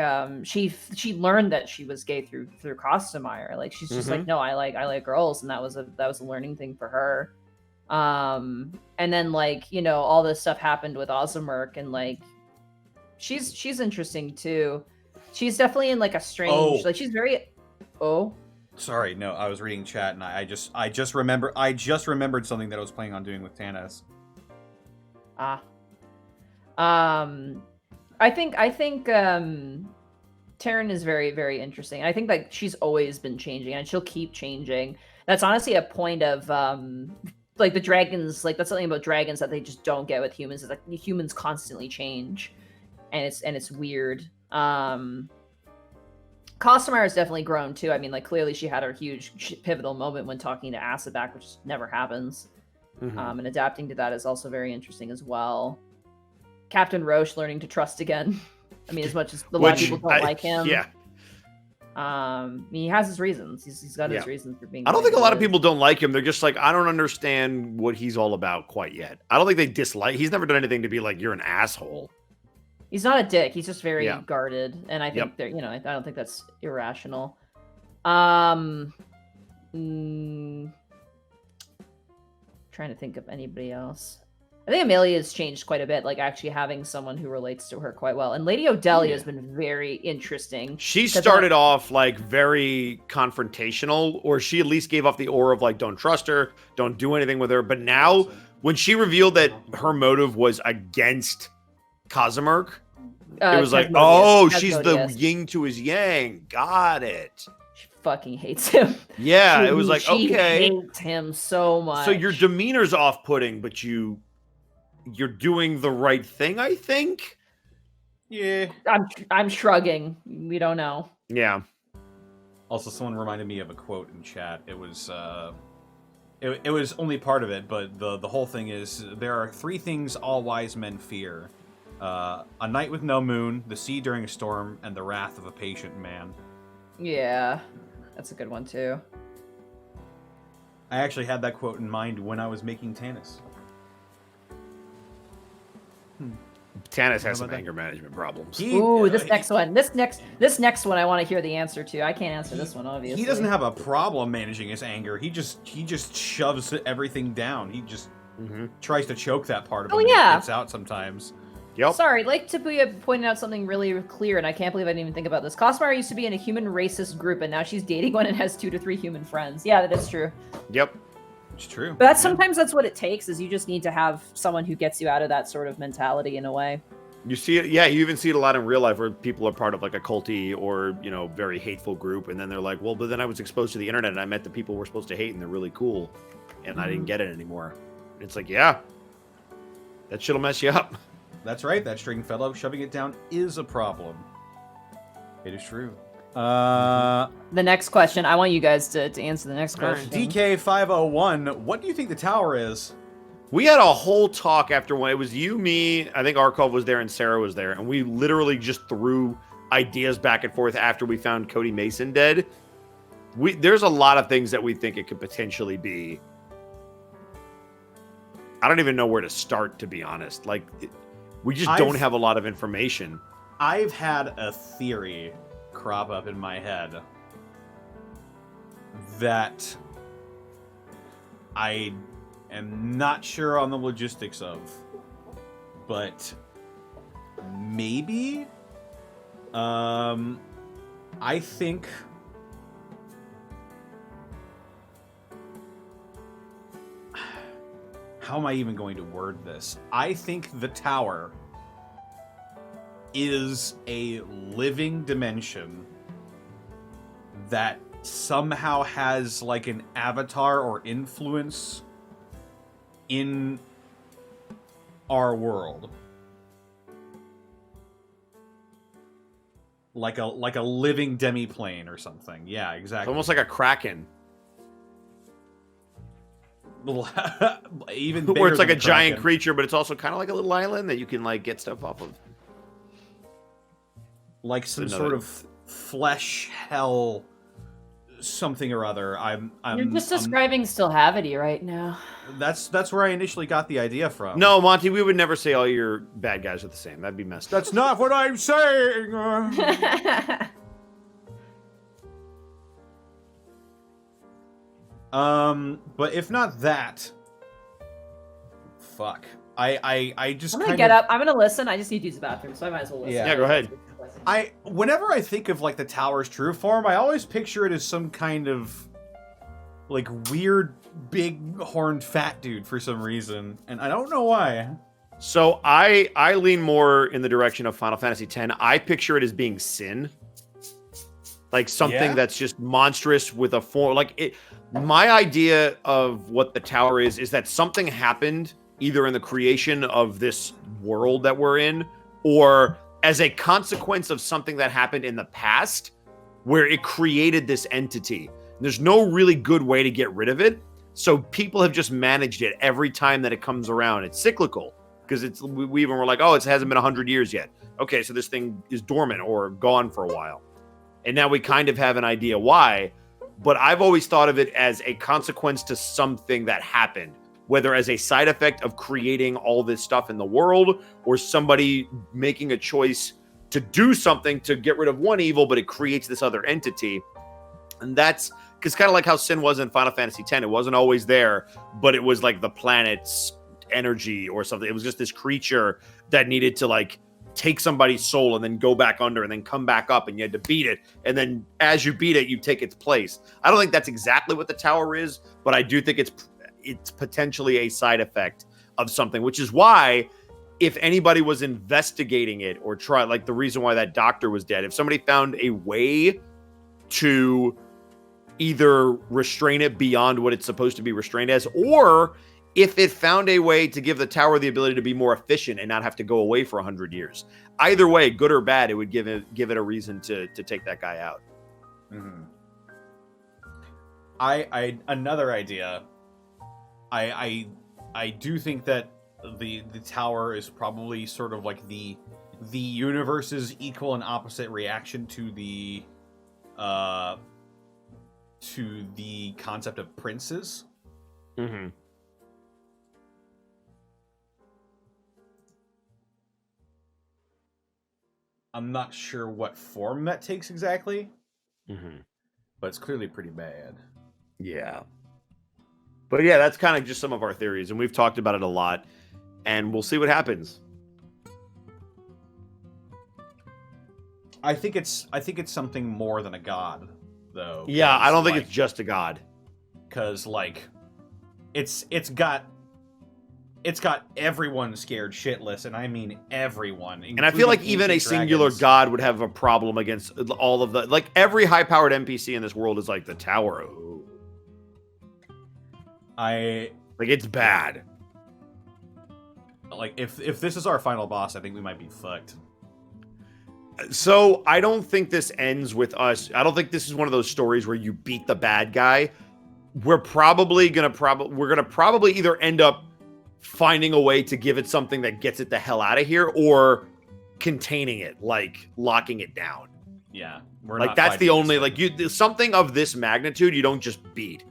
she learned that she was gay through Costumire. Like, she's just like, no, I like girls, and that was a learning thing for her. And then, like, you know, all this stuff happened with Ozmerk, and like, she's interesting too. She's definitely in like a strange, like, she's very. Sorry, no, I was reading chat and I just remembered something that I was planning on doing with Tanis. I think Taryn is very, very interesting. I think like she's always been changing and she'll keep changing. That's honestly a point of like the dragons, like that's something about dragons that they just don't get with humans, is like humans constantly change. And it's weird. Costumire has definitely grown too. I mean, like, clearly she had her huge pivotal moment when talking to Asadback, which never happens. And adapting to that is also very interesting as well. Captain Roche learning to trust again. I mean, as much as a lot of people don't like him. Yeah. I mean, he has his reasons. He's got his reasons for being. I don't think a lot of people don't like him. They're just like, I don't understand what he's all about quite yet. I don't think they dislike. He's never done anything to be like, you're an asshole. He's not a dick. He's just very guarded, and I think you know, I don't think that's irrational. Trying to think of anybody else. I think Amelia has changed quite a bit, like actually having someone who relates to her quite well. And Lady Odelia has been very interesting. She started off like very confrontational, or she at least gave off the aura of like, don't trust her, don't do anything with her. But now, when she revealed that her motive was against Cosmerk, it was like, oh, she's the yin to his yang. Got it. She fucking hates him. Yeah, it was like, she okay. hates him so much. So your demeanor's off-putting, but you're doing the right thing, I think. Yeah. I'm shrugging. We don't know. Yeah. Also, someone reminded me of a quote in chat. It was it was only part of it, but the whole thing is, there are 3 things all wise men fear. A night with no moon, the sea during a storm, and the wrath of a patient man. Yeah, that's a good one too. I actually had that quote in mind when I was making Tanis. Tanis has some anger management problems. Ooh, this next one I want to hear the answer to. I can't answer this one, obviously. He doesn't have a problem managing his anger. He just shoves everything down. He just tries to choke that part of him. Yeah. It gets out sometimes. Yep. Sorry, like Tapuya pointed out something really clear, and I can't believe I didn't even think about this. Cosmar used to be in a human racist group, and now she's dating one and has 2 to 3 human friends. Yeah, that is true. Yep. It's true. But sometimes that's what it takes, is you just need to have someone who gets you out of that sort of mentality in a way. You see it, yeah, you even see it a lot in real life where people are part of like a culty or, you know, very hateful group, and then they're like, well, but then I was exposed to the internet and I met the people we're supposed to hate and they're really cool, and I didn't get it anymore. It's like, yeah, that shit'll mess you up. That's right, that Stringfellow shoving it down is a problem. It is true. The next question, I want you guys to answer the next question. DK501, what do you think the tower is? We had a whole talk after one. It was you, me, I think Arkov was there and Sarah was there, and we literally just threw ideas back and forth after we found Cody Mason dead. There's a lot of things that we think it could potentially be. I don't even know where to start, to be honest. Like, we just don't have a lot of information. I've had a theory crop up in my head that I am not sure on the logistics of, but maybe I think how am I even going to word this? I think the tower is a living dimension that somehow has like an avatar or influence in our world. Like a living demiplane or something. Yeah, exactly. It's almost like a kraken. Even where it's like a kraken. giant creature, but it's also kind of like a little island that you can like get stuff off of. Like some sort of flesh hell something or other. You're just describing Stillhavity right now. That's where I initially got the idea from. No, Monty, we would never say all your bad guys are the same. That'd be messed up. That's not what I'm saying. But if not that, fuck. I just I'm gonna get up. I'm gonna listen. I just need to use the bathroom, so I might as well listen. Yeah, go ahead. Whenever I think of like the tower's true form, I always picture it as some kind of like weird big horned fat dude for some reason, and I don't know why. So I lean more in the direction of Final Fantasy X. I picture it as being sin, like something that's just monstrous with a form. Like it. My idea of what the tower is that something happened either in the creation of this world that we're in, or as a consequence of something that happened in the past, where it created this entity. There's no really good way to get rid of it, so people have just managed it every time that it comes around. It's cyclical. Because we even were like, oh, it hasn't been 100 years yet. Okay, so this thing is dormant or gone for a while. And now we kind of have an idea why. But I've always thought of it as a consequence to something that happened, whether as a side effect of creating all this stuff in the world or somebody making a choice to do something to get rid of one evil, but it creates this other entity. And that's because kind of like how sin was in Final Fantasy X. It wasn't always there, but it was like the planet's energy or something. It was just this creature that needed to like take somebody's soul and then go back under and then come back up, and you had to beat it, and then as you beat it you take its place. I don't think that's exactly what the tower is, but I do think it's potentially a side effect of something, which is why if anybody was investigating it or try, like the reason why that doctor was dead, if somebody found a way to either restrain it beyond what it's supposed to be restrained as, or if it found a way to give the tower the ability to be more efficient and not have to go away for 100 years. Either way, good or bad, it would give it a reason to take that guy out. Mm-hmm. Another idea. I do think that the tower is probably sort of like the universe's equal and opposite reaction to the concept of princes. Mm-hmm. I'm not sure what form that takes exactly, mm-hmm. but it's clearly pretty bad. Yeah. But yeah, that's kind of just some of our theories, and we've talked about it a lot, and we'll see what happens. I think it's something more than a god, though. Yeah, I don't think it's just a god. Because like, it's got everyone scared shitless, and I mean everyone. And I feel like even a singular god would have a problem against all of the, like every high-powered NPC in this world is like the tower. Ooh. Like it's bad. Like if this is our final boss, I think we might be fucked. So I don't think this ends with us. I don't think this is one of those stories where you beat the bad guy. We're probably gonna either end up finding a way to give it something that gets it the hell out of here, or containing it, like locking it down. Yeah, like that's the only something of this magnitude you don't just beat.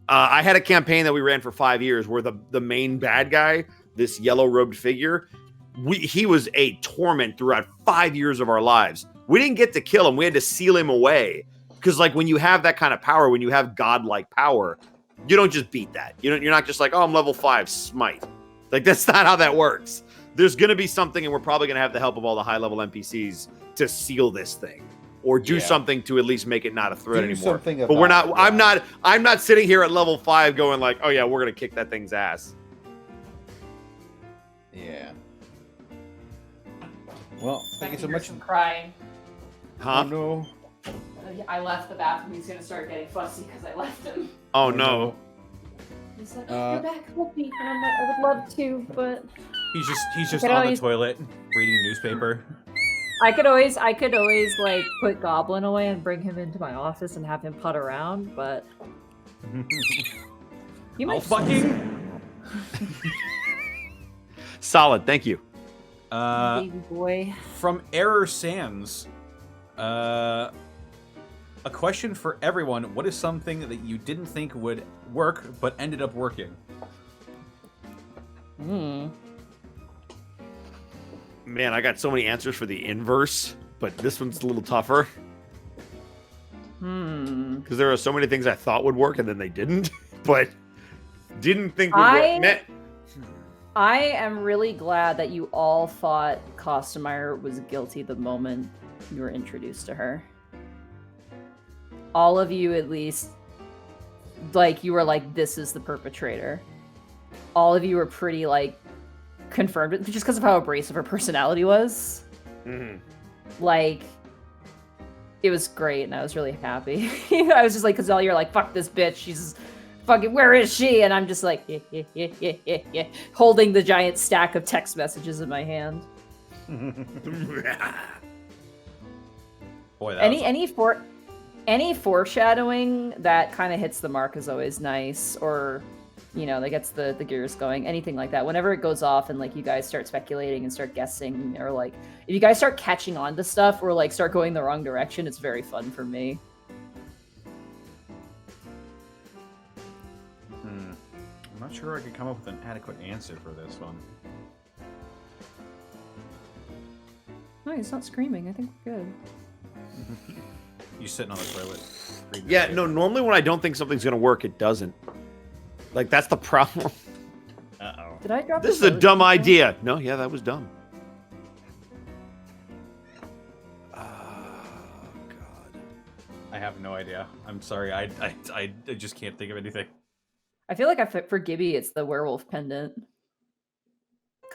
I had a campaign that we ran for 5 years where the main bad guy, this yellow robed figure, he was a torment throughout 5 years of our lives. We didn't get to kill him; we had to seal him away. Because like when you have that kind of power, when you have godlike power, you don't just beat that. You're not just like, oh, I'm level 5, smite. Like that's not how that works. There's gonna be something, and we're probably gonna have the help of all the high level NPCs to seal this thing, or do something to at least make it not a threat anymore. But we're not. Yeah. I'm not sitting here at level 5 going like, oh yeah, we're gonna kick that thing's ass. Yeah. Well, thank you so much. Some crying. Huh? Oh, no. I left the bathroom. He's gonna start getting fussy because I left him. Oh no. He's like, "You're back, help me," and I'm like, "I would love to, but." He's just on the toilet reading a newspaper. I could always like put Goblin away and bring him into my office and have him putt around, but you might fucking solid. Thank you, baby boy. From Error Sands, A question for everyone. What is something that you didn't think would work, but ended up working? Man, I got so many answers for the inverse, but this one's a little tougher. Because there are so many things I thought would work and then they didn't, but didn't think would work. I am really glad that you all thought Kostemeyer was guilty the moment you were introduced to her. All of you, at least, like, you were like, this is the perpetrator. All of you were pretty, like, confirmed, just because of how abrasive her personality was. Like, it was great, and I was really happy. I was just like, because all you're like, fuck this bitch, she's fucking, where is she? And I'm just like, yeah, holding the giant stack of text messages in my hand. Boy, any foreshadowing that kind of hits the mark is always nice, or that gets the gears going. Anything like that, whenever it goes off and like you guys start speculating and start guessing, or like if you guys start catching on to stuff or like start going the wrong direction, it's very fun for me. I'm not sure I could come up with an adequate answer for this one. No, he's not screaming. I think we're good. You sitting on the toilet. Yeah, no, normally when I don't think something's going to work, it doesn't. Like, that's the problem. Uh-oh. Did I drop This is a dumb idea. No, yeah, that was dumb. Oh, God. I have no idea. I'm sorry. I just can't think of anything. I feel like for Gibby, it's the werewolf pendant.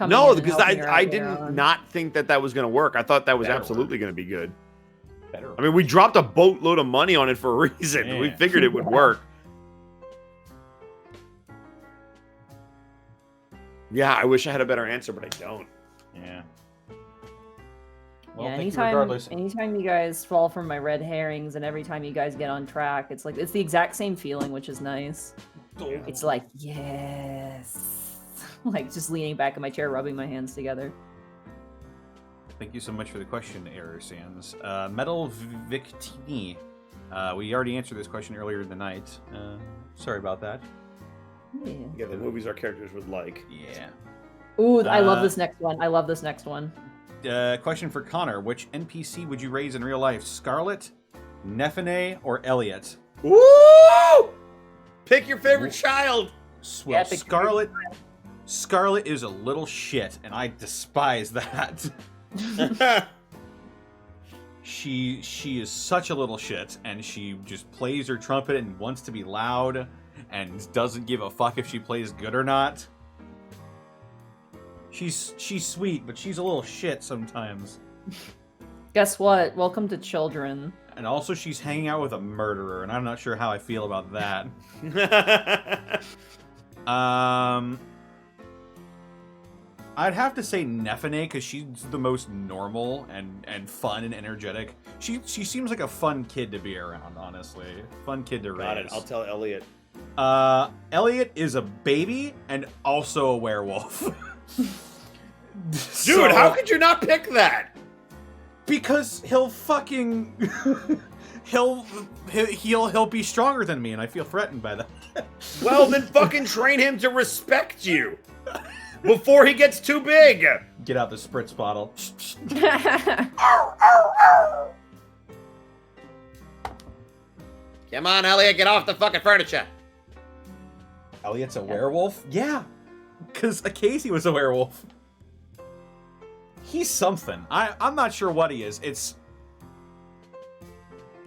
No, because I didn't not think that was going to work. I thought that was absolutely going to be good. Better. I mean, we dropped a boatload of money on it for a reason. Yeah. We figured it would work. Yeah, I wish I had a better answer, but I don't. Yeah. Well, Yeah, thank you regardless. anytime you guys fall from my red herrings and every time you guys get on track, it's like, it's the exact same feeling, which is nice. It's like, yes. Like just leaning back in my chair, rubbing my hands together. Thank you so much for the question, Error Sans. Metal Victini. We already answered this question earlier in the night. Sorry about that. Yeah, the movies our characters would like. Yeah. Ooh, I love this next one. I love this next one. Question for Connor. Which NPC would you raise in real life? Scarlet, Nephine, or Elliot? Woo! Pick your favorite child! Well, Scarlet is a little shit, and I despise that. She is such a little shit, and she just plays her trumpet and wants to be loud and doesn't give a fuck if she plays good or not. She's sweet, but she's a little shit sometimes. Guess what? Welcome to children. And also she's hanging out with a murderer, and I'm not sure how I feel about that. I'd have to say Nephine, because she's the most normal and fun and energetic. She seems like a fun kid to be around, honestly. Fun kid to raise. Got it. I'll tell Elliot. Elliot is a baby and also a werewolf. Dude, how could you not pick that? Because he'll fucking he'll be stronger than me, and I feel threatened by that. Well, then fucking train him to respect you before he gets too big. Get out the spritz bottle. Come on, Elliot, get off the fucking furniture. Elliot's a werewolf? Yeah, because Casey was a werewolf. He's something. I'm not sure what he is.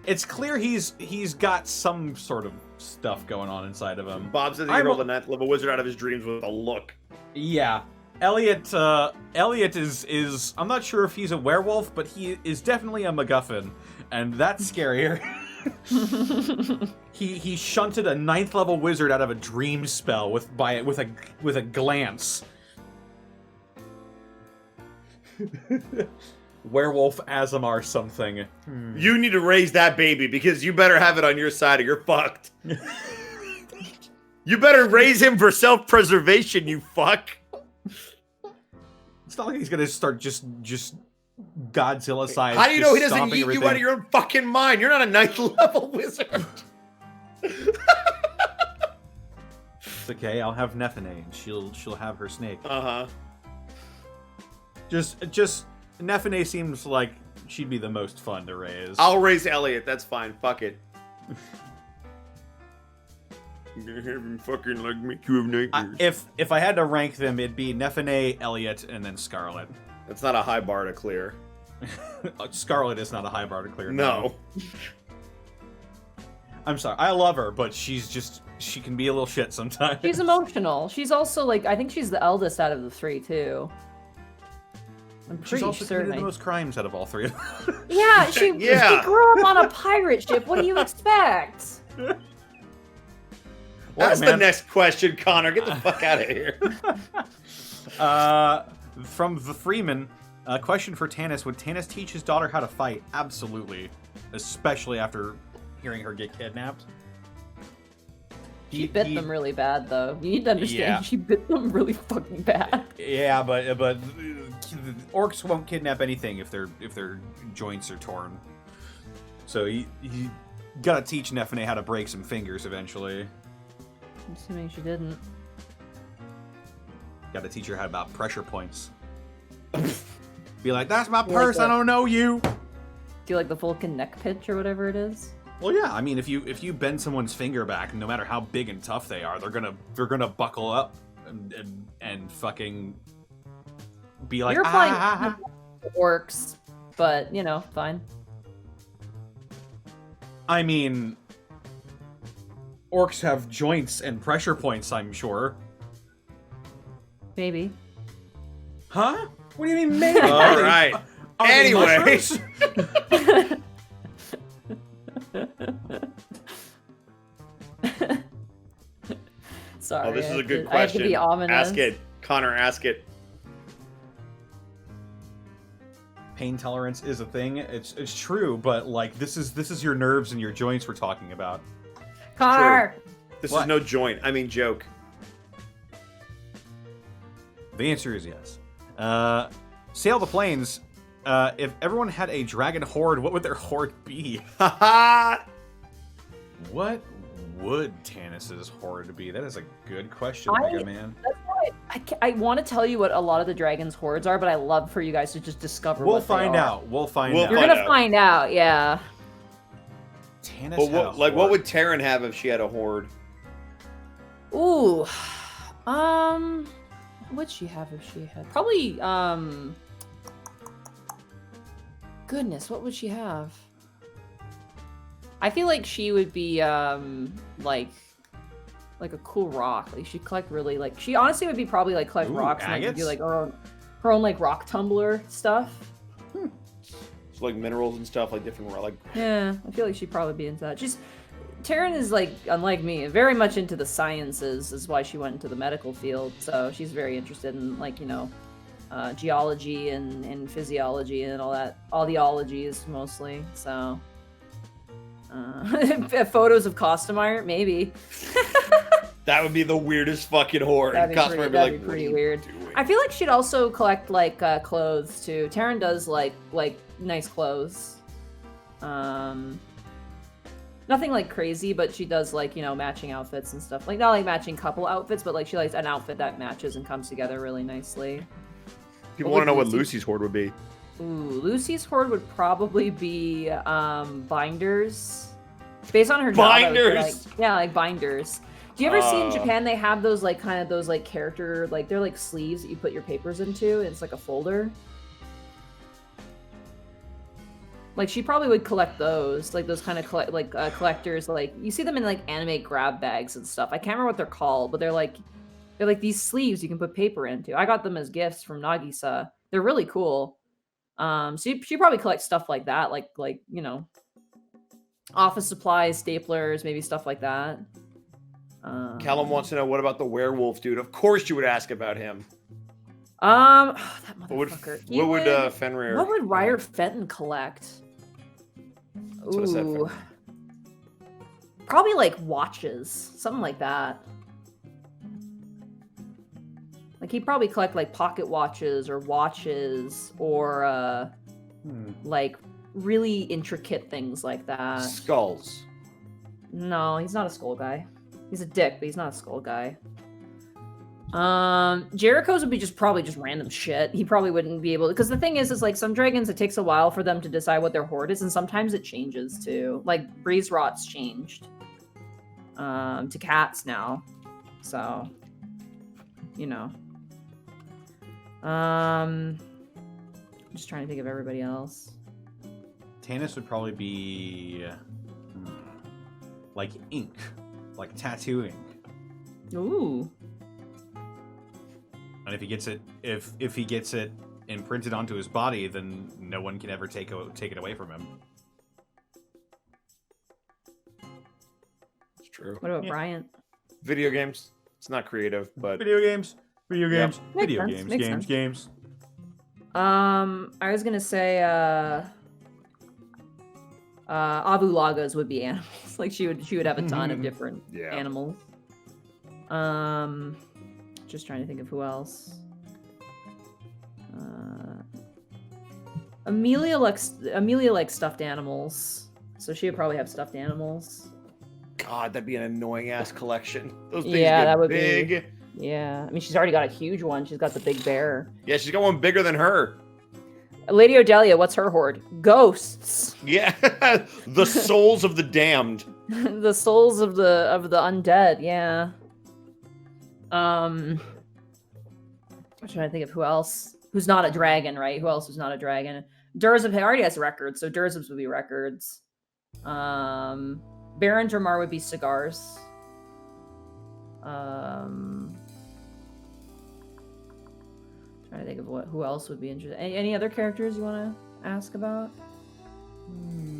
It's clear he's got some sort of stuff going on inside of him. Bob says he can roll the 9th level wizard out of his dreams with a look. Yeah. Elliot is I'm not sure if he's a werewolf, but he is definitely a MacGuffin, and that's scarier. He shunted a 9th level wizard out of a dream spell with a glance. Werewolf Azamar something. You need to raise that baby because you better have it on your side or you're fucked. You better raise him for self-preservation, you fuck. It's not like he's gonna start just Godzilla-sized. How do you know he doesn't stomping eat everything. you out of your own fucking mind? You're not a 9th level wizard. It's okay. I'll have Nefene, and she'll have her snake. Uh-huh. Just Nefene seems like she'd be the most fun to raise. I'll raise Elliot. That's fine. Fuck it. I'm gonna have him fucking like make you have nightmares. If I had to rank them, it'd be Nefene, Elliot, and then Scarlet. That's not a high bar to clear. Scarlet is not a high bar to clear. No. I'm sorry. I love her, but she can be a little shit sometimes. She's emotional. She's also like, I think she's the eldest out of the 3 too. I'm She's pretty also certain. committed the most crimes out of all 3 of them. Yeah, she Yeah. grew up on a pirate ship. What do you expect? That's man. the next question, Connor. Get the fuck out of here. From the Freeman, a question for Tanis. Would Tanis teach his daughter how to fight? Absolutely. Especially after hearing her get kidnapped. She bit them really bad, though. You need to understand, Yeah. she bit them really fucking bad. Yeah, but orcs won't kidnap anything if their joints are torn. So you gotta teach Nefene how to break some fingers eventually. I'm assuming she didn't. Gotta teach her how about pressure points. Be like, that's my You purse. like I don't know you. Do you like the Vulcan neck pitch or whatever it is? Well, yeah. I mean, if you bend someone's finger back, no matter how big and tough they are, they're gonna buckle up and fucking be like, You're playing orcs, but you know, fine. I mean, orcs have joints and pressure points, I'm sure. Maybe. Huh? What do you mean, maybe? All right. Are they Anyway. mushrooms? Sorry. Oh, this is a good I have to question. be ominous. Ask it. Connor, ask it. Pain tolerance is a thing. It's true, but like this is your nerves and your joints we're talking about. Connor! This What? is no joint. I mean joke. The answer is yes. Sail the plains. If everyone had a dragon horde, what would their horde be? Haha. What would Tanis's horde be? That is a good question, Mega Man. That's why I want to tell you what a lot of the dragon's hordes are, but I love for you guys to just discover We'll what they find are. out. We'll find We'll out. You're find gonna out. find out, yeah. Tanis But had a what, like, what horde. would Terran have if she had a horde? Ooh. What'd she have if she had? Probably, goodness, what would she have? I feel like she would be, like a cool rock. Like, she'd collect really, like, she honestly would be probably, like, collect Ooh, rocks and, like, agates? do, like, her own, like, rock tumbler stuff. So like minerals and stuff, like different, like Yeah, I feel like she'd probably be into that. Taryn is, like, unlike me, very much into the sciences, is why she went into the medical field. So she's very interested in, like, you know, geology and physiology and all that, all the ologies mostly. So, photos of Costumeyer, maybe. that would be the weirdest fucking horde. That'd be Customer pretty, would be that'd like, be "What are pretty you weird. doing?" I feel like she'd also collect, like, clothes too. Taryn does like nice clothes. Nothing like crazy, but she does, like, you know, matching outfits and stuff. Like, not like matching couple outfits, but like she likes an outfit that matches and comes together really nicely. People What want to know would what Lucy- Lucy's horde would be. Ooh, Lucy's horde would probably be binders. Based on her job, I would say, Binders! like, yeah, like binders. Do you ever see in Uh. Japan they have those, like, kind of those, like, character, like, they're like sleeves that you put your papers into, and it's like a folder? Like, she probably would collect those, like those kind of collectors. Like, you see them in, like, anime grab bags and stuff. I can't remember what they're called, but they're like these sleeves you can put paper into. I got them as gifts from Nagisa. They're really cool. So she probably collects stuff like that, like you know, office supplies, staplers, maybe stuff like that. Callum wants to know, what about the werewolf dude? Of course you would ask about him. That What motherfucker. would Fenrir? What would Ryder Fenton collect? That's what I said, Ooh. Fenrir. Probably like watches, something like that. Like, he'd probably collect like pocket watches or Like really intricate things like that. Skulls. No, he's not a skull guy. He's a dick, but he's not a skull guy. Jericho's would be probably just random shit. He probably wouldn't be able to, because the thing is like some dragons, it takes a while for them to decide what their horde is, and sometimes it changes too. Like Breeze Rot's changed to cats now, so you know. I'm just trying to think of everybody else. Tannis would probably be like ink, like tattoo ink. Ooh. And if he gets it, if he gets it imprinted onto his body, then no one can ever take it away from him. It's true. What about Bryant? Video games. It's not creative, but Video games. Makes Video sense, games. makes Games. sense. Games. I was gonna say Avulagas would be animals. Like she would have a ton of different animals. Just trying to think of who else. Amelia likes stuffed animals, so she would probably have stuffed animals. God, that'd be an annoying ass collection. Those things Yeah, get that would big. be. Yeah, I mean she's already got a huge one. She's got the big bear. Yeah, she's got one bigger than her. Lady Odelia, what's her horde? Ghosts. Yeah, the souls of the damned. The souls of the undead. Yeah. I'm trying to think of who else. Who's not a dragon, right? Who else is not a dragon? Durzub already has records, so Durzub's would be records. Baron Dramar would be cigars. Trying to think of who else would be interested. Any other characters you want to ask about?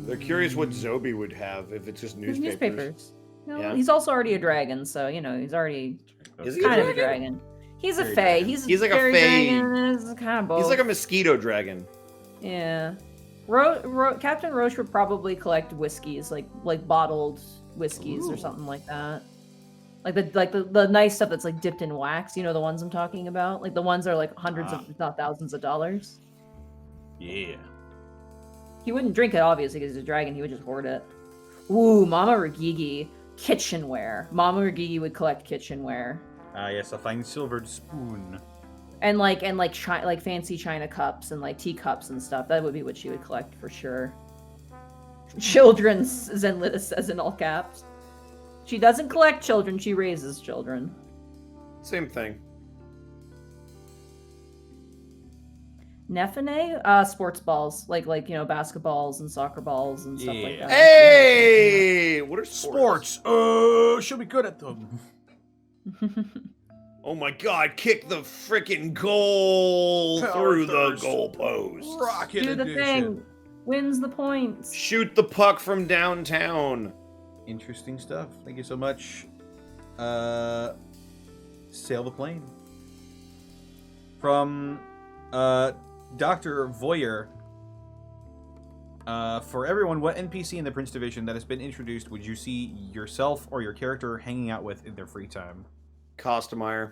They're curious what Zobi would have if it's just newspapers. No, Yeah. he's also already a dragon, so you know he's already Is he kind a of a dragon. He's a Fairy fae. dragon. He's like a fairy fae. dragon. He's kind of both. He's like a mosquito dragon. Yeah. Captain Roche would probably collect whiskeys, like bottled whiskeys or something like that. Like the nice stuff that's like dipped in wax. You know the ones I'm talking about? Like the ones that are like hundreds of, if not thousands of dollars. Yeah. He wouldn't drink it, obviously, because he's a dragon. He would just hoard it. Ooh, Mama Regigi. Kitchenware. Mama Regigi would collect kitchenware. Ah, yes, a fine silvered spoon. And fancy china cups and like teacups and stuff. That would be what she would collect for sure. Children's, Zenlita says in all caps. She doesn't collect children, she raises children. Same thing. Nefene? Sports balls. Like basketballs and soccer balls and stuff like that. Hey! What are sports? She'll be good at them. Oh my god, kick the freaking goal through the goalpost. Rocket Do the edition. thing. Wins the points. Shoot the puck from downtown. Interesting stuff. Thank you so much. Sail the plane. From Dr. Voyer. For everyone, what NPC in the Prince Division that has been introduced would you see yourself or your character hanging out with in their free time? Costumier.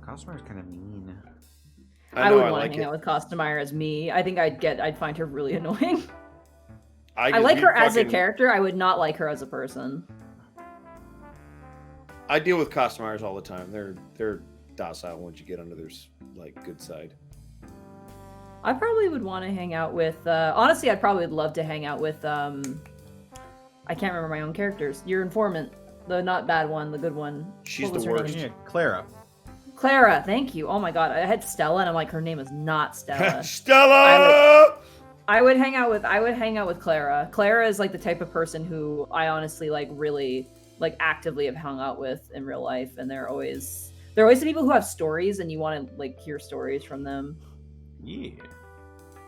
Costumier's kind of mean. I know, would I want like to hang it. out with Costumier as me. I think I'd find her really annoying. I just like be her as a fucking- character. I would not like her as a person. I deal with costumiers all the time. They're docile once you get under their good side. I probably would want to hang out with. Honestly, I'd probably love to hang out with. I can't remember my own characters. Your informant, the not bad one, the good one. She's What was the her worst. name? Yeah, Clara. Clara, thank you. Oh my god, I had Stella, and I'm like, her name is not Stella. Stella! I would hang out with Clara. Clara is like the type of person who I honestly really actively have hung out with in real life, and they're always the people who have stories, and you want to hear stories from them. Yeah.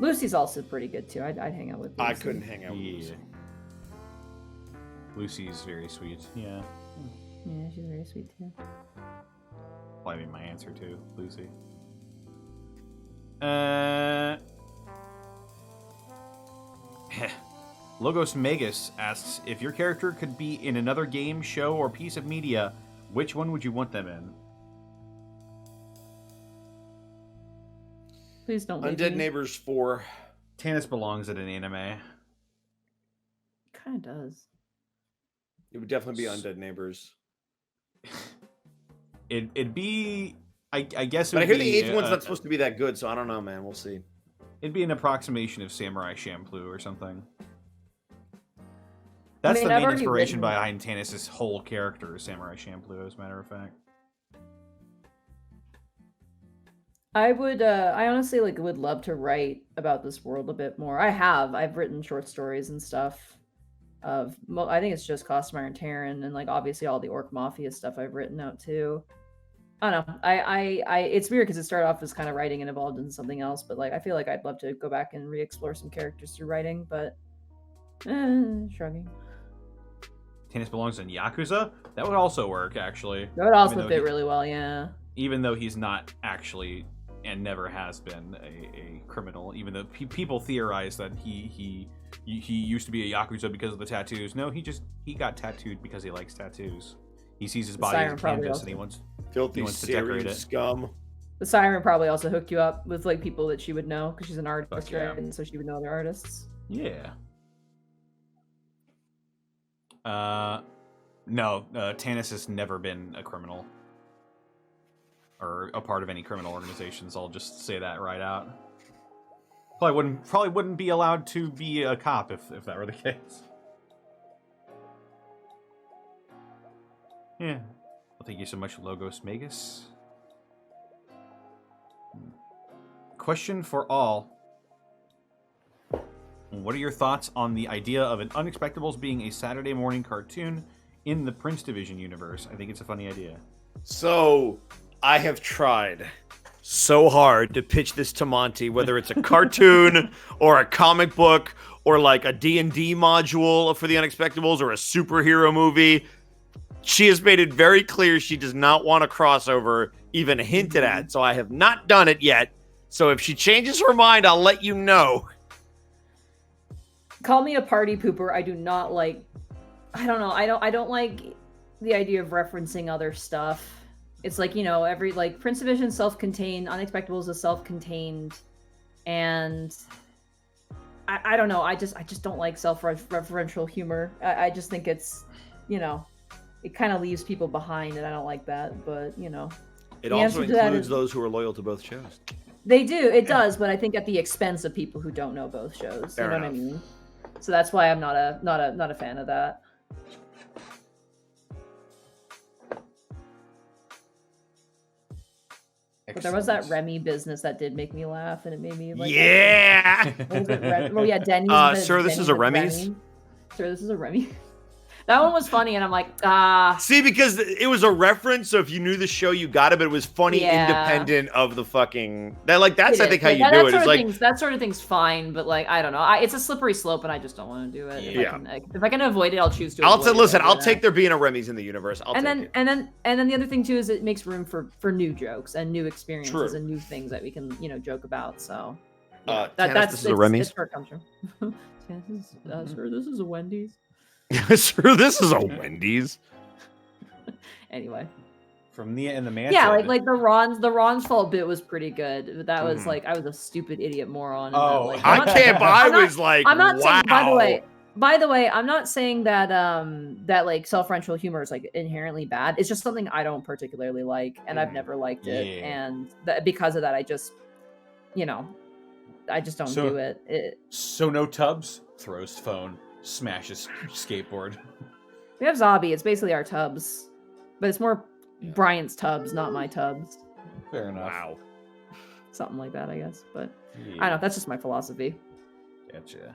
Lucy's also pretty good too. I'd hang out with Lucy. I couldn't hang out with Lucy. Lucy's very sweet. Yeah. Yeah, she's very sweet too. Probably my answer too, Lucy. Logos Magus asks, if your character could be in another game, show, or piece of media, which one would you want them in? Please don't leave Undead me. Neighbors 4. Tannis belongs in an anime. Kind of does. It would definitely be Undead Neighbors. It'd be, I guess. But I hear the age age one's not supposed to be that good, so I don't know, man. We'll see. It'd be an approximation of Samurai Champloo or something. That's mean, the I've main already inspiration written- behind Tannis' whole character, is Samurai Champloo, as a matter of fact. I would, I honestly would love to write about this world a bit more. I've written short stories and stuff I think it's just Costmire and Terran, and obviously all the Orc Mafia stuff I've written out too. I don't know. It's weird because it started off as kind of writing and evolved into something else, but I feel like I'd love to go back and re-explore some characters through writing, but shrugging. Tannis belongs in Yakuza? That would also work, actually. That would also Even though fit really well, yeah. Even though he's not actually, and never has been, a criminal, even though people theorize that he used to be a Yakuza because of the tattoos. No, he got tattooed because he likes tattoos. He sees his body as a canvas and he wants Filthy wants to decorate Syrian it. scum. The Siren probably also hooked you up with people that she would know because she's an artist, Fuck yeah. right? And so she would know other artists. Yeah. No, Tannis has never been a criminal. Or a part of any criminal organizations, I'll just say that right out. Probably wouldn't be allowed to be a cop if that were the case. Yeah. Well, thank you so much, Logos Magus. Question for all. What are your thoughts on the idea of an Unexpectables being a Saturday morning cartoon in the Prince Division universe? I think it's a funny idea. So, I have tried so hard to pitch this to Monty, whether it's a cartoon or a comic book or a D&D module for the Unexpectables or a superhero movie. She has made it very clear she does not want a crossover even hinted at, so I have not done it yet. So if she changes her mind, I'll let you know. Call me a party pooper. I do not like. I don't know. I don't like the idea of referencing other stuff. It's every Prince Division self-contained, Unexpectables is self-contained, and I don't know. I just don't like self-referential humor. I just think it's it kind of leaves people behind, and I don't like that. But It also includes those who are loyal to both shows. They do. It does, but I think at the expense of people who don't know both shows. Fair you know enough. what I mean? So that's why I'm not a fan of that. But there was that Remy business that did make me laugh, and it made me Yeah. What was it, oh yeah, Denny's. Sir, this is a Remy's? Sir, this is a Remy. That one was funny, and I'm like, See, because it was a reference, so if you knew the show, you got it, but it was funny independent of the fucking... That's, I think, how you do it. It's that sort of thing's fine, but I don't know. It's a slippery slope, and I just don't want to do it. Yeah. If I can avoid it, I'll choose to I'll avoid it. I'll take there being a Remy's in the universe. And then the other thing, too, is it makes room for new jokes and new experiences True. and new things that we can, joke about, so... Tannis, this is a Remy's? It's where it comes from. Sir, this is a Wendy's. Sir, this is a Wendy's. Anyway. From Nia and the Man. Yeah, the Ron's fault bit was pretty good. That was I was a stupid idiot moron. Oh, I can't. I was like, I'm not wow. saying. By the way, I'm not saying that that self-referential humor is inherently bad. It's just something I don't particularly like, and I've never liked it, and because of that, I just, I just don't do it. So no Tubbs throws phone, smashes skateboard. We have Zobby. It's basically our Tubbs, but it's more Brian's Tubbs, not my Tubbs. Fair enough. Wow. Something like that, I guess. But Yeah. I don't know. That's just my philosophy. Gotcha.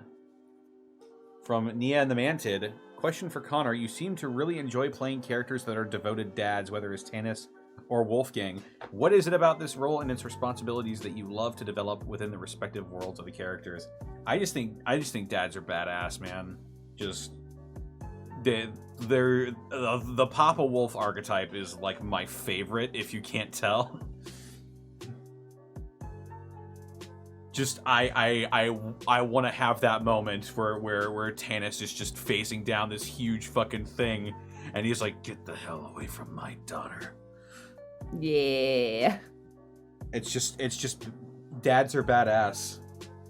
From Nia and the Mantid, question for Connor. You seem to really enjoy playing characters that are devoted dads, whether it's Tannis or Wolfgang. What is it about this role and its responsibilities that you love to develop within the respective worlds of the characters? I just think dads are badass, man. Just they're the Papa Wolf archetype is my favorite, if you can't tell. Just I want to have that moment where Tannis is just facing down this huge fucking thing, and he's like, "Get the hell away from my daughter." Yeah. It's just Dads are badass.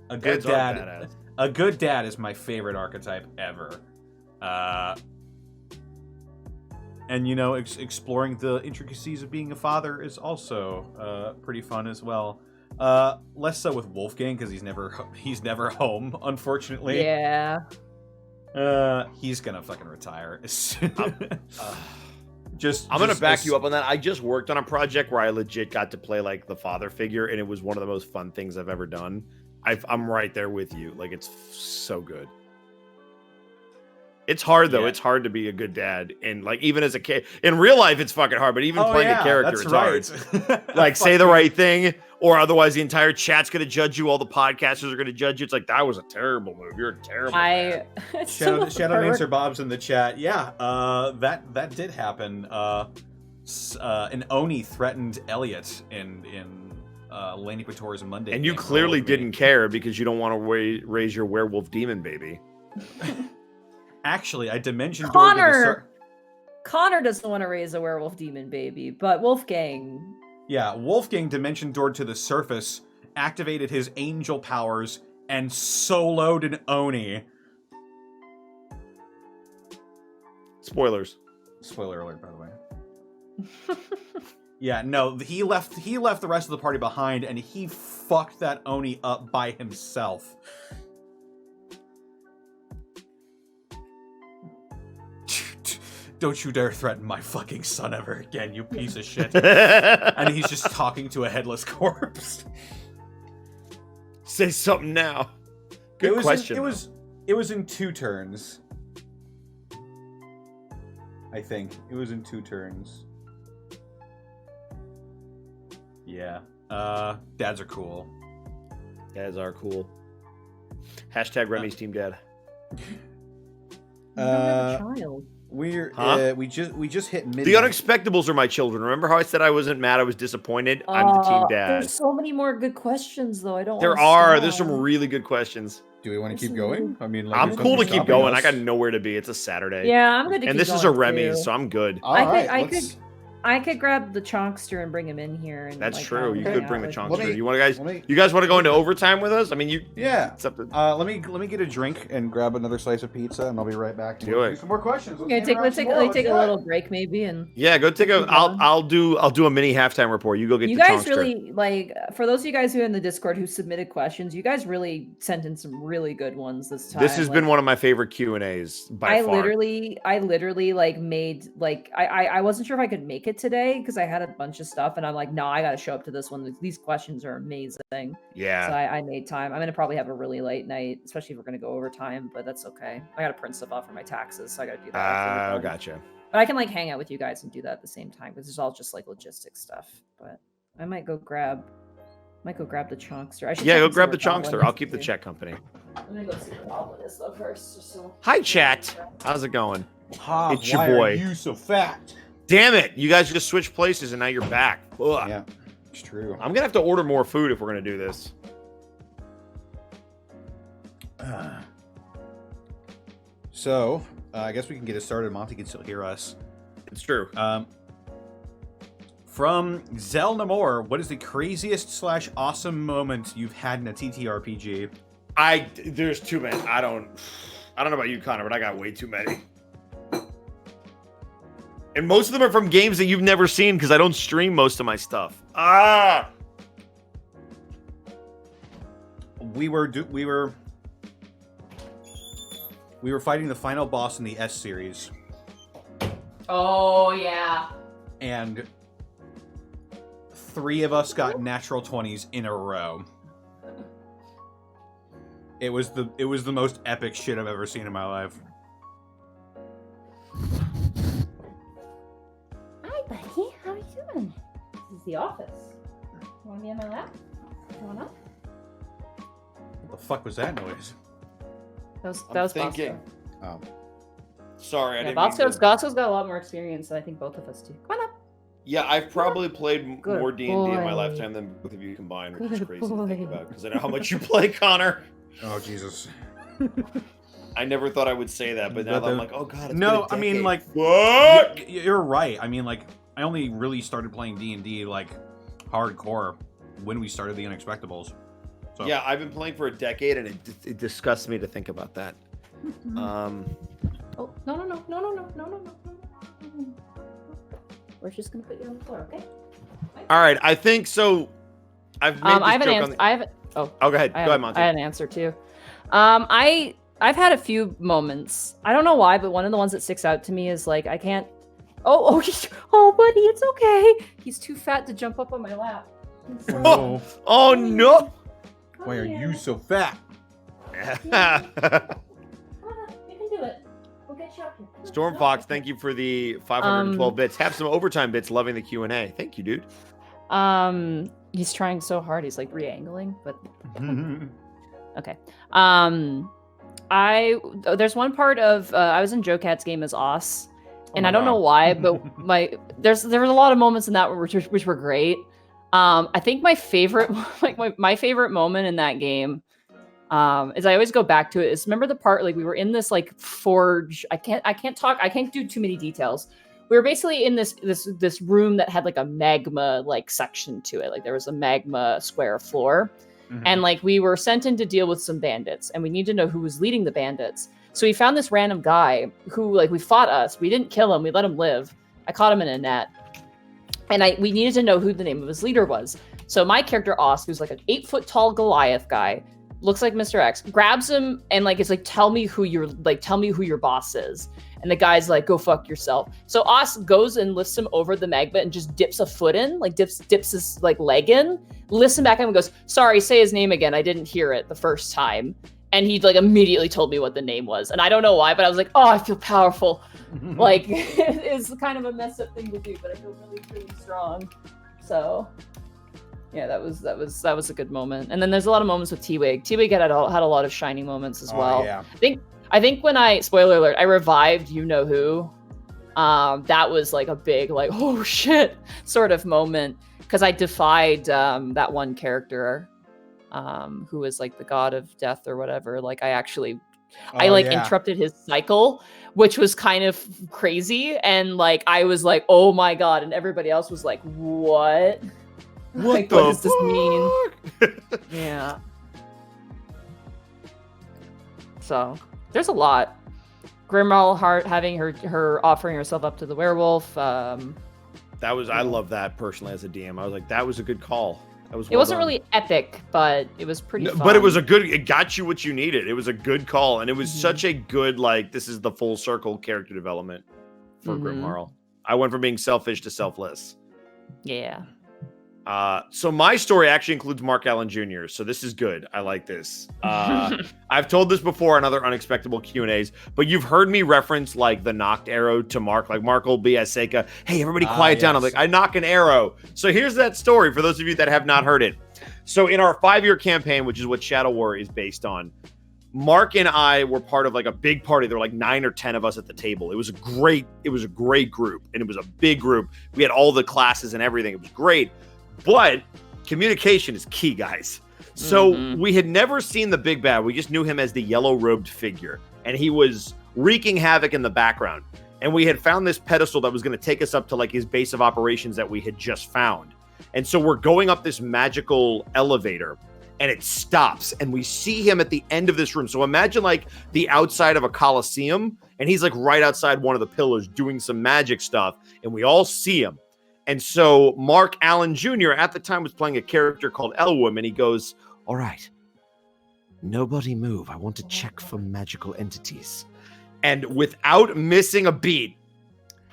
A good Dads are dad. badass. A good dad is my favorite archetype ever. And you know, exploring the intricacies of being a father is also pretty fun as well. Less so with Wolfgang because he's never home, unfortunately. Yeah. He's gonna fucking retire. I'm gonna back you up on that. I just worked on a project where I legit got to play like the father figure, and it was one of the most fun things I've ever done. I'm right there with you. Like, it's so good. It's hard though. Yeah. It's hard to be a good dad, and like even as a kid, in real life, it's fucking hard. But even playing a character, that's it's right. hard. Like, say the right thing, or otherwise the entire chat's gonna judge you. All the podcasters are gonna judge you. It's like, that was a terrible move. You're a terrible. dad. Shadow Names or Bob's in the chat. Yeah, that did happen. An Oni threatened Elliot in Laney Pator's Monday. And you game clearly with me. didn't care because you don't want to raise your werewolf demon baby. Actually, I dimension Connor doesn't want to raise a werewolf demon baby, but Wolfgang. Yeah, Wolfgang dimension doored to the surface, activated his angel powers, and soloed an Oni. Spoilers. Spoiler alert, by the way. Yeah, no, he left the rest of the party behind, and he fucked that Oni up by himself. Don't you dare threaten my fucking son ever again, you piece of shit. And he's just talking to a headless corpse. Say something now. Good question. It was in 2 turns. I think. It was in 2 turns. Yeah. Dads are cool. Dads are cool. Hashtag Remy's team dad. Child. We just hit midnight. The Unexpectables are my children. Remember how I said I wasn't mad? I was disappointed. I'm the team dad. There's so many more good questions, though. I don't. There wanna are. stop. There's some really good questions. Do we want to keep going? I mean, like, I'm there's cool to nothing keep stopping going. us. I got nowhere to be. It's a Saturday. Yeah, I'm good to And keep this is a going, Remy's, too. so I'm good. All right, I could grab the Chonkster and bring him in here. And, That's like, true. have You him could hang bring the out with Chonkster. me. You guys want to go into overtime with us? I mean, you. Yeah. It's up to, Let me get a drink and grab another slice of pizza, and I'll be right back. Do it. Some more questions. Okay, let's take a little break maybe, and yeah, go take a. I'll do a mini halftime report. You go get you the guys Chonkster. really like, for those of you guys who are in the Discord who submitted questions, you guys really sent in some really good ones this time. This has been one of my favorite Q&As by far. I literally like made like I wasn't sure if I could make it today because I had a bunch of stuff and I'm like, no, I gotta show up to this one. These questions are amazing. Yeah. So I made time. I'm gonna probably have a really late night, especially if we're gonna go overtime, but that's okay. I gotta print stuff off for my taxes, so I gotta do that. Oh, gotcha. But I can like hang out with you guys and do that at the same time because it's all just like logistics stuff. But I might go grab the Chonkster. I should Yeah, check go and see grab where the Goblin Chonkster. is, I'll keep the too. check company. I'm gonna go see where Goblin is though first. Just so... Hi, chat. How's it going? Ha, It's your why boy. Are you so fat? Damn it! You guys just switched places and now you're back. Ugh. Yeah, it's true. I'm gonna have to order more food if we're gonna do this. So, I guess we can get it started. Monty can still hear us. It's true. From Zel Namor, what is the craziest / awesome moment you've had in a TTRPG? There's too many. I don't know about you, Connor, but I got way too many. And most of them are from games that you've never seen because I don't stream most of my stuff. We were fighting the final boss in the S series, Oh yeah. and 3 of us got natural 20s in a row. It was the most epic shit I've ever seen in my life. Hi, buddy. How are you doing? This is the office. You want to be on my lap? You want up? What the fuck was that noise? That was thinking. Bosco. Sorry, I Yeah, didn't. Bosco's got a lot more experience than I think both of us do. Come on up. Yeah, I've probably played Good more D&D in my boy. lifetime than both of you combined, which is Good crazy to think boy. about because I know how much you play, Connor. Oh, Jesus. I never thought I would say that, but now But I'm the- like, oh god. It's No, been I a mean, decade. like, what? you're right. I mean, like, I only really started playing D&D like hardcore when we started the Unexpectables. So. Yeah, I've been playing for a decade, and it disgusts me to think about that. Oh, no. We're just gonna put you on the floor, okay? All right, I think so. I've made this I have an joke answer. I have. Oh, go ahead. Go ahead, Monty. I had an answer too. I've had a few moments. I don't know why, but one of the ones that sticks out to me is like I can't. Oh, buddy, it's okay. He's too fat to jump up on my lap. Oh, Oh no! why are you so fat? You can do it. We'll get you up here. Storm Fox, thank you for the 512 bits. Have some overtime bits. Loving the Q&A. Thank you, dude. He's trying so hard. He's like re-angling, but okay. There's one part of I was in Joe Cat's game as Oss, and I don't know why, but there was a lot of moments in that which were great. I think my favorite my favorite moment in that game is I always go back to it is remember the part like we were in this like forge. I can't do too many details. We were basically in this room that had like a magma like section to it. Like there was a magma square floor. Mm-hmm. And like we were sent in to deal with some bandits and we need to know who was leading the bandits. So we found this random guy who like we fought us. We didn't kill him. We let him live. I caught him in a net. And we needed to know who the name of his leader was. So my character, Osk, who's like an 8-foot tall Goliath guy, looks like Mr. X, grabs him and like, it's like, tell me who your boss is. And the guy's like, go fuck yourself. So Osk goes and lifts him over the magma and just dips a foot in, like dips his like leg in, lifts him back up and goes, sorry, say his name again. I didn't hear it the first time. And he like immediately told me what the name was. And I don't know why, but I was like, oh, I feel powerful. Like it's kind of a messed up thing to do, but I feel really, really strong. So yeah, that was a good moment. And then there's a lot of moments with T-Wig. T-Wig had a lot of shining moments as well. Yeah. I think when spoiler alert, I revived you know who. That was like a big like oh shit sort of moment because I defied that one character who was like the god of death or whatever. Like I interrupted his cycle, which was kind of crazy. And like I was like, oh my god, and everybody else was like, what? What does this mean? Yeah. So there's a lot. Grimmauld Hart having her offering herself up to the werewolf. I love that personally as a DM. I was like, that was a good call. It wasn't really epic, but it was pretty fun. But it got you what you needed. It was a good call. And it was such a good, like, this is the full circle character development for Grimmauld. I went from being selfish to selfless. Yeah. So my story actually includes Mark Allen Jr., so this is good. I like this. I've told this before on other Unexpectable Q&As, but you've heard me reference like the knocked arrow to Mark. Like Mark will be as Seika, hey, everybody quiet down. I'm like, I knock an arrow. So here's that story for those of you that have not heard it. So in our 5-year campaign, which is what Shadow War is based on, Mark and I were part of like a big party. There were like 9 or 10 of us at the table. It was a great group, and it was a big group. We had all the classes and everything. It was great. But communication is key, guys. So we had never seen the big bad. We just knew him as the yellow-robed figure. And he was wreaking havoc in the background. And we had found this pedestal that was going to take us up to like his base of operations that we had just found. And so we're going up this magical elevator. And it stops. And we see him at the end of this room. So imagine like the outside of a coliseum. And he's like right outside one of the pillars doing some magic stuff. And we all see him. And so Mark Allen Jr. at the time was playing a character called Elwim, and he goes, all right, nobody move. I want to check for magical entities. And without missing a beat,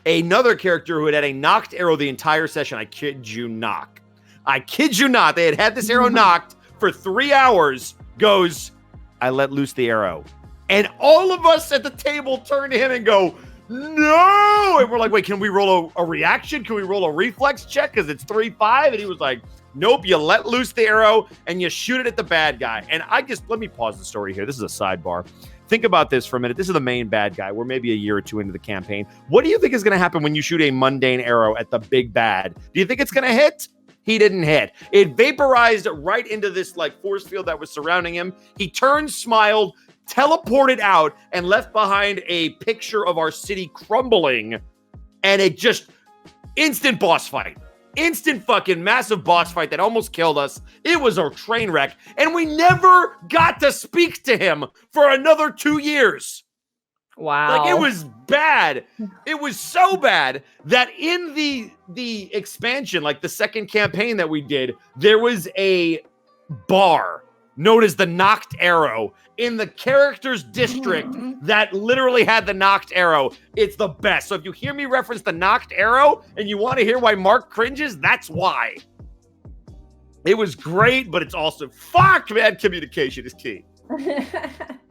another character who had a knocked arrow the entire session, I kid you not. They had this arrow knocked for 3 hours, goes, I let loose the arrow. And all of us at the table turn to him and go, no! And we're like, wait, can we roll a reaction? Can we roll a reflex check? Because it's 3-5. And he was like, nope, you let loose the arrow and you shoot it at the bad guy. And let me pause the story here. This is a sidebar. Think about this for a minute. This is the main bad guy. We're maybe a year or 2 into the campaign. What do you think is going to happen when you shoot a mundane arrow at the big bad? Do you think it's going to hit? He didn't hit. It vaporized right into this like force field that was surrounding him. He turned, smiled, teleported out, and left behind a picture of our city crumbling. And it just instant boss fight. instant fucking massive boss fight that almost killed us. It was a train wreck, and we never got to speak to him for another 2 years. Wow. Like, it was bad. It was so bad that in the expansion, like the second campaign that we did, there was a bar known as the Knocked Arrow in the characters district that literally had the Knocked Arrow. It's the best. So if you hear me reference the Knocked Arrow and you want to hear why Mark cringes, that's why. It was great, but it's also fuck, man. Communication is key.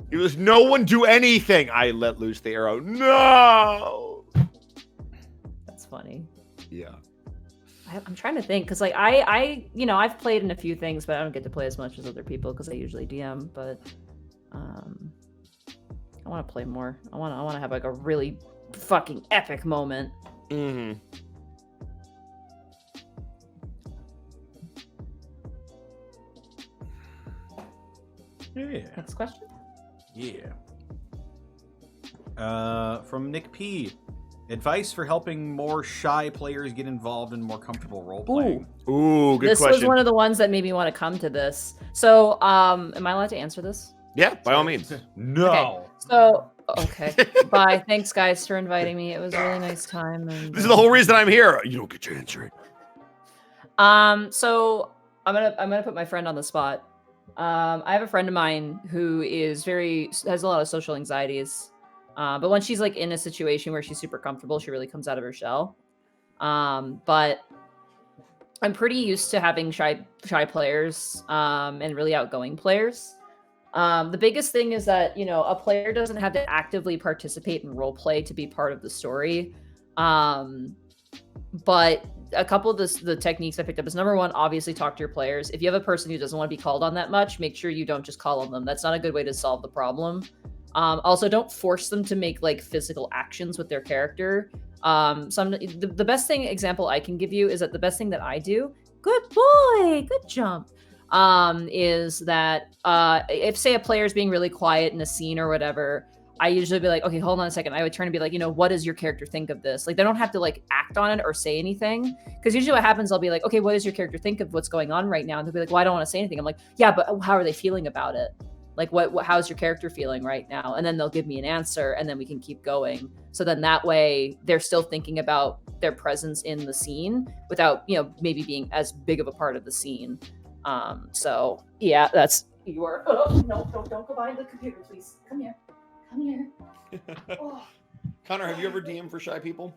It was no one do anything. I let loose the arrow. No. That's funny. Yeah. I'm trying to think because like I've played in a few things, but I don't get to play as much as other people because I usually DM. But I want to play more. I want to have like a really fucking epic moment. Mm-hmm. Yeah. Next question. Yeah. From Nick P. Advice for helping more shy players get involved in more comfortable role playing. Ooh, good This question. was one of the ones that made me want to come to this. So, am I allowed to answer this? Yeah, by all means. No. Okay. So, okay. Bye. Thanks, guys, for inviting me. It was a really nice time. And, This is the whole reason I'm here. You don't get to answer it. So I'm gonna put my friend on the spot. I have a friend of mine who has a lot of social anxieties. But when she's like in a situation where she's super comfortable, she really comes out of her shell. But I'm pretty used to having shy players and really outgoing players. The biggest thing is that, a player doesn't have to actively participate in role play to be part of the story. But a couple of the techniques I picked up is, number one, obviously talk to your players. If you have a person who doesn't want to be called on that much, make sure you don't just call on them. That's not a good way to solve the problem. Also, don't force them to make like physical actions with their character. The best example I can give you is that the best thing that I do, good boy, good jump, is that if say a player is being really quiet in a scene or whatever, I usually be like, okay, hold on a second. I would turn and be like, what does your character think of this? Like, they don't have to like act on it or say anything. Because usually what happens, I'll be like, okay, what does your character think of what's going on right now? And they'll be like, well, I don't want to say anything. I'm like, yeah, but how are they feeling about it? Like, how's your character feeling right now? And then they'll give me an answer, and then we can keep going. So then that way they're still thinking about their presence in the scene without, maybe being as big of a part of the scene. So yeah, that's your. Oh, no, don't go behind the computer, please. Come here. Oh. Connor, have you ever DM'd for shy people?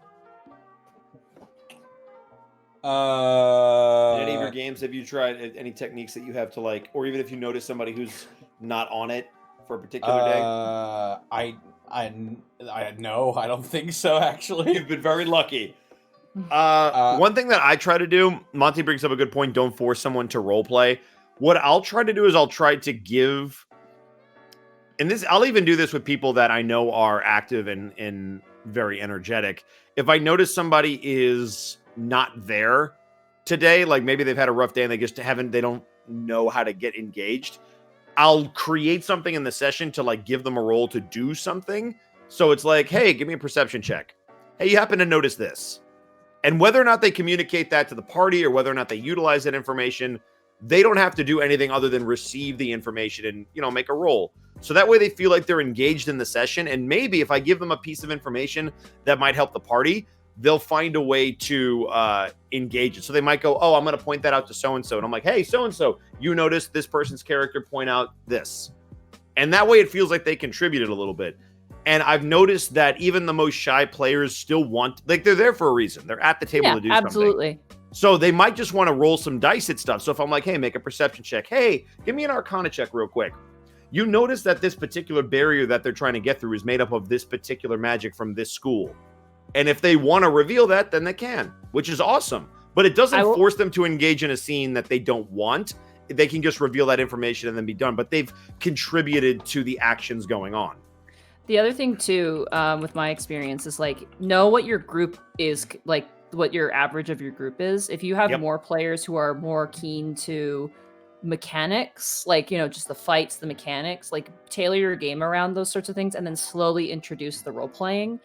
In any of your games, have you tried any techniques that you have to like, or even if you notice somebody who's not on it for a particular day? No, I don't think so, actually. You've been very lucky. One thing that I try to do, Monty brings up a good point, don't force someone to role play. What I'll try to do is I'll try to give, and this, I'll even do this with people that I know are active and very energetic. If I notice somebody is not there today, like maybe they've had a rough day and they don't know how to get engaged, I'll create something in the session to like give them a role to do something. So it's like, hey, give me a perception check. Hey, you happen to notice this. And whether or not they communicate that to the party or whether or not they utilize that information, they don't have to do anything other than receive the information and, make a roll. So that way they feel like they're engaged in the session. And maybe if I give them a piece of information that might help the party, they'll find a way to engage it. So they might go, oh, I'm going to point that out to so-and-so. And I'm like, hey, so-and-so, you noticed this person's character point out this. And that way it feels like they contributed a little bit. And I've noticed that even the most shy players still want, like, they're there for a reason. They're at the table to do absolutely. something. So they might just want to roll some dice at stuff. So if I'm like, hey, make a perception check. Hey, give me an arcana check real quick. You notice that this particular barrier that they're trying to get through is made up of this particular magic from this school. And if they want to reveal that, then they can, which is awesome. But it doesn't force them to engage in a scene that they don't want. They can just reveal that information and then be done. But they've contributed to the actions going on. The other thing, too, with my experience is, like, know what your group is, like, what your average of your group is. If you have more players who are more keen to mechanics, like, just the fights, the mechanics, like, tailor your game around those sorts of things and then slowly introduce the role-playing.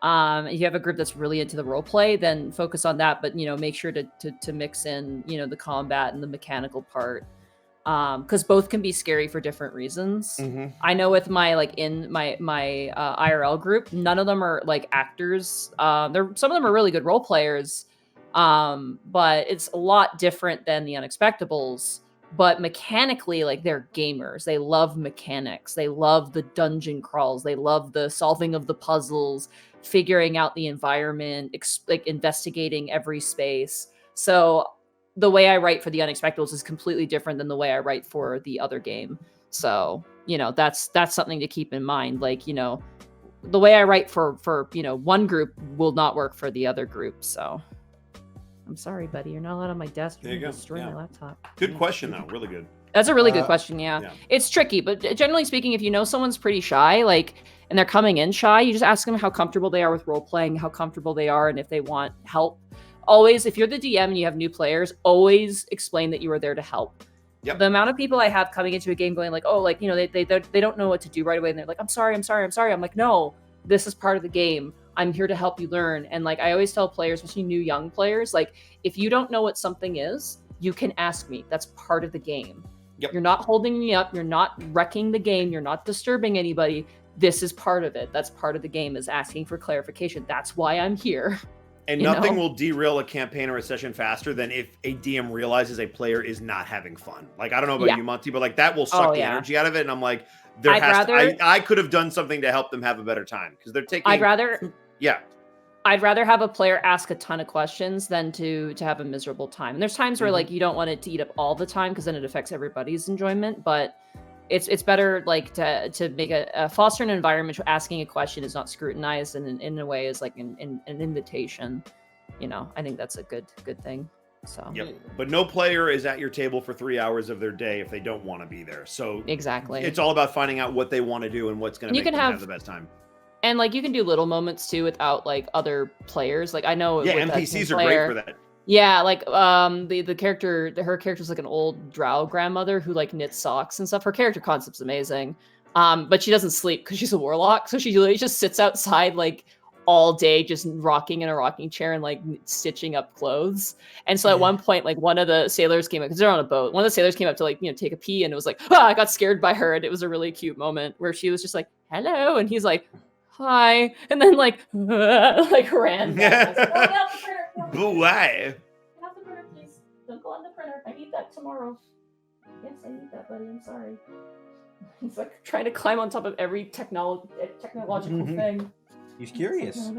If you have a group that's really into the role play, then focus on that. But make sure to mix in the combat and the mechanical part, because both can be scary for different reasons. I know with my my IRL group, none of them are like actors. Some of them are really good role players, but it's a lot different than the Unexpectables. But mechanically, like, they're gamers. They love mechanics. They love the dungeon crawls. They love the solving of the puzzles, figuring out the environment, like investigating every space. So the way I write for the Unexpectables is completely different than the way I write for the other game. So, that's something to keep in mind. Like, the way I write for one group will not work for the other group. So I'm sorry, buddy. You're not allowed on my desk. You're going to destroy my laptop. Good question, though. Really good. That's a really good question, yeah. It's tricky, but generally speaking, if you know someone's pretty shy, and they're coming in shy, you just ask them how comfortable they are with role-playing, how comfortable they are, and if they want help. Always, if you're the DM and you have new players, always explain that you are there to help. Yep. The amount of people I have coming into a game going like, oh, they don't know what to do right away, and they're like, I'm sorry. I'm like, no, this is part of the game. I'm here to help you learn. And I always tell players, especially new young players, if you don't know what something is, you can ask me. That's part of the game. Yep. You're not holding me up. You're not wrecking the game. You're not disturbing anybody. This is part of it. That's part of the game, is asking for clarification. That's why I'm here. And nothing will derail a campaign or a session faster than if a DM realizes a player is not having fun. I don't know about you, Monty, but that will suck the energy out of it. And I'm like, I could have done something to help them have a better time, because they're taking. I'd rather have a player ask a ton of questions than to have a miserable time. And there's times where you don't want it to eat up all the time, because then it affects everybody's enjoyment. But it's better to make a foster an environment where asking a question is not scrutinized, and in a way is like an invitation. I think that's a good thing. So but no player is at your table for 3 hours of their day if they don't want to be there. So exactly, it's all about finding out what they want to do and what's going to make them have the best time. And you can do little moments too without other players. I know NPCs are great for that. Yeah, the character, her character's like an old drow grandmother who knits socks and stuff. Her character concept's amazing. But she doesn't sleep because she's a warlock, so she literally just sits outside all day, just rocking in a rocking chair and stitching up clothes. And so at one point, one of the sailors came up, because they're on a boat. One of the sailors came up to take a pee, and it was I got scared by her, and it was a really cute moment where she was just like, hello, and he's like, hi, and then ran back. Why? Have the printer, please. Don't go on the printer. I need that tomorrow. Yes, I need that, buddy. I'm sorry. He's trying to climb on top of every technological thing. He's curious.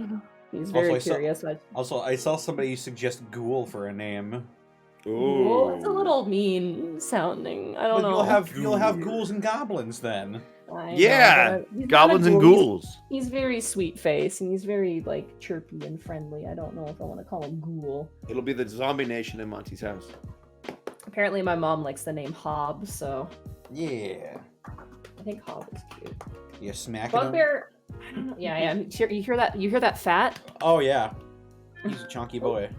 He's very curious. I saw somebody suggest ghoul for a name. Ooh, it's a little mean sounding. I don't know. You'll have ghouls and goblins then. Goblins and ghouls. He's very sweet face, and he's very chirpy and friendly. I don't know if I want to call him ghoul. It'll be the zombie nation in Monty's house. Apparently, my mom likes the name Hob, so yeah. I think Hob is cute. You smacking Bugbear. I don't know. Yeah, I am. You hear that? You hear that fat? Oh yeah. He's a chunky boy.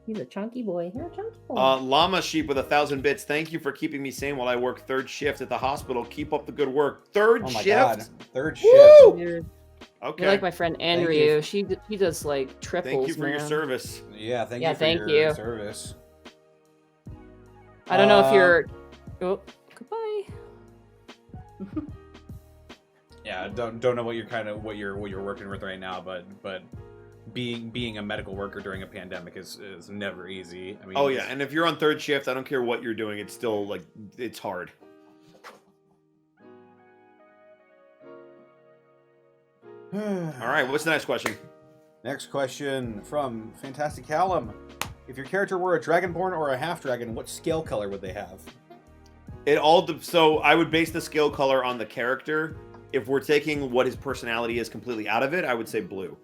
He's a chunky boy. You're a chunky boy. Llama Sheep with 1,000 bits. Thank you for keeping me sane while I work third shift at the hospital. Keep up the good work. Third shift? God. Third shift. Okay. You're like my friend Andrew. She does triples. Thank you for your service. Yeah, thank you for your service. I don't know if you're. Oh, goodbye. Yeah, don't know what you're working with right now, but being a medical worker during a pandemic is never easy. I mean, and if you're on third shift, I don't care what you're doing, it's still it's hard. All right, what's the next question? Next question from Fantastic Callum. If your character were a dragonborn or a half dragon, what scale color would they have? So I would base the scale color on the character. If we're taking what his personality is completely out of it, I would say blue.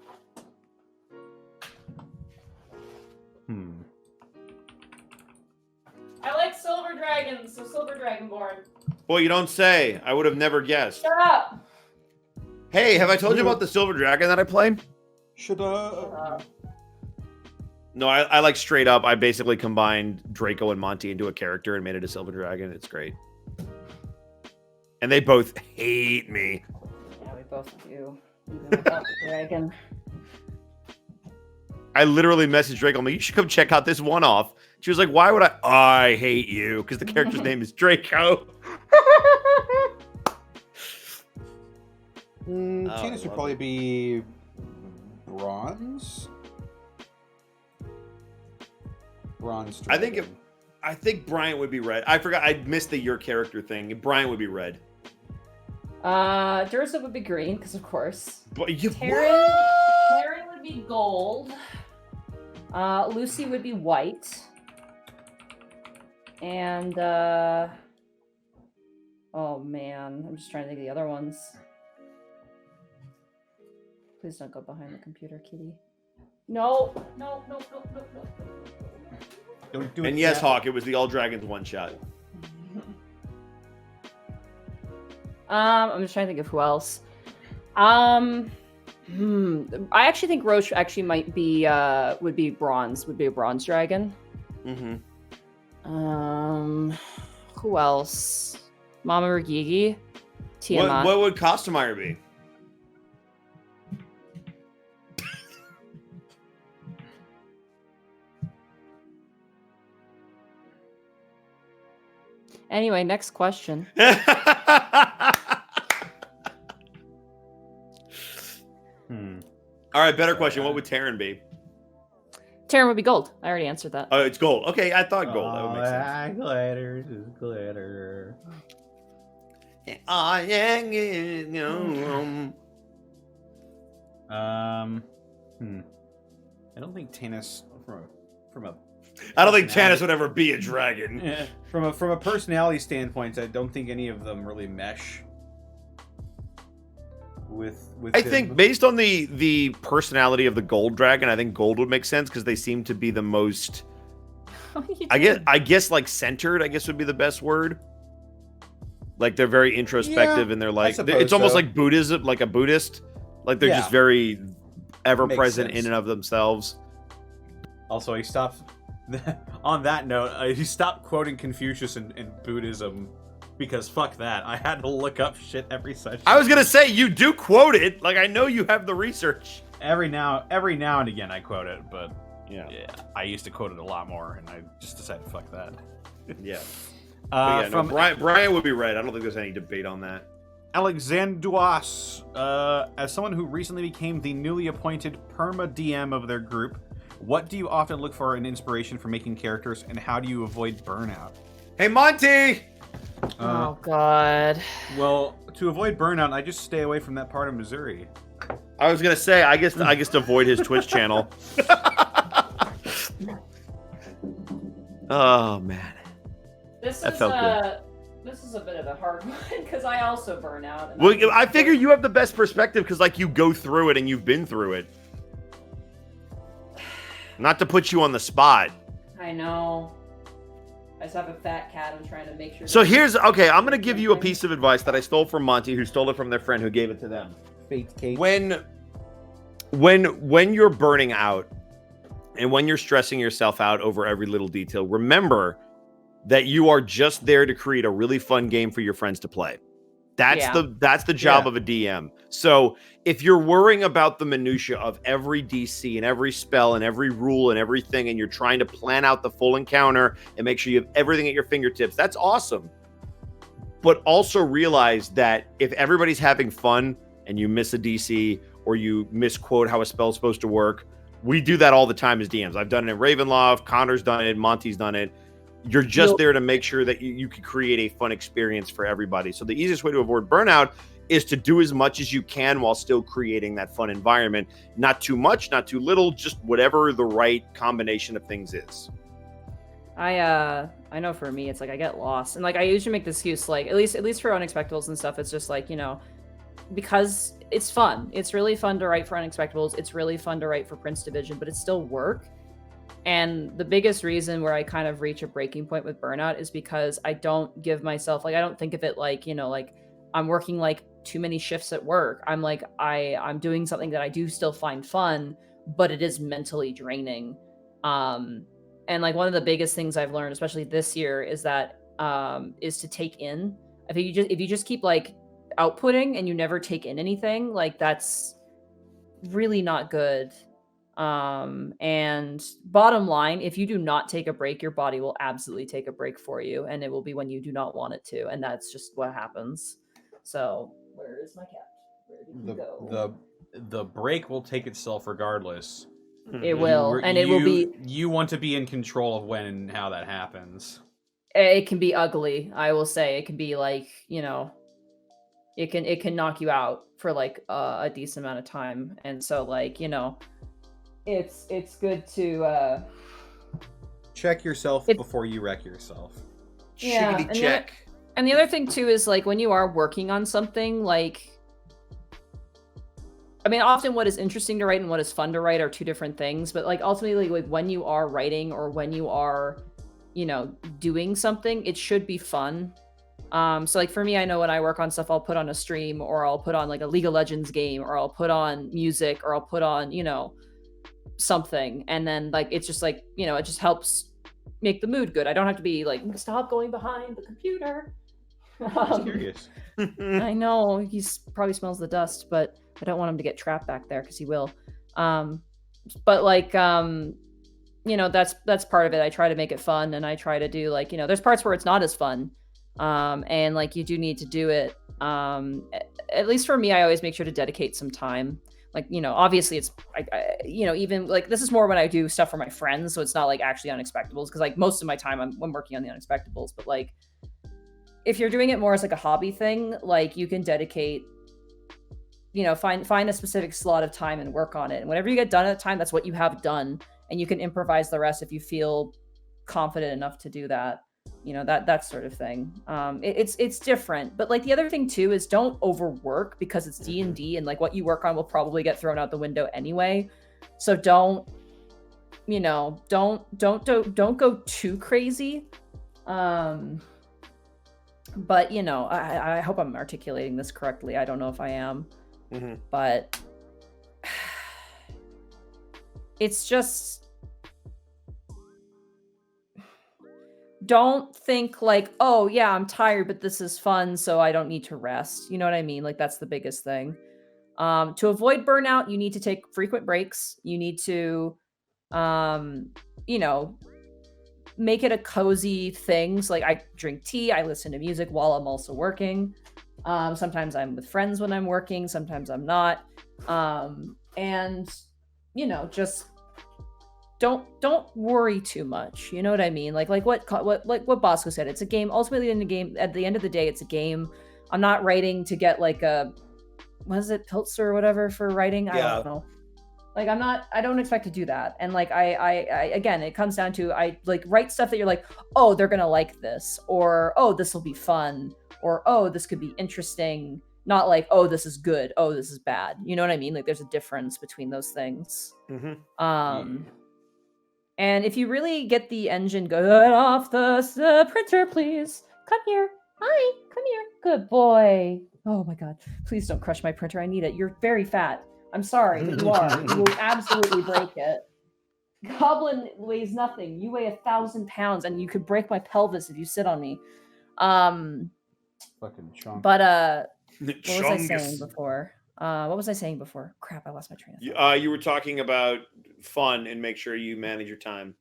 I like silver dragons, so silver dragonborn. Boy, you don't say. I would have never guessed. Shut up! Hey, have I told you about the silver dragon that I played? Shut up. No, I straight up. I basically combined Draco and Monty into a character and made it a silver dragon. It's great. And they both hate me. Yeah, we both do. Even without the dragon. I literally messaged Drake. I'm like, you should come check out this one-off. She was like, why would I hate you? Because the character's name is Draco. Tinus would probably be bronze. Bronze dragon. I think Brian would be red. I forgot. I missed the your character thing. Brian would be red. Dursa would be green, because of course. But you, Taryn would be gold. Lucy would be white. And, oh man, I'm just trying to think of the other ones. Please don't go behind the computer, kitty. No. Don't do it. And yes, Hawk, it was the All Dragons one shot. I'm just trying to think of who else. I actually think Roche actually might be would be bronze, would be a bronze dragon. Who else? Mama Ragigi, Tiamat. What would Costumier be? Anyway, next question. All right, better question. What would Taryn be? Taryn would be gold. I already answered that. Oh, it's gold. Okay, I thought gold. That would make sense. Glitters is glitter. I don't think Tannis from a I don't think Tannis would ever be a dragon. Yeah. From a personality standpoint, I don't think any of them really mesh with I him. think based on the personality of the gold dragon, I think gold would make sense because they seem to be the most I guess like centered, I guess would be the best word. Like they're very introspective and they're like it's almost like Buddhism, like a Buddhist. Like they're just very ever present in and of themselves. Also, he stopped on that note, he stopped quoting Confucius and Buddhism because fuck that. I had to look up shit every session. I was gonna say you do quote it. Like I know you have the research. Every now and again I quote it, but yeah, I used to quote it a lot more, and I just decided fuck that. Yeah. Brian would be right. I don't think there's any debate on that. Alexandros, as someone who recently became the newly appointed perma DM of their group, what do you often look for in inspiration for making characters, and how do you avoid burnout? Hey, Monty! Oh, God. Well, to avoid burnout, I just stay away from that part of Missouri. I was gonna say, I guess to avoid his Twitch channel. Oh man, this is a bit of a hard one because I also burn out. Well, I figure you have the best perspective because like you go through it and you've been through it. Not to put you on the spot. I know. I just have a fat cat. I'm trying to make sure. So here's I'm gonna give you a piece of advice that I stole from Monty, who stole it from their friend who gave it to them. Fate cake. When you're burning out and when you're stressing yourself out over every little detail, remember that you are just there to create a really fun game for your friends to play. That's the job of a DM. So if you're worrying about the minutia of every DC and every spell and every rule and everything, and you're trying to plan out the full encounter and make sure you have everything at your fingertips, that's awesome. But also realize that if everybody's having fun and you miss a DC or you misquote how a spell's supposed to work, we do that all the time as DMs. I've done it in Ravenloft, Connor's done it, Monty's done it. You're just there to make sure that you can create a fun experience for everybody. So the easiest way to avoid burnout is to do as much as you can while still creating that fun environment. Not too much, not too little, just whatever the right combination of things is. I know for me, it's like I get lost. And like I usually make the excuse, like at least for Unexpectables and stuff, it's just like, you know, because it's fun. It's really fun to write for Unexpectables. It's really fun to write for Prince Division, but it's still work. And the biggest reason where I kind of reach a breaking point with burnout is because I don't give myself, like, I don't think of it like, you know, like I'm working like too many shifts at work. I'm like, I'm doing something that I do still find fun, but it is mentally draining. And like one of the biggest things I've learned, especially this year, is that is to take in. If you just keep like outputting and you never take in anything, like that's really not good. And bottom line, if you do not take a break, your body will absolutely take a break for you, and it will be when you do not want it to, and that's just what happens. So, where is my cat? Where did he go? The break will take itself regardless. It will, and it will be. You want to be in control of when and how that happens. It can be ugly. I will say it can be like, you know, it can knock you out for like a decent amount of time, and so like, you know, it's good to check yourself before you wreck yourself. Yeah, Shiggity check. And the other thing too is like when you are working on something, like, I mean, often what is interesting to write and what is fun to write are two different things, but like ultimately, like when you are writing or when you are, you know, doing something, it should be fun. So like for me, I know when I work on stuff, I'll put on a stream, or I'll put on like a League of Legends game, or I'll put on music, or I'll put on, you know, something, and then like it's just like, you know, it just helps make the mood good. I don't have to be like, stop going behind the computer. I'm curious. I know he's probably smells the dust, but I don't want him to get trapped back there because he will. But like, you know, that's part of it. I try to make it fun, and I try to do like, you know, there's parts where it's not as fun, and like you do need to do it. At least for me, I always make sure to dedicate some time. Like, you know, obviously it's, you know, even like this is more when I do stuff for my friends, so it's not like actually Unexpectables, because like most of my time I'm working on the Unexpectables, but like if you're doing it more as like a hobby thing, like you can dedicate, you know, find a specific slot of time and work on it. And whenever you get done at a time, that's what you have done, and you can improvise the rest if you feel confident enough to do that. You know, that sort of thing. It's different, but like the other thing too is don't overwork, because it's D&D, and like what you work on will probably get thrown out the window anyway. So don't, you know, don't go too crazy. But you know, I hope I'm articulating this correctly. I don't know if I am, but it's just, don't think like, oh yeah, I'm tired, but this is fun, so I don't need to rest. You know what I mean? Like that's the biggest thing. To avoid burnout, you need to take frequent breaks. You need to, you know, make it a cozy thing. So like I drink tea, I listen to music while I'm also working. Sometimes I'm with friends when I'm working, sometimes I'm not. And you know, just don't worry too much. You know what I mean? Like what Bosco said, it's a game. Ultimately in the game, at the end of the day, it's a game. I'm not writing to get like a, what is it, Piltzer or whatever for writing? I don't know. Like I don't expect to do that. And like I again, it comes down to, I like write stuff that you're like, oh, they're gonna like this, or oh, this will be fun, or oh, this could be interesting. Not like, oh, this is good, oh, this is bad. You know what I mean? Like there's a difference between those things. And if you really get the engine, go off the printer, please. Come here. Hi, come here. Good boy. Oh my God. Please don't crush my printer. I need it. You're very fat. I'm sorry, but you are. You will absolutely break it. Goblin weighs nothing. You weigh 1,000 pounds, and you could break my pelvis if you sit on me. Fucking chunk. But what was I saying before? What was I saying before? Crap, I lost my train of thought. You were talking about fun and make sure you manage your time.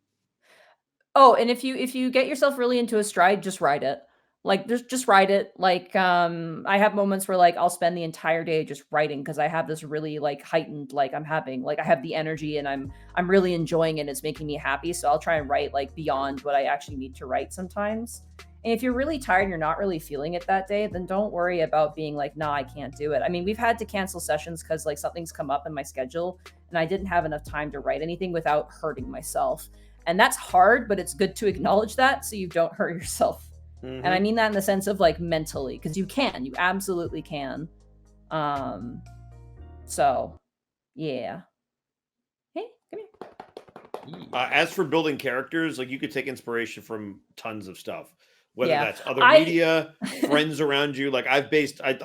Oh, and if you get yourself really into a stride, just ride it. Like just write it. Like I have moments where like I'll spend the entire day just writing, because I have this really like heightened, like I'm having, like I have the energy and I'm really enjoying it. It's making me happy. So I'll try and write like beyond what I actually need to write sometimes. And if you're really tired and you're not really feeling it that day, then don't worry about being like, nah, I can't do it. I mean, we've had to cancel sessions because like something's come up in my schedule and I didn't have enough time to write anything without hurting myself. And that's hard, but it's good to acknowledge that so you don't hurt yourself. And I mean that in the sense of like mentally, because you absolutely can. So yeah. Hey, come here. As for building characters, like you could take inspiration from tons of stuff, whether that's other media, friends around you. Like I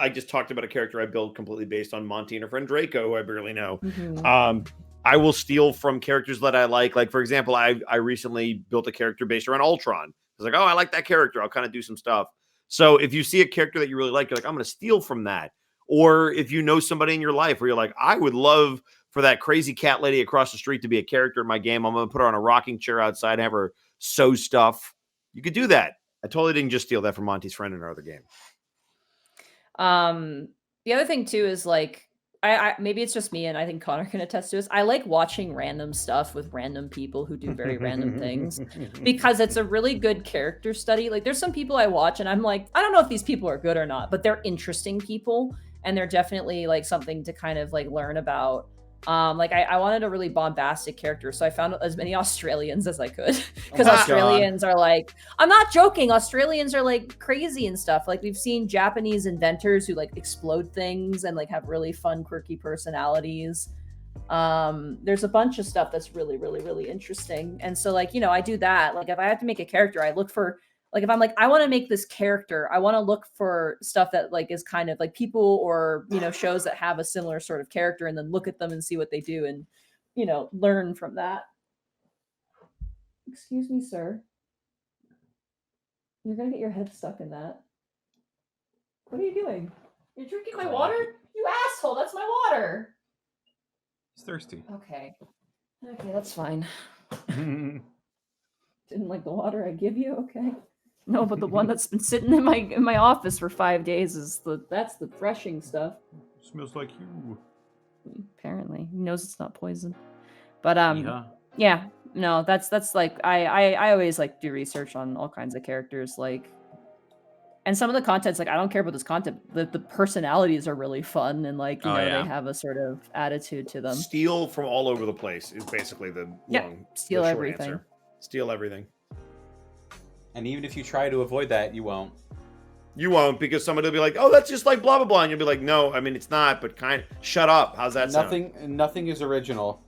just talked about a character I built completely based on Monty and her friend Draco, who I barely know. I will steal from characters that I like. Like for example, I recently built a character based around Ultron. I was like, oh, I like that character. I'll kind of do some stuff. So if you see a character that you really like, you're like, I'm going to steal from that. Or if you know somebody in your life where you're like, I would love for that crazy cat lady across the street to be a character in my game. I'm going to put her on a rocking chair outside and have her sew stuff. You could do that. I totally didn't just steal that from Monty's friend in our other game. The other thing too is like, I maybe it's just me, and I think Connor can attest to this. I like watching random stuff with random people who do very random things because it's a really good character study. Like, there's some people I watch and I'm like, I don't know if these people are good or not, but they're interesting people, and they're definitely like something to kind of like learn about. Like I wanted a really bombastic character, so I found as many Australians as I could because Australians are like, I'm not joking, Australians are like crazy and stuff. Like, we've seen Japanese inventors who like explode things and like have really fun, quirky personalities. There's a bunch of stuff that's really, really, really interesting. And so like, you know, I do that. Like, if I have to make a character, I look for, like, if I'm like, I want to make this character, I want to look for stuff that like is kind of like people or, you know, shows that have a similar sort of character, and then look at them and see what they do and, you know, learn from that. Excuse me, sir. You're going to get your head stuck in that. What are you doing? You're drinking my water? You asshole, that's my water. He's thirsty. Okay. Okay, that's fine. Didn't like the water I give you? Okay. No, but the one that's been sitting in my office for 5 days that's the threshing stuff. Smells like you. Apparently, he knows it's not poison. But yeah, no, that's like I always like do research on all kinds of characters, like, and some of the content's like, I don't care about this content. The personalities are really fun, and like, you know, they have a sort of attitude to them. Steal from all over the place is basically the steal everything. Answer. Steal everything. And even if you try to avoid that, you won't. You won't, because somebody will be like, oh, that's just like blah, blah, blah. And you'll be like, no, I mean, it's not, but shut up. How's that sound? Nothing is original.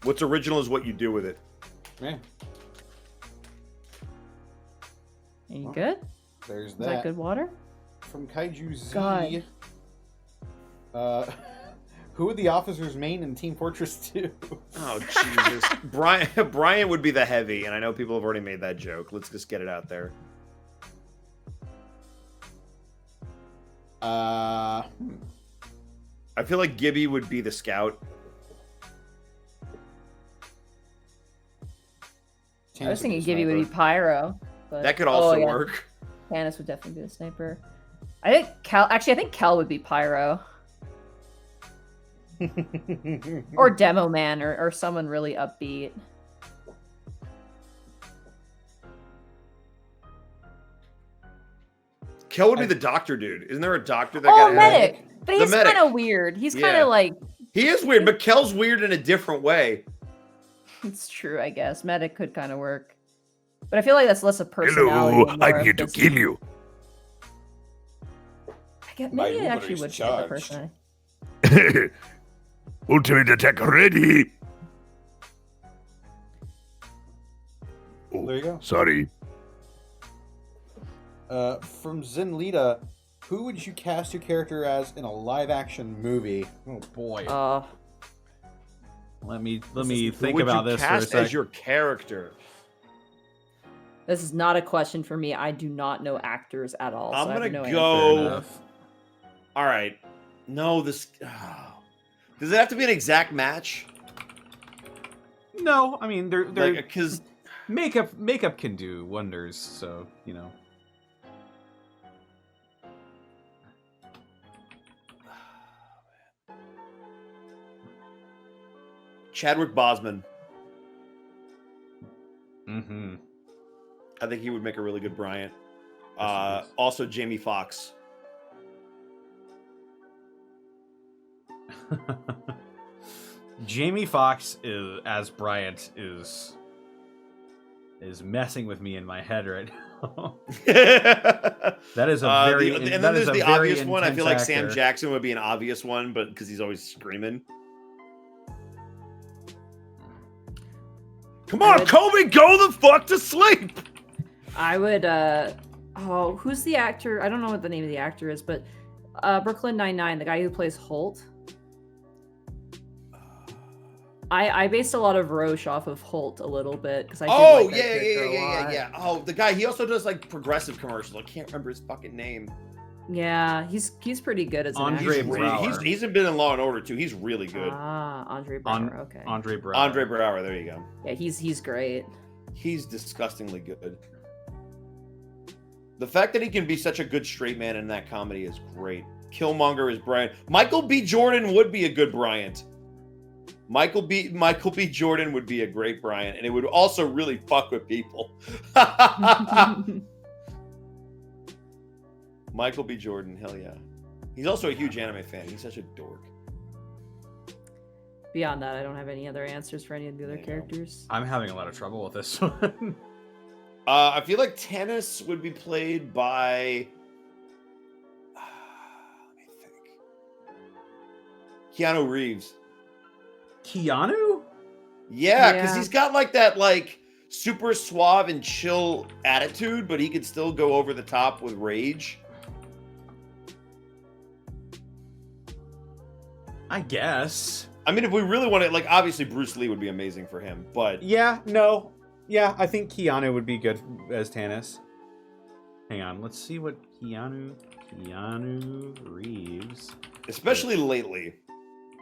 What's original is what you do with it. Yeah. Are you good? There's that. Is that good water? From Kaiju Z. God. Who are the officers main in Team Fortress 2? Oh, Jesus. Brian would be the heavy, and I know people have already made that joke. Let's just get it out there. I feel like Gibby would be the scout. I was thinking Gibby would be Pyro. But... That could also work. Tannis would definitely be the sniper. I think Kel would be Pyro. Or Demo Man, or someone really upbeat. Kel would be the doctor dude. Isn't there a doctor that got medic? But he's kind of weird. He's kind of like... He is weird, but Kel's weird in a different way. It's true, I guess. Medic could kind of work. But I feel like that's less a personality. Hello, I'm here to kill you. Maybe it actually would fit the personality. Ultimate attack ready. Oh, there you go. Sorry. From Zenlita, who would you cast your character as in a live-action movie? Oh boy. Let me think about this for a second. As your character. This is not a question for me. I do not know actors at all. I'm gonna go. All right. No, this. Does it have to be an exact match? No, I mean they're because makeup can do wonders. So you know. Chadwick Boseman. Mm-hmm. I think he would make a really good Bryant. Also, Jamie Foxx. Jamie Foxx as Bryant is messing with me in my head right now. That is a very and then there's the obvious one. I feel like Sam Jackson would be an obvious one, but because he's always screaming. Come on, Kobe, go the fuck to sleep. I would. Who's the actor? I don't know what the name of the actor is, but Brooklyn Nine-Nine, the guy who plays Holt. I based a lot of Roche off of Holt a little bit because I did like that yeah. Oh, the guy. He also does like progressive commercials. I can't remember his fucking name. Yeah, he's pretty good as an Andre actor. Braugher. He's been in Law and Order too. He's really good. Andre Braugher. Okay. Andre Braugher. Andre Braugher. There you go. Yeah, he's great. He's disgustingly good. The fact that he can be such a good straight man in that comedy is great. Killmonger is Bryant. Michael B. Jordan would be a good Bryant. Michael B. Jordan would be a great Bryant, and it would also really fuck with people. Michael B. Jordan, hell yeah. He's also a huge anime fan. He's such a dork. Beyond that, I don't have any other answers for any of the other characters. I'm having a lot of trouble with this one. I feel like Tennis would be played by... let me think. Keanu Reeves. Keanu? Yeah, because Yeah. he's got like that like super suave and chill attitude, but he could still go over the top with rage. I guess. I mean, if we really want to, like, obviously Bruce Lee would be amazing for him, but Yeah, no. Yeah, I think Keanu would be good as Tannis. Hang on, let's see what Keanu Reeves. especially lately,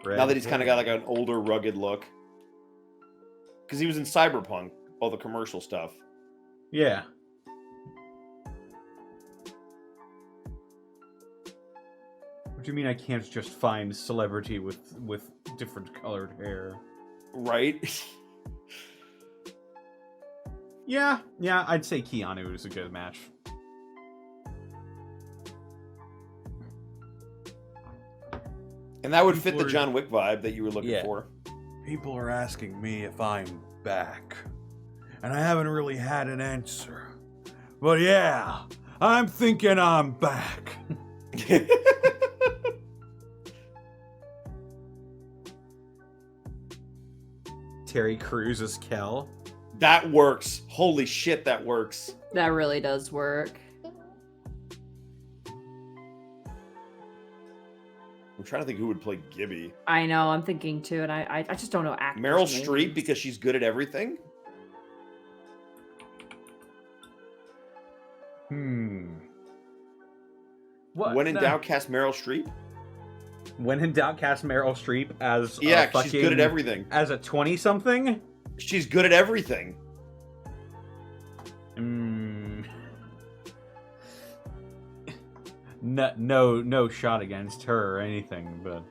now that he's kind of got like an older, rugged look, because he was in Cyberpunk, all the commercial stuff. Yeah. What do you mean I can't just find celebrity with different colored hair? Right? Yeah, I'd say Keanu is a good match. And that would fit the People are- John Wick vibe that you were looking Yeah. for. People are asking me if I'm back, and I haven't really had an answer. But yeah, I'm thinking I'm back. Terry Crews as Kel. That works. Holy shit, that works. That really does work. I'm trying to think who would play Gibby. I know, I'm thinking too, and I just don't know actors. Meryl names. Streep, because she's good at everything. What? When in doubt, cast Meryl Streep. When in doubt, cast Meryl Streep as Yeah, a 'cause she's good at fucking- everything. As a 20-something? She's good at everything. No shot against her or anything, but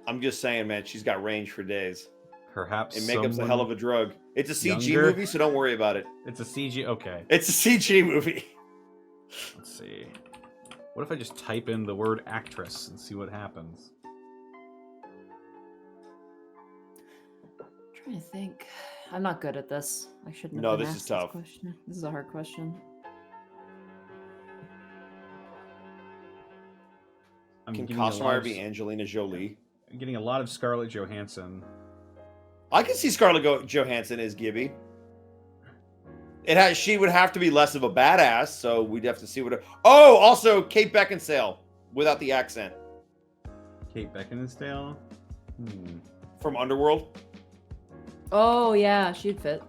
I'm just saying, man, she's got range for days. perhaps And makeup's a hell of a drug. It's a CG younger? movie, so don't worry about it. It's a CG. Okay, It's a CG movie. let's see. What if I just type in the word actress and see what happens? trying to think. I'm not good at this. I shouldn't have No, been this is asked tough. question. This is a hard question. I'm Can getting a lot Costmire of- be Angelina Jolie? I'm getting a lot of Scarlett Johansson. I can see Scarlett Johansson as Gibby. She would have to be less of a badass, so we'd have to see what. Oh, also Kate Beckinsale without the accent Kate Beckinsale. from Underworld. Oh yeah, she'd fit.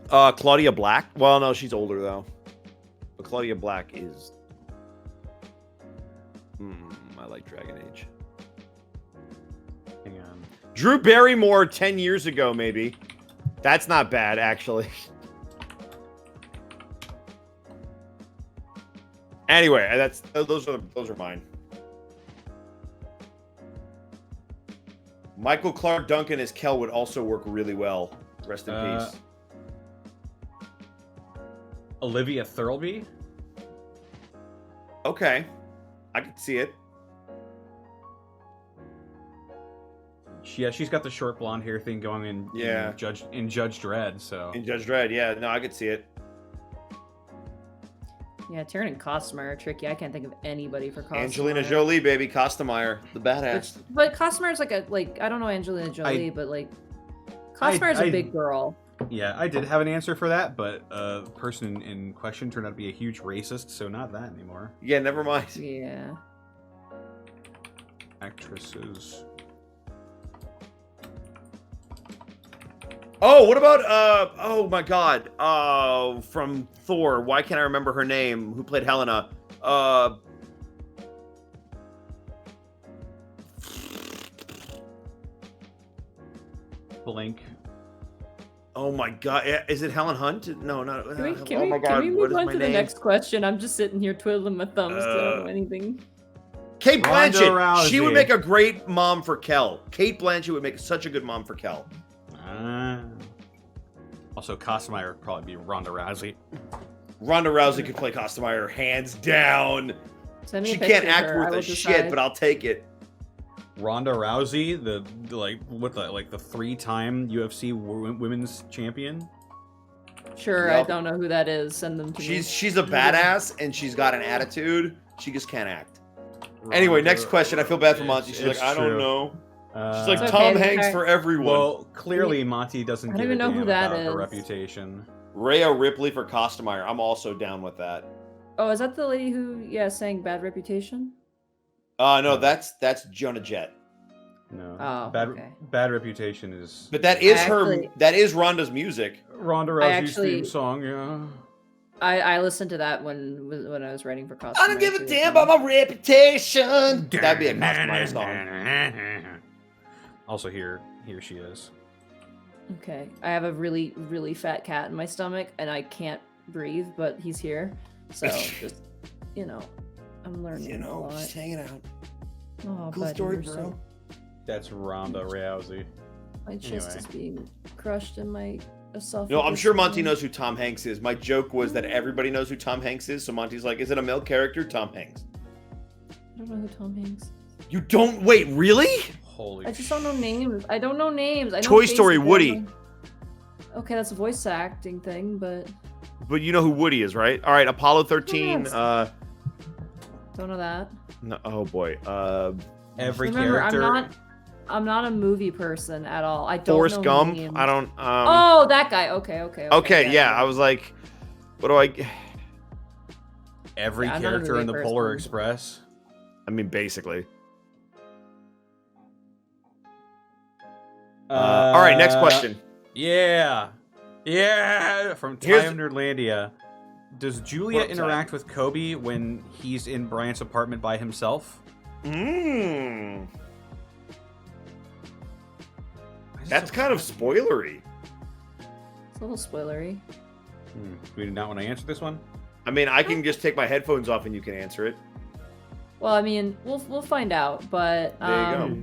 Claudia Black. Well, no, she's older though. But Claudia Black is. I like Dragon Age. Hang on. Drew Barrymore 10 years ago, maybe. That's not bad, actually. Anyway, those are mine. Michael Clark Duncan as Kel would also work really well. Rest in peace. Olivia Thirlby. Okay, I can see it. She's got the short blonde hair thing going in. Yeah. In Judge Dredd. So In Judge Dredd, yeah, no, I could see it. Yeah, Taryn and Costner are tricky. I can't think of anybody for Costner. Angelina Jolie, baby, Costmeyer, the badass. But Costner is like I don't know Angelina Jolie, but like Costner is I- a big girl. yeah, I did have an answer for that, but the person in question turned out to be a huge racist, so not that anymore. Yeah, never mind. Yeah. Actresses. Oh, what about oh my god. From Thor. Why can't I remember her name? Who played Helena? Blink. Oh my god. Is it Helen Hunt? No, not. Can we move on to the next question? I'm just sitting here twiddling my thumbs. I don't know anything. Kate Ronda Blanchett. Rousey. She would make a great mom for Kel. Kate Blanchett would make such a good mom for Kel. Also, Costumire would probably be Ronda Rousey. Ronda Rousey could play Costumire hands down. Send me a She picture can't of act her. I worth will a shit, decide. but I'll take it. Ronda Rousey, the 3-time UFC women's champion. Sure, Yep. I don't know who that is. Send them to me. She's a badass and she's got an attitude. She just can't act. Anyway, next question. I feel bad for Monty. She's like, I don't know. She's like It's Tom okay, Hanks okay. for everyone. Well, clearly Monty doesn't I don't give a even know damn who that about her is. reputation. Rhea Ripley for Costumire. I'm also down with that. Oh, is that the lady who, sang Bad Reputation? No, that's Jonah Jett. No. Oh, bad, okay. bad reputation is. But that is Actually- that is Rhonda's music. Ronda Rousey's theme song, yeah. I listened to that when I was writing for costume. I don't give a damn about my reputation. That'd be a Costumire song. Also, here she is. Okay, I have a really, really fat cat in my stomach, and I can't breathe, but he's here. So just, I'm learning a lot. Just hanging out. Oh, Cool buddy, story, you're bro. so- That's Ronda Rousey. My chest Anyway. is being crushed in my esophagus. No, I'm sure Monty knows who Tom Hanks is. My joke was that everybody knows who Tom Hanks is, so Monty's like, is it a male character? Tom Hanks. I don't know who Tom Hanks is. You don't wait, really? Holy I just don't know names. I don't know names. I know Toy faces, Story but I Woody. don't know- Okay, that's a voice acting thing, but But you know who Woody is, right? All right, Apollo 13. Yes. Don't know that. No, oh boy. Every Remember, character. I'm not a movie person at all. I don't Forrest know Gump. names. I don't. Oh, that guy. Okay. yeah, I was like, what do I? Every Yeah, I'm not a character movie in the Polar person. Express. I mean, basically. All All right, next question. Yeah. From Here's- Time Nerdlandia. Does Julia What up, interact with Kobe when he's in Bryant's apartment by himself? That's kind of spoilery. It's a little spoilery. We do not want to answer this one. I mean, I can just take my headphones off and you can answer it. Well, I mean, we'll find out, but There you go.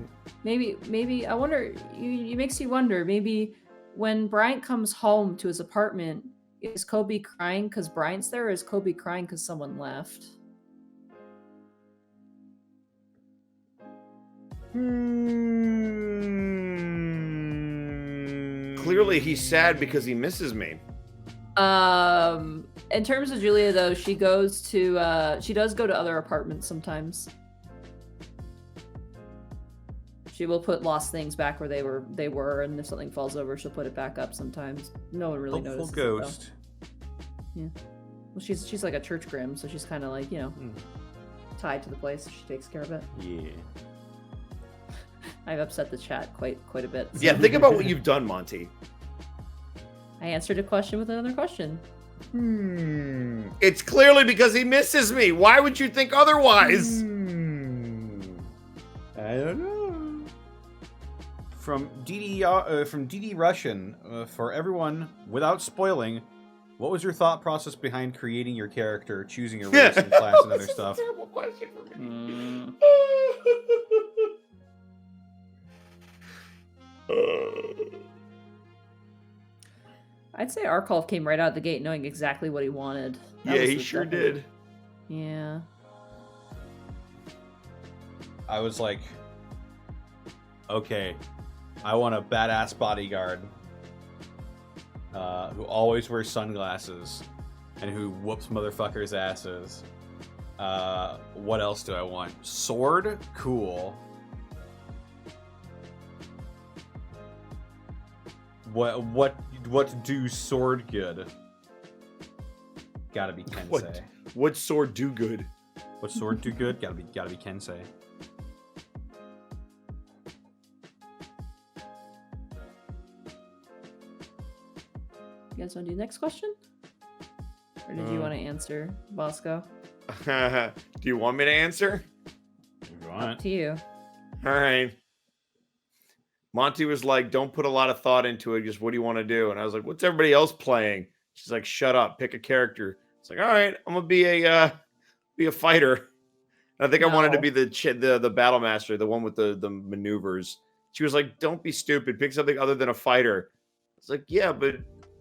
maybe I wonder. It makes you wonder. Maybe when Bryant comes home to his apartment, is Kobe crying because Bryant's there, or is Kobe crying because someone left? Clearly, he's sad because he misses me. In terms of Julia, though, she does go to other apartments sometimes. She will put lost things back where they were, and if something falls over, she'll put it back up sometimes. No one really Hopeful notices. ghost. Yeah. Well, she's like a church grim, so she's kind of like, tied to the place. She takes care of it. Yeah. I've upset the chat quite a bit. So Yeah, think about what you've done, Monty. I answered a question with another question. It's clearly because he misses me. Why would you think otherwise? I don't know. From DD Russian, for everyone, without spoiling, what was your thought process behind creating your character, choosing your race and class and other stuff? Terrible question for me. I'd say Arkolf came right out of the gate knowing exactly what he wanted. That Yeah, was he the sure definite- did. Yeah. I was like, okay, I want a badass bodyguard who always wears sunglasses and who whoops motherfuckers' asses. What else do I want? Sword? Cool. What do sword good? Gotta be Kensei. What sword do good? What sword do good? Gotta be Kensei. guys want to do next question? Or did you want to answer, Bosco? Do you want me to answer? If you want. Up to you. All right. Monty was like, don't put a lot of thought into it. Just what do you want to do? And I was like, what's everybody else playing? She's like, shut up. Pick a character. It's like, all right, I'm going to be a fighter. And I think I wanted to be the battle master, the one with the maneuvers. She was like, don't be stupid. Pick something other than a fighter. It's like, yeah, but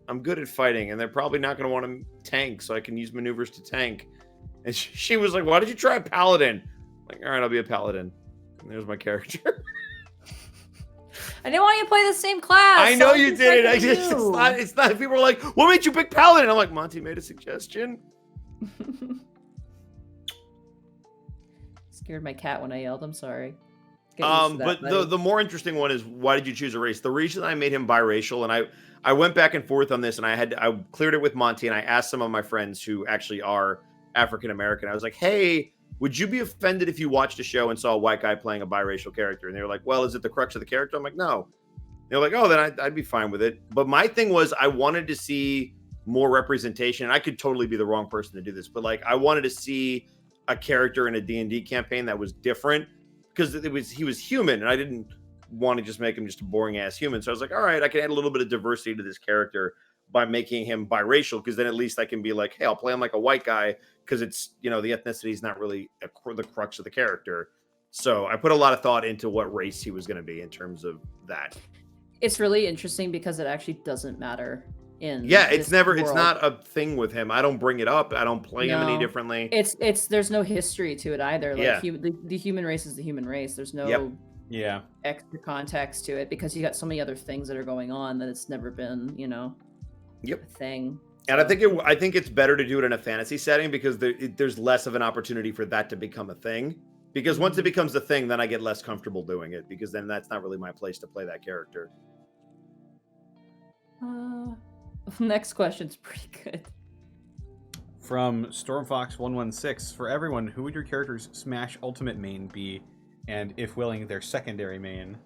I'm good at fighting. And they're probably not going to want to tank. So I can use maneuvers to tank. And she was like, why did you try a paladin? I'm like, all right, I'll be a paladin. And there's my character. I didn't want you to play the same class. I know you did it. It's not. People are like, what made you pick paladin? I'm like, Monty made a suggestion. Scared my cat when I yelled. I'm sorry. But the more interesting one is, why did you choose a race? The reason I made him biracial, and I went back and forth on this, and I cleared it with Monty, and I asked some of my friends who actually are African American. I was like, hey, would you be offended if you watched a show and saw a white guy playing a biracial character? And they were like, well, is it the crux of the character? I'm like, no. They're like, oh, then I'd be fine with it. But my thing was, I wanted to see more representation. And I could totally be the wrong person to do this, but like, I wanted to see a character in a D&D campaign that was different, because he was human, and I didn't want to just make him just a boring ass human. So I was like, all right, I can add a little bit of diversity to this character by making him biracial, because then at least I can be like, hey, I'll play him like a white guy, because it's, the ethnicity is not really the crux of the character. So I put a lot of thought into what race he was going to be in terms of that. It's really interesting because it actually doesn't matter in it's world. not a thing with him. I don't bring it up. I don't play him any differently. It's there's no history to it either. Like Yeah. the human race is the human race. There's no Yeah. extra context to it because you got so many other things that are going on that it's never been, a thing. And I think it's better to do it in a fantasy setting, because there's less of an opportunity for that to become a thing. Because once it becomes a thing, then I get less comfortable doing it, because then that's not really my place to play that character. Next question's pretty good. From Stormfox116, for everyone, who would your character's Smash Ultimate main be, and if willing, their secondary main?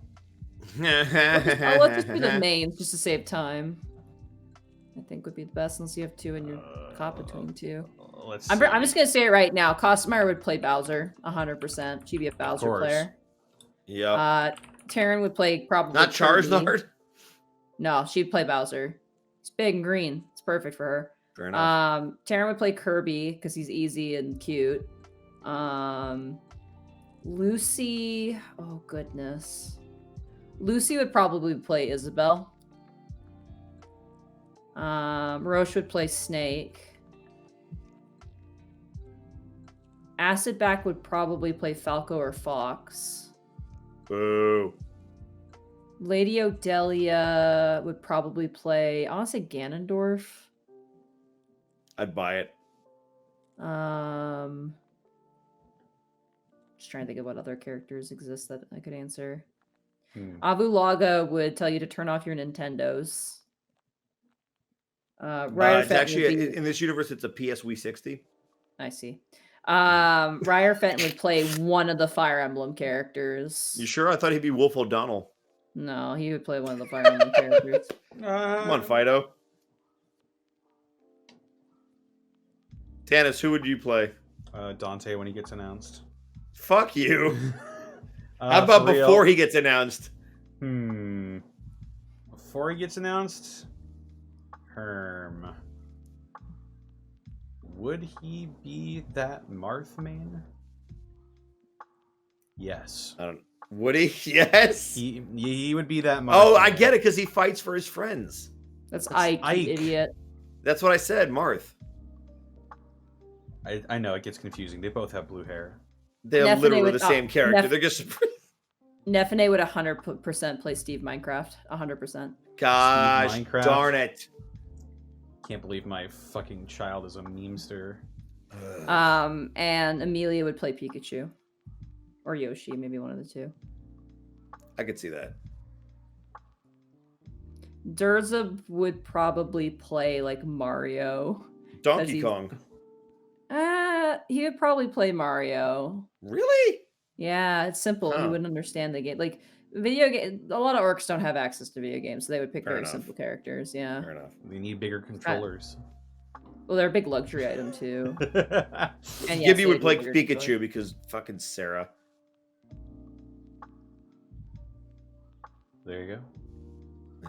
Let's just do the mains just to save time. I think would be the best, unless you have two and you're caught between two. I'm just gonna say it right now. Cosmire would play Bowser, 100%. She'd be a Bowser player. Yeah. Taryn would play probably not Charizard. Kirby. No, she'd play Bowser. It's big and green. It's perfect for her. Fair enough. Taryn would play Kirby because he's easy and cute. Lucy, oh goodness. Lucy would probably play Isabelle. Roche would play Snake. Acidback would probably play Falco or Fox. Boo. Lady Odelia would probably play, I want to say Ganondorf. I'd buy it. Just trying to think of what other characters exist that I could answer. Avulaga would tell you to turn off your Nintendos. It's actually in this universe, it's a PSW 60. I see. Ryer Fenton would play one of the Fire Emblem characters. You sure? I thought he'd be Wolf O'Donnell. No, he would play one of the Fire Emblem characters. Come on, Fido. Tannis, who would you play? Dante when he gets announced. Fuck you. How about before he gets announced? Before he gets announced? Herm. Would he be that Marth main? Yes. I don't. Would he? Yes. He would be that Marth. Oh, main. I get it, because he fights for his friends. That's Ike, you idiot. That's what I said, Marth. I know, it gets confusing. They both have blue hair. They're Nefene literally would- the same character. They're just. Nefene would 100% play Steve Minecraft. 100%. Gosh, Minecraft. darn it. Can't believe my fucking child is a memester. And Amelia would play Pikachu. Or Yoshi, maybe one of the two. I could see that. Durza would probably play like Mario. Donkey Kong. He would probably play Mario. Really? Yeah, it's simple. He Huh. wouldn't understand the game. Like Video game. A lot of orcs don't have access to video games, so they would pick Fair very enough. simple characters. Yeah. Fair enough. They need bigger controllers. Well, they're a big luxury item too. And yes, Gibby they would do play bigger Pikachu controllers. because fucking Sarah. There you go.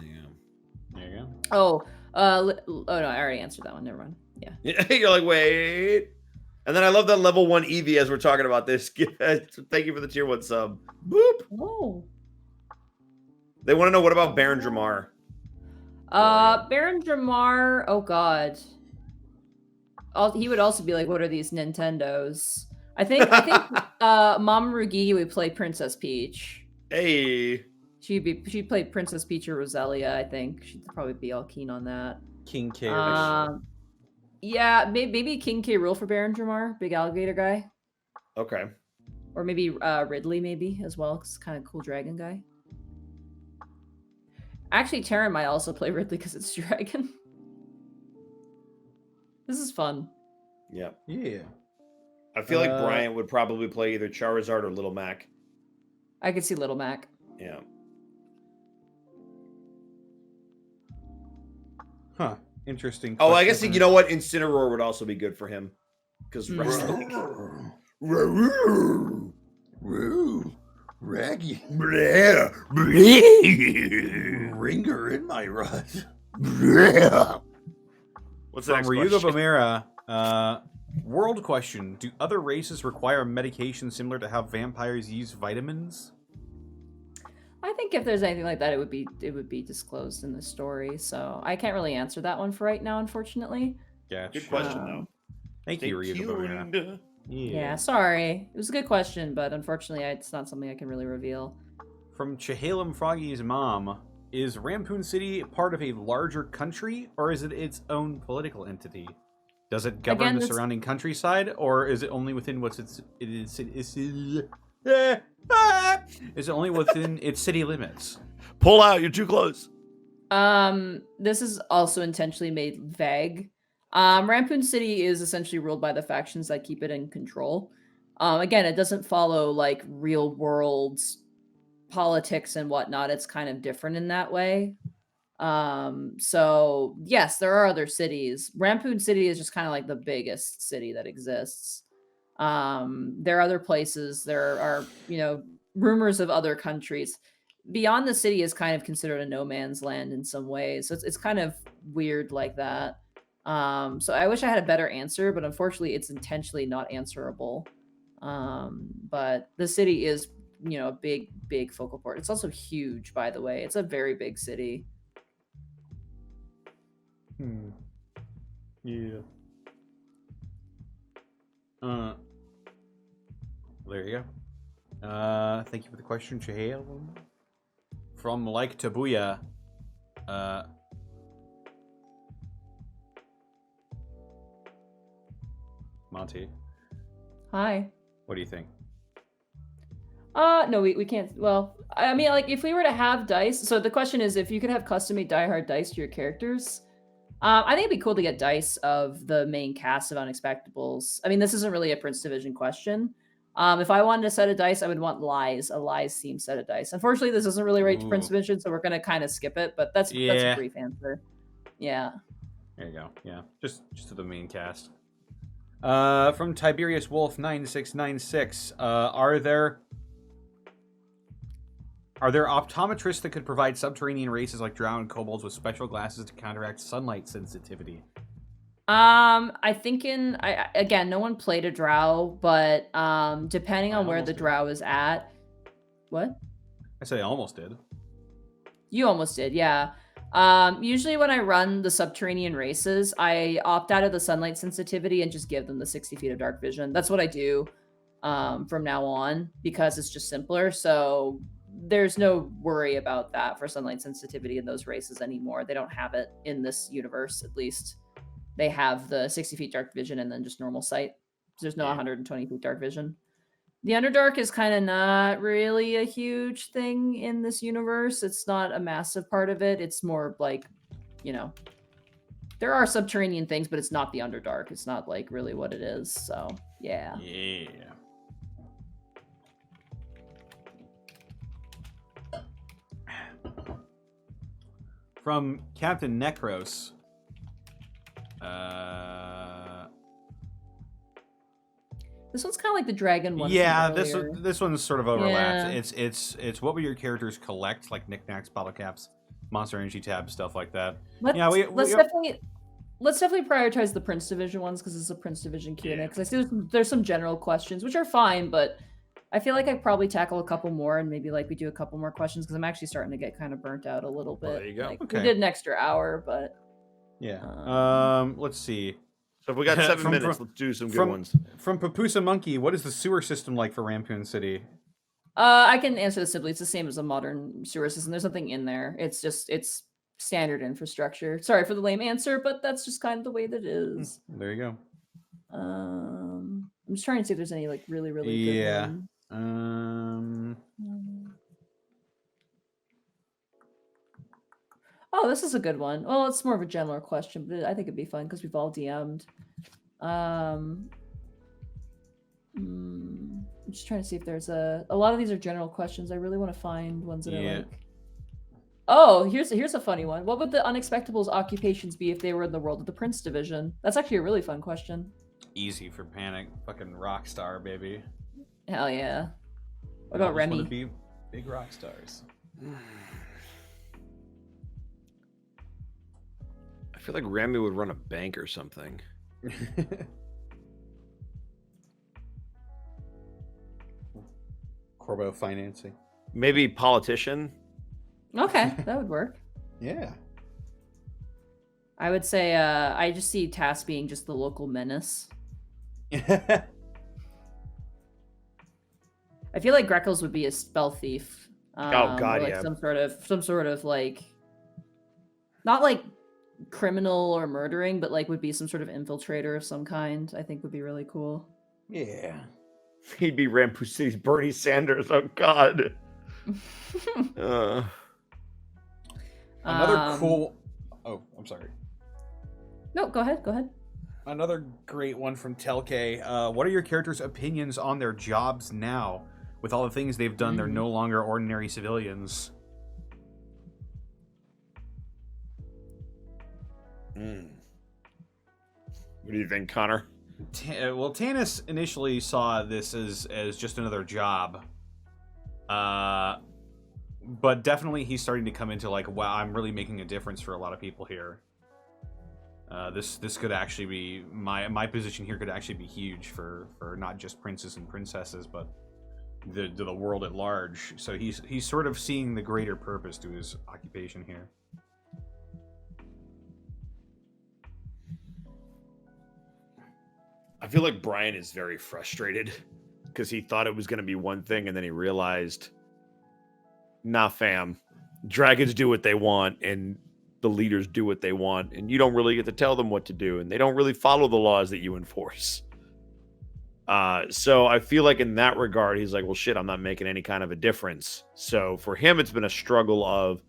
Yeah. There you go. Oh, oh no, I already answered that one. Never mind. Yeah. You're like, wait. And then I love that level 1 Eevee as we're talking about this. Thank you for the tier 1 sub. Boop. Oh. They want to know, what about Baron Dramar? Baron Dramar. Oh God. He would also be like, what are these Nintendos? I think Mama Rugi would play Princess Peach. Hey. She'd play Princess Peach or Roselia, I think. She'd probably be all keen on that. King K. Yeah, maybe King K. Rool for Baron Dramar, big alligator guy. Okay. Or maybe Ridley, maybe, as well, because kind of cool dragon guy. Actually, Terran might also play Ridley because it's dragon. This is fun. Yeah. Yeah. I feel like Bryant would probably play either Charizard or Little Mac. I could see Little Mac. Yeah. Huh. Interesting. Oh, I guess question. you know what? Incineroar would also be good for him. Because wrestling. Raggy. Ringer in my rut. What's the From next Ryuga question? Bomera, world question. Do other races require medication similar to how vampires use vitamins? I think if there's anything like that, it would be disclosed in the story. So I can't really answer that one for right now, unfortunately. Gotcha. Good question, though. Thank you, Ryuga Bomera. tuned. Yeah, sorry. It was a good question, but unfortunately, it's not something I can really reveal. From Chehalem Froggy's mom, is Rampoon City part of a larger country, or is it its own political entity? Does it govern the surrounding countryside, or is it only within is it only within its city limits? Pull out, you're too close. This is also intentionally made vague. Rampoon City is essentially ruled by the factions that keep it in control. Again, it doesn't follow like real world politics and whatnot. It's kind of different in that way. So yes, there are other cities. Rampoon City is just kind of like the biggest city that exists. There are other places. There are, rumors of other countries. Beyond the city is kind of considered a no man's land in some ways. So it's kind of weird like that. So I wish I had a better answer, but unfortunately it's intentionally not answerable. But the city is, a big focal point. It's also huge, by the way. It's a very big city. Yeah. There you go. Thank you for the question, Chahale. From Like Tabuya, Monty, Hi. what do you think? No, we can't. Well, I mean, like, if we were to have dice, so the question is if you could have custom-made Die Hard dice to your characters, I think it'd be cool to get dice of the main cast of Unexpectables. I mean, this isn't really a Prince Division question. If I wanted a set of dice, I would want a Lies themed set of dice. Unfortunately, this isn't really right to Prince Division, so we're going to kind of skip it, but that's a brief answer. Yeah. There you go. Yeah, just to the main cast. From Tiberius Wolf 9696, are there optometrists that could provide subterranean races like drow and kobolds with special glasses to counteract sunlight sensitivity? I think again, no one played a drow, but depending on where the drow is at. What? I said I almost did. You almost did, yeah. Usually when I run the subterranean races, I opt out of the sunlight sensitivity and just give them the 60 feet of dark vision. That's what I do from now on because it's just simpler. So there's no worry about that for sunlight sensitivity in those races anymore. They don't have it in this universe, at least. They have the 60 feet dark vision and then just normal sight. There's no 120 feet dark vision. The Underdark is kind of not really a huge thing in this universe. It's not a massive part of it. It's more like, there are subterranean things, but it's not the Underdark. It's not like really what it is. So, yeah. Yeah. From Captain Necros. This one's kind of like the dragon one. Yeah, from earlier. this one's sort of overlapped. Yeah. It's what will your characters collect, like knickknacks, bottle caps, monster energy tabs, stuff like that. Let's definitely prioritize the Prince Division ones because it's a Prince Division Q&A. Because I see there's some general questions which are fine, but I feel like I probably tackle a couple more and maybe like we do a couple more questions because I'm actually starting to get kind of burnt out a little bit. Well, there you go. Like, Okay. We did an extra hour, but yeah. Let's see. So if we got 7 minutes, let's do some good ones. From Papusa Monkey, what is the sewer system like for Rampoon City? I can answer this simply. It's the same as a modern sewer system. There's nothing in there. It's standard infrastructure. Sorry for the lame answer, but that's just kind of the way that it is. There you go. I'm just trying to see if there's any like really good ones. Oh, this is a good one. Well, it's more of a general question, but I think it'd be fun because we've all DM'd. I'm just trying to see if there's a lot of these are general questions. I really want to find ones that are like. Oh, here's a funny one. What would the Unexpectables occupations be if they were in the world of the Prince Division? That's actually a really fun question. Easy for Panic. Fucking rock star, baby. Hell yeah. What about Remy? Want to be big rock stars. I feel like Remy would run a bank or something. Corbo financing. Maybe politician. Okay, that would work. Yeah. I would say I just see Tass being just the local menace. I feel like Greckles would be a spell thief. Oh God, like yeah. Some sort of like, not like criminal or murdering, but like would be some sort of infiltrator of some kind. I think would be really cool. Yeah. He'd be Rampoon City's Bernie Sanders. Oh God. Another cool. Oh, I'm sorry. No, go ahead. Go ahead. Another great one from Telk. What are your characters' opinions on their jobs now? With all the things they've done, they're no longer ordinary civilians. What do you think, Connor? Well, Tanis initially saw this as just another job. But definitely he's starting to come into like, wow, I'm really making a difference for a lot of people here. This could actually be my position here could actually be huge for not just princes and princesses, but the world at large. So he's sort of seeing the greater purpose to his occupation here. I feel like Brian is very frustrated because he thought it was going to be one thing and then he realized, nah, fam, dragons do what they want and the leaders do what they want, and you don't really get to tell them what to do, and they don't really follow the laws that you enforce. So I feel like in that regard, he's like, well, shit, I'm not making any kind of a difference. So for him, it's been a struggle of,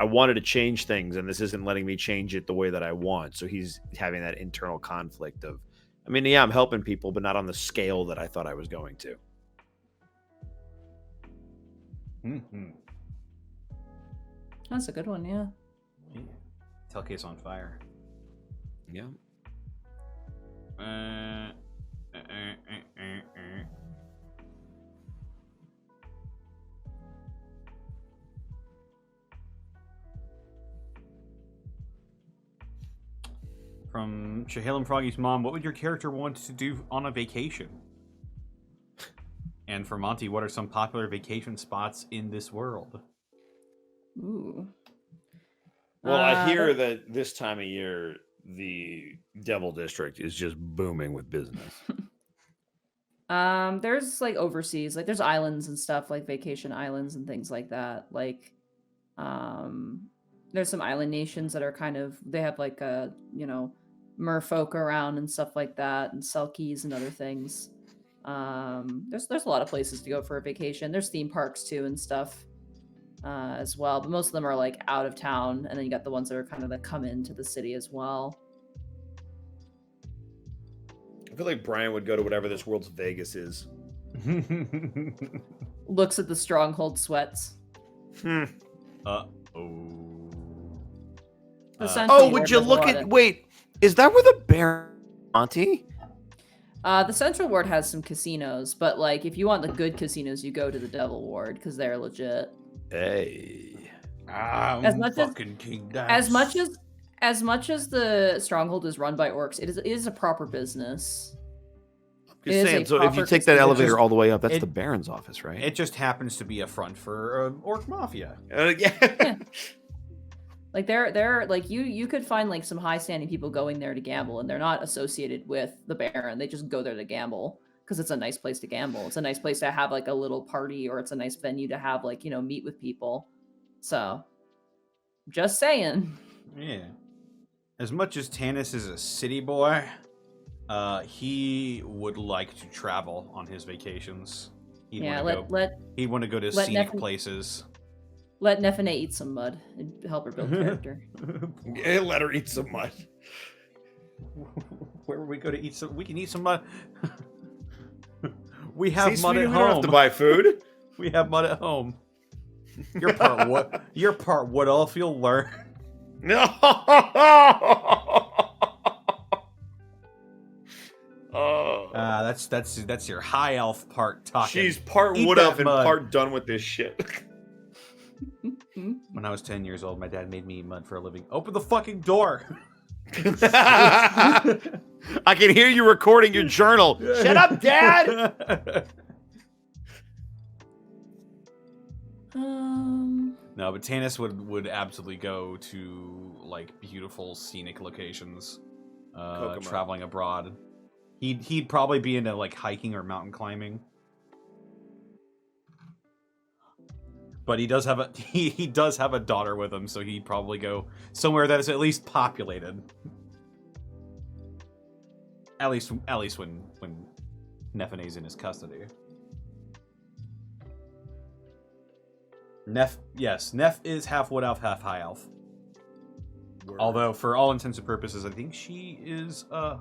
I wanted to change things, and this isn't letting me change it the way that I want. So he's having that internal conflict of, I mean, yeah, I'm helping people, but not on the scale that I thought I was going to. Mm-hmm. That's a good one, yeah. Telk's on fire. Yeah. From Shahil and Froggy's mom, what would your character want to do on a vacation? And for Monty, what are some popular vacation spots in this world? Ooh. Well, I hear that this time of year, the Devil District is just booming with business. There's like overseas, like there's islands and stuff, like vacation islands and things like that. Like, there's some island nations that are kind of, they have like a, merfolk around and stuff like that, and selkies and other things. There's a lot of places to go for a vacation. There's theme parks too and stuff. As well, but most of them are like out of town, and then you got the ones that are kind of that come into the city as well. I feel like Brian would go to whatever this world's Vegas is. Looks at the stronghold sweats. Uh-oh. The Central Oh, Ward would you has a look lot at? of- Wait, is that where the Baron Auntie? The Central Ward has some casinos, but like if you want the good casinos, you go to the Devil Ward because they're legit. Hey. As much as- fucking King Dice. As much as the Stronghold is run by orcs, it is a proper business. It Just is saying. a So if you proper take that casino. elevator all the way up, that's It- the Baron's office, right? It just happens to be a front for Orc Mafia. Yeah. Like they're like you could find like some high standing people going there to gamble, and they're not associated with the Baron. They just go there to gamble because it's a nice place to gamble. It's a nice place to have like a little party, or it's a nice venue to have like meet with people. So, just saying. Yeah. As much as Tanis is a city boy, he would like to travel on his vacations. He'd want to go to let scenic Nef- places. Let Nefene eat some mud and help her build character. Yeah, let her eat some mud. Where would we go to eat some? We can eat some mud. We have See, mud sweetie, at we don't have home. to buy food. We have mud at home. Your part what? Your part what else you'll learn. No. That's your high elf part talking. She's part Eat wood that elf and mud. part done with this shit. When I was 10 years old, my dad made me eat mud for a living. Open the fucking door. I can hear you recording your journal. Shut up, Dad. No, but Tanis would absolutely go to like beautiful scenic locations, Kokomo. traveling abroad. He'd probably be into like hiking or mountain climbing. But he does have a he does have a daughter with him, so he'd probably go somewhere that is at least populated. At least when Nefene's in his custody. Nef is half wood elf, half high elf. Word. Although for all intents and purposes, I think she is high.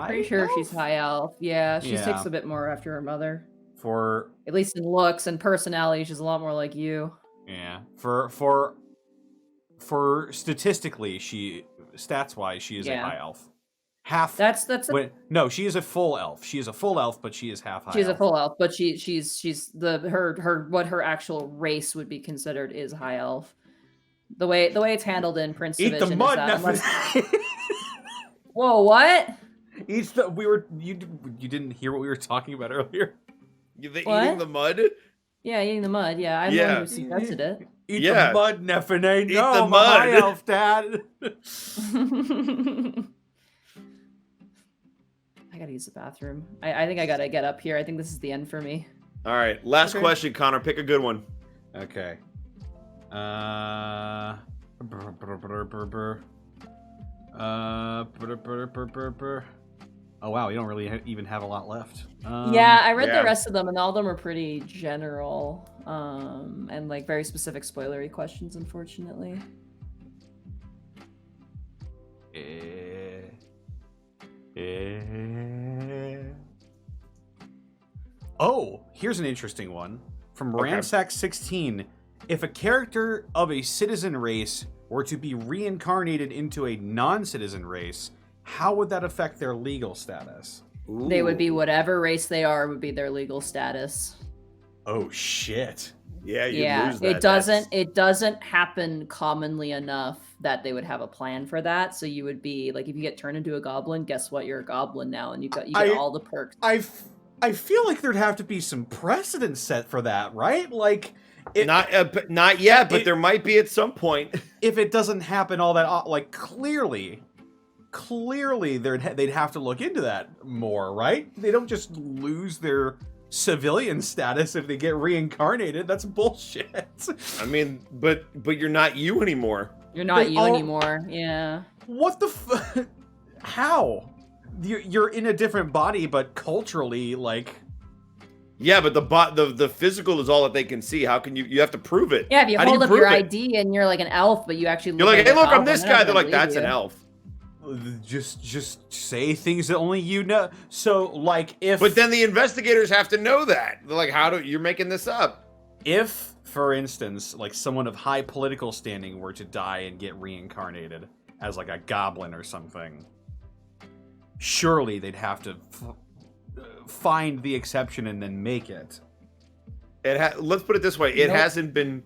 Pretty sure elf? she's high elf. Yeah, she Yeah. takes a bit more after her mother. For At least in looks and personality, she's a lot more like you. yeah, for statistically, stats wise, she is a Yeah. high elf. Half. That's No, she is a full elf. She is a full elf, but she is half high. she's a elf. full elf, but she's her what her actual race would be considered is high elf. The way it's handled in Prince Eat Division the mud, is that unless- Nefene. Whoa, what? Eat the. You didn't hear what we were talking about earlier. What? Eating the mud? Yeah, eating the mud. Yeah, I'm the one who suggested it. Eat Yeah. the mud, Nefene. Eat No, the I'm a high mud. elf, Dad. I gotta use the bathroom. I think I gotta get up here. I think this is the end for me. All right, last Okay. question, Connor. Pick a good one. Okay. Oh wow, you don't really even have a lot left. Yeah, I read yeah. the rest of them, and all of them are pretty general, and like very specific spoilery questions, unfortunately. Oh, here's an interesting one from Okay. Ransack 16. If a character of a citizen race were to be reincarnated into a non-citizen race, how would that affect their legal status? They would be Ooh. whatever race they are would be their legal status. Oh shit. Yeah, you Yeah, lose that. it doesn't happen commonly enough that they would have a plan for that. So you would be like, if you get turned into a goblin, guess what? You're a goblin now, and you get all the perks. I feel like there'd have to be some precedent set for that, right? Like, Not yet, but there might be at some point. if it doesn't happen all that, like clearly they'd have to look into that more, right? They don't just lose their civilian status if they get reincarnated. That's bullshit. I mean, but you're not you anymore. You're not they you all- anymore. Yeah. What the how? You're in a different body, but culturally, like, Yeah, but the physical is all that they can see. How can you have to prove it? Yeah, if you How do hold up prove your it? ID and you're like an elf, but you actually You're like, like hey, a look, I'm goblin, this they're not guy. They're gonna like, that's believe an you. elf. just say things that only you know. So, like, if But then the investigators have to know that. They're like, you're making this up? if, for instance, like someone of high political standing were to die and get reincarnated as like a goblin or something, surely they'd have to find the exception and then make it. Let's put it this way: it hasn't been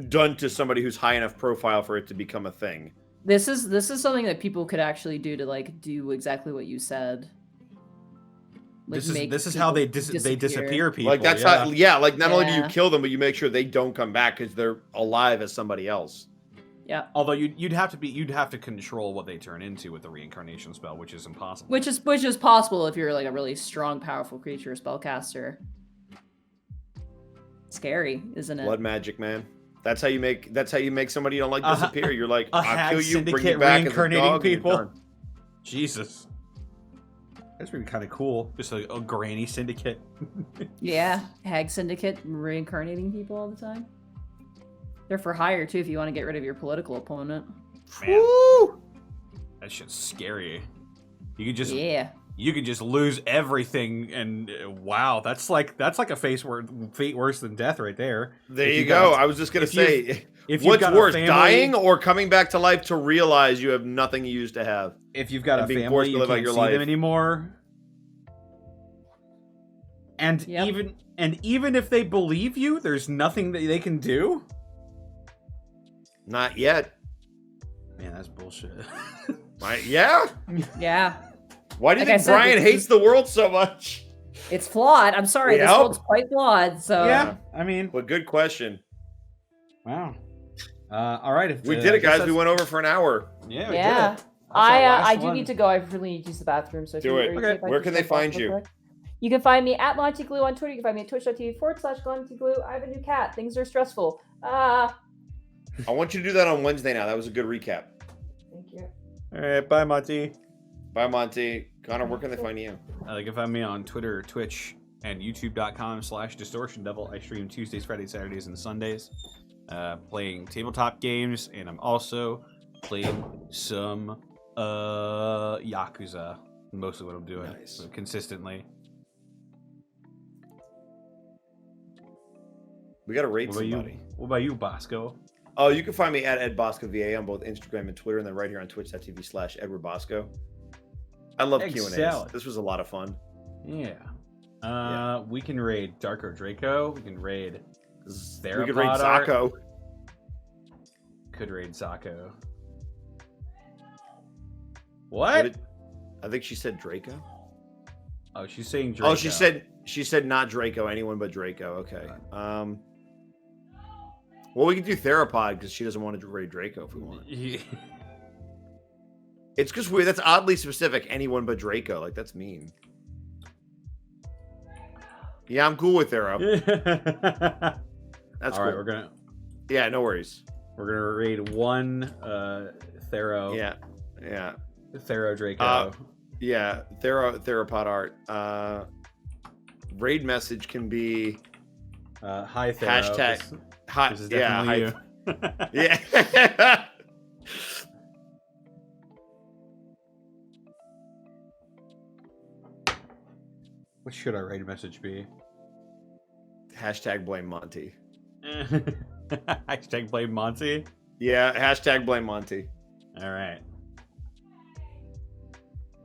done to somebody who's high enough profile for it to become a thing. This is something that people could actually do to like do exactly what you said. Like, this is how they disappear people. Like that's how like not only do you kill them, but you make sure they don't come back because they're alive as somebody else. Yeah. Although you'd have to control what they turn into with the reincarnation spell, which is impossible. Which is possible if you're like a really strong, powerful creature spellcaster. Scary, isn't it? Blood magic, man. That's how you make somebody you don't like disappear. You're like, I'll kill you, bring you syndicate back as a reincarnating dog, and you're people. done. Jesus. That's really kind of cool. Just a granny syndicate. Yeah, hag syndicate reincarnating people all the time. They're for hire too if you want to get rid of your political opponent. Man, that shit's scary. You could just lose everything, and wow, that's like a fate worse than death right there. There you go. I was just gonna say, what's got worse, family, dying or coming back to life to realize you have nothing you used to have? If you've got a being family, forced to you live out can't your see life. them anymore. And even if they believe you, there's nothing that they can do. Not yet. Man, that's bullshit. Yeah. Yeah. Why do you Like think Brian hates the world so much? It's flawed. I'm sorry, this world's quite flawed. So yeah, I mean, well, good question. Wow. All right, We did it, guys. We went over for an hour. Yeah, we did it. I do need to go. I really need to use the bathroom. So Do it. Okay. Where can they find you? You can find me at MontyGlue on Twitter. You can find me at twitch.tv/MontyGlue. I have a new cat. Things are stressful. I want you to do that on Wednesday now. That was a good recap. Thank you. All right, bye, Monty. Bye, Monty. Connor, where can they find you? They can find me on Twitter, Twitch, and YouTube.com/DistortionDevil. I stream Tuesdays, Fridays, Saturdays, and Sundays, playing tabletop games, and I'm also playing some Yakuza. Mostly what I'm doing, so consistently. We got to rate somebody. What about you, Bosco? Oh, you can find me at EdBoscoVA on both Instagram and Twitter, and then right here on twitch.tv/EdwardBosco. I love Q&As. This was a lot of fun. Yeah. We can raid Darko Draco. We can raid Theropod. We could raid Zako. Could raid Zako. What? I think she said Draco. Oh, she's saying Draco. Oh, she said not Draco, anyone but Draco. Okay. Well, we can do Theropod because she doesn't want to raid Draco if we want. Yeah. It's just weird. That's oddly specific. Anyone but Draco. Like, that's mean. Yeah, I'm cool with Thero. That's all right. cool. We're gonna. Yeah, no worries. We're gonna raid one Thero. Yeah. Thero Draco. Yeah, Theropod art. Raid message can be hi Thero. Hashtag hi. This is definitely you. you. Yeah. What should our raid message be? Hashtag blame Monty. Hashtag blame Monty. Yeah, hashtag blame Monty. All right.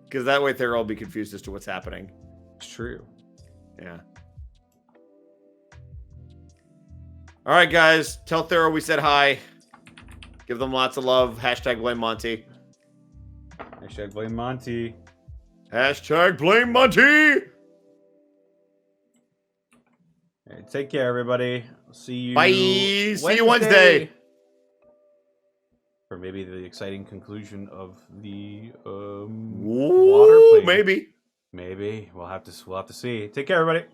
Because that way Thero will be confused as to what's happening. It's true. Yeah. All right, guys. Tell Thero we said hi. Give them lots of love. Hashtag blame Monty. Hashtag blame Monty. Hashtag blame Monty. All right, take care, everybody. See you. Bye. See you Wednesday. Or maybe the exciting conclusion of the water plane. maybe. Maybe we'll have to see. Take care, everybody.